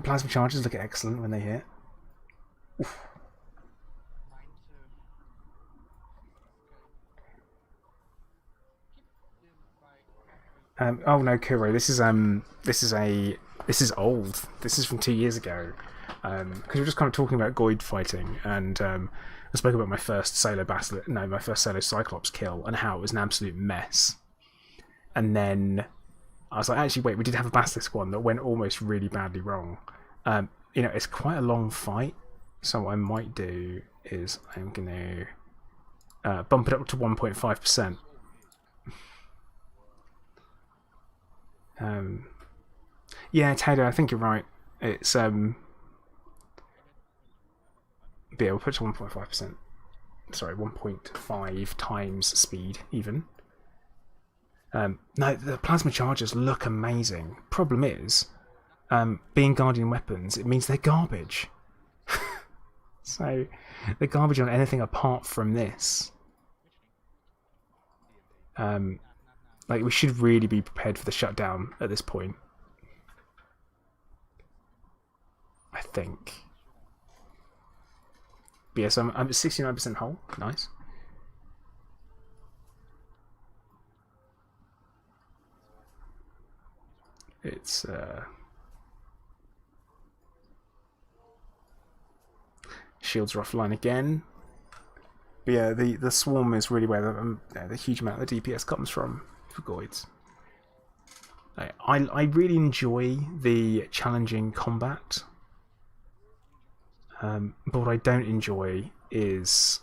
plasma charges look excellent when they hit? Oof. Oh no, Kuro, this is old. This is from 2 years ago. Because we're just kind of talking about Goid fighting, and I spoke about my first solo Cyclops kill and how it was an absolute mess. And then I was like, actually, wait, we did have a Basilisk one that went almost really badly wrong. It's quite a long fight, so what I might do is I'm going to bump it up to 1.5%. Yeah, Taylor, I think you're right. It's yeah, we'll put it to 1.5%. Sorry, 1.5 times speed even. No, the plasma chargers look amazing. Problem is, being Guardian weapons, it means they're garbage. So, they're garbage on anything apart from this. Like, we should really be prepared for the shutdown at this point. I think. But yeah, so I'm at 69% hull. Nice. It's shields are offline again. But yeah, the swarm is really where the huge amount of the DPS comes from for Goids. I really enjoy the challenging combat, but what I don't enjoy is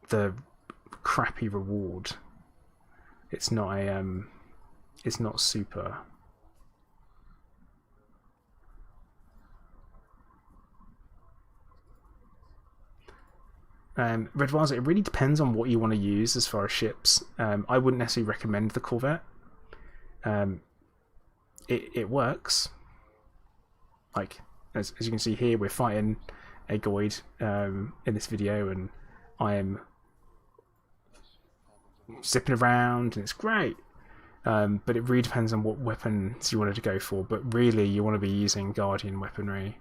the crappy reward. It's not super. Red Wires, it really depends on what you want to use as far as ships. I wouldn't necessarily recommend the Corvette. It works. Like, as you can see here, we're fighting a Goid in this video, and I am zipping around, and it's great. But it really depends on what weapons you wanted to go for. But really, you want to be using Guardian weaponry.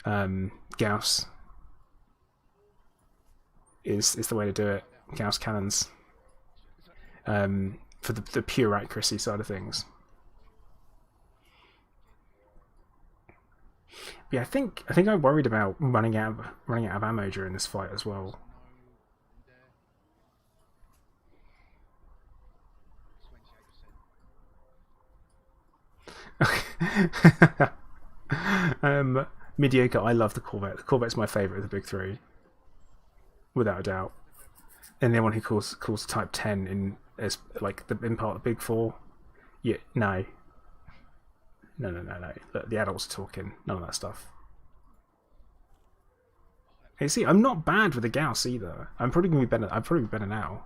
Gauss is the way to do it. Gauss cannons. For the pure accuracy side of things. Yeah, I think I'm worried about running out of ammo during this fight as well. Mediocre. I love the Corvette. The Corvette's my favourite of the big three, without a doubt. And anyone who calls Type 10 in as like in part of the big four, yeah, no. Look, the adults are talking. None of that stuff. Hey, see, I'm not bad with the Gauss either. I'm probably gonna be better. I'm probably better now.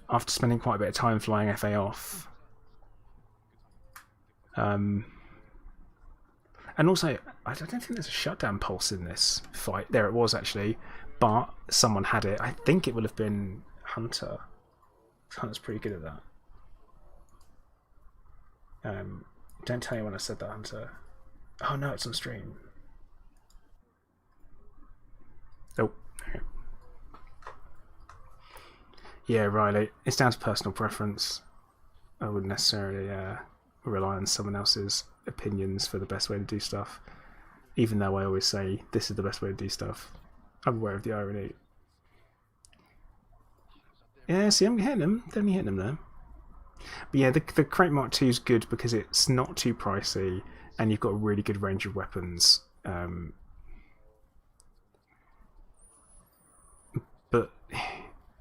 After spending quite a bit of time flying FA off. And also, I don't think there's a shutdown pulse in this fight. There it was actually, but someone had it. I think it would have been Hunter. Hunter's pretty good at that. Don't tell me when I said that, Hunter. Oh no, it's on stream. Oh. Okay. Yeah, Riley. It's down to personal preference. I wouldn't necessarily rely on someone else's opinions for the best way to do stuff. Even though I always say this is the best way to do stuff. I'm aware of the irony. Yeah, see, I'm hitting him. Definitely hitting him there. But yeah, the Crate Mark II is good because it's not too pricey and you've got a really good range of weapons. But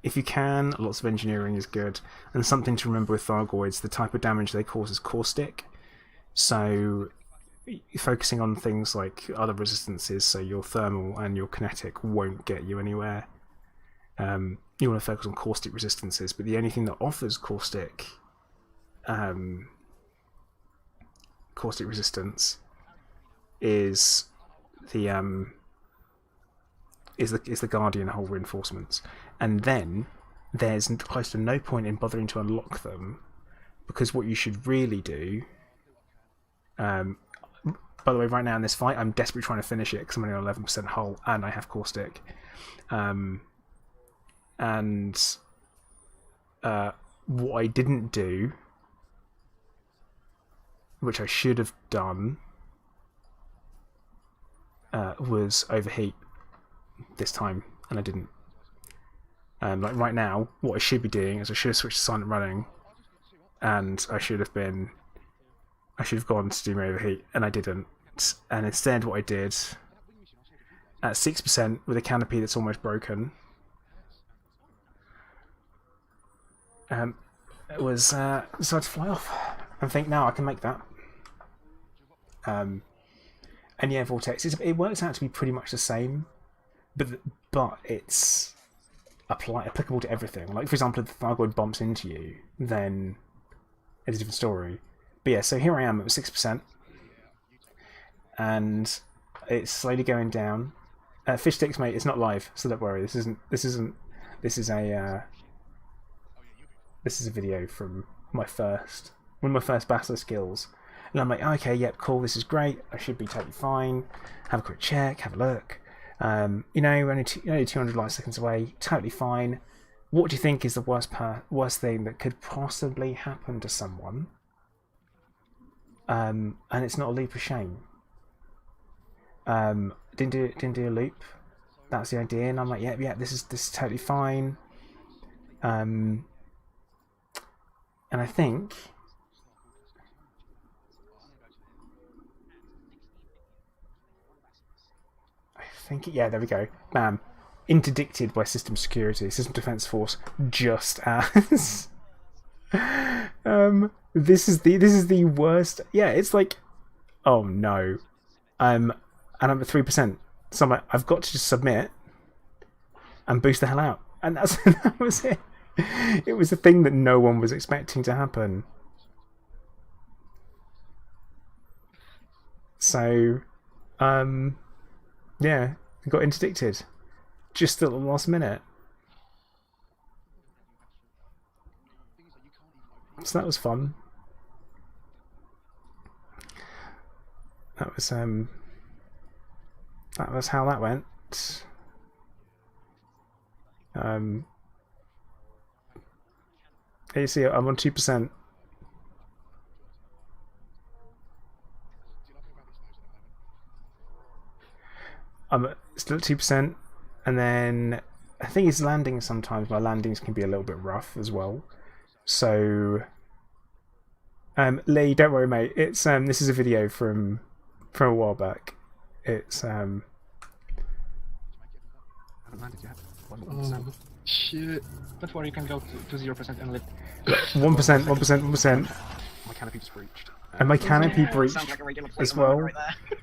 if you can, lots of engineering is good. And something to remember with Thargoids, the type of damage they cause is caustic. So focusing on things like other resistances, so your thermal and your kinetic, won't get you anywhere. You want to focus on caustic resistances, but the only thing that offers caustic resistance is the Guardian hull reinforcements, and then there's close to no point in bothering to unlock them, because what you should really do. By the way, right now in this fight, I'm desperately trying to finish it because I'm only on 11% hull and I have caustic. What I didn't do, which I should have done, was overheat this time, and I didn't. Like right now, what I should be doing is I should have switched to silent running, and I should have gone to do my overheat, and I didn't. And instead, what I did at 6% with a canopy that's almost broken. It was decided to fly off and think, now I can make that. And yeah, Vortex, it works out to be pretty much the same, but it's applicable to everything. Like, for example, if the Thargoid bumps into you, then it's a different story. But yeah, so here I am at 6%, and it's slowly going down. Fish sticks, mate, it's not live, so don't worry. This is a video from one of my first Bachelor skills. And I'm like, okay, yep, cool, this is great. I should be totally fine. Have a quick check, have a look. We're only 200 light seconds away, totally fine. What do you think is the worst thing that could possibly happen to someone? And it's not a leap of shame. Didn't do a loop. That's the idea, and I'm like, yeah, this is totally fine. And I think yeah, there we go. Bam. Interdicted by System Security, System Defense Force, just as. This is the worst. Yeah, it's like, oh no. And I'm at 3%. So I'm like, I've got to just submit and boost the hell out. And that was it. It was a thing that no one was expecting to happen. So, yeah, I got interdicted just at the last minute. So that was fun. That was how that went. You see, I'm on 2%. I'm still at 2%, and then I think his landing sometimes my landings can be a little bit rough as well. So, Lee, don't worry, mate. It's this is a video from a while back. It's I haven't landed yet. 1%. Shit. Don't worry, you can go to 0% and live. 1%, 1%. My canopy just breached. And my canopy breached Sounds like a regular as player moment well. right there.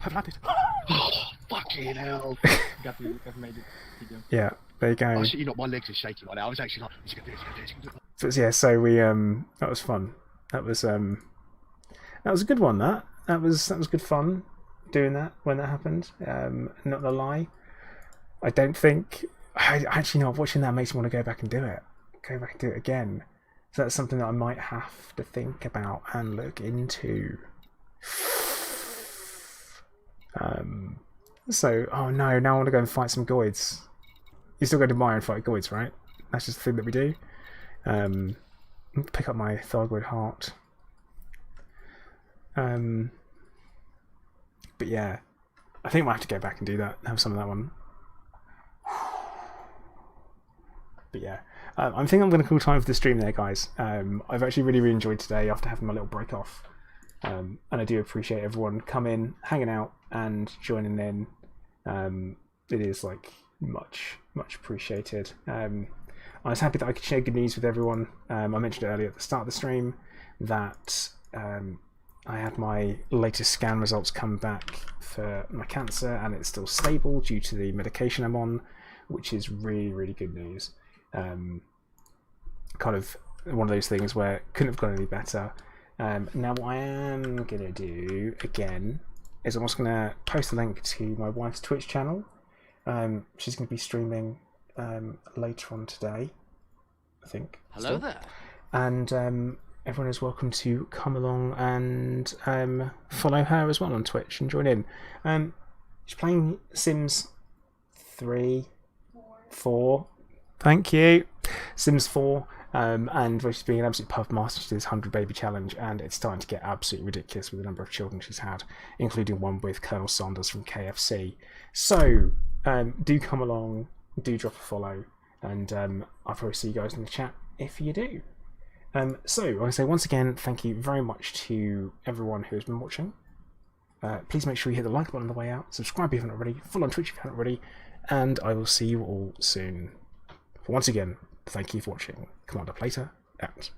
I've landed. Fucking hell. Got made it. Video. Yeah, there you go. Oh shit, you know, my legs are shaking right now. I was actually like, you can do this, you can do this, you can do this. So yeah, so we that was fun. That was a good one. That was good fun doing that when that happened. Not gonna lie, I don't think actually not watching that makes me want to go back and do it. Go back and do it again. So that's something that I might have to think about and look into. So oh no, now I want to go and fight some goids. You still go to Mire and fight goids, right? That's just the thing that we do. Pick up my Thargoid heart. But yeah, I think I might have to go back and do that. Have some of that one. But yeah, I think I'm going to call time for the stream there, guys. I've actually really enjoyed today after having my little break off. And I do appreciate everyone coming, hanging out, and joining in. It is like much appreciated. I was happy that I could share good news with everyone. I mentioned earlier at the start of the stream that I had my latest scan results come back for my cancer, and it's still stable due to the medication I'm on, which is really good news. Kind of one of those things where it couldn't have gone any better. Now what I am going to do again is I'm just going to post a link to my wife's Twitch channel. She's going to be streaming later on today, I think. Hello there. And everyone is welcome to come along and follow her as well on Twitch and join in. She's playing Sims 3, 4. Thank you. Sims 4. And she's being an absolute puff master to this 100 baby challenge, and it's starting to get absolutely ridiculous with the number of children she's had, including one with Colonel Saunders from KFC. So do come along, do drop a follow, and I'll probably see you guys in the chat if you do. So I want to say once again, thank you very much to everyone who has been watching. Please make sure you hit the like button on the way out, subscribe if you're not already, follow on Twitch if you're not already, and I will see you all soon. Once again, thank you for watching. Commander Plater out.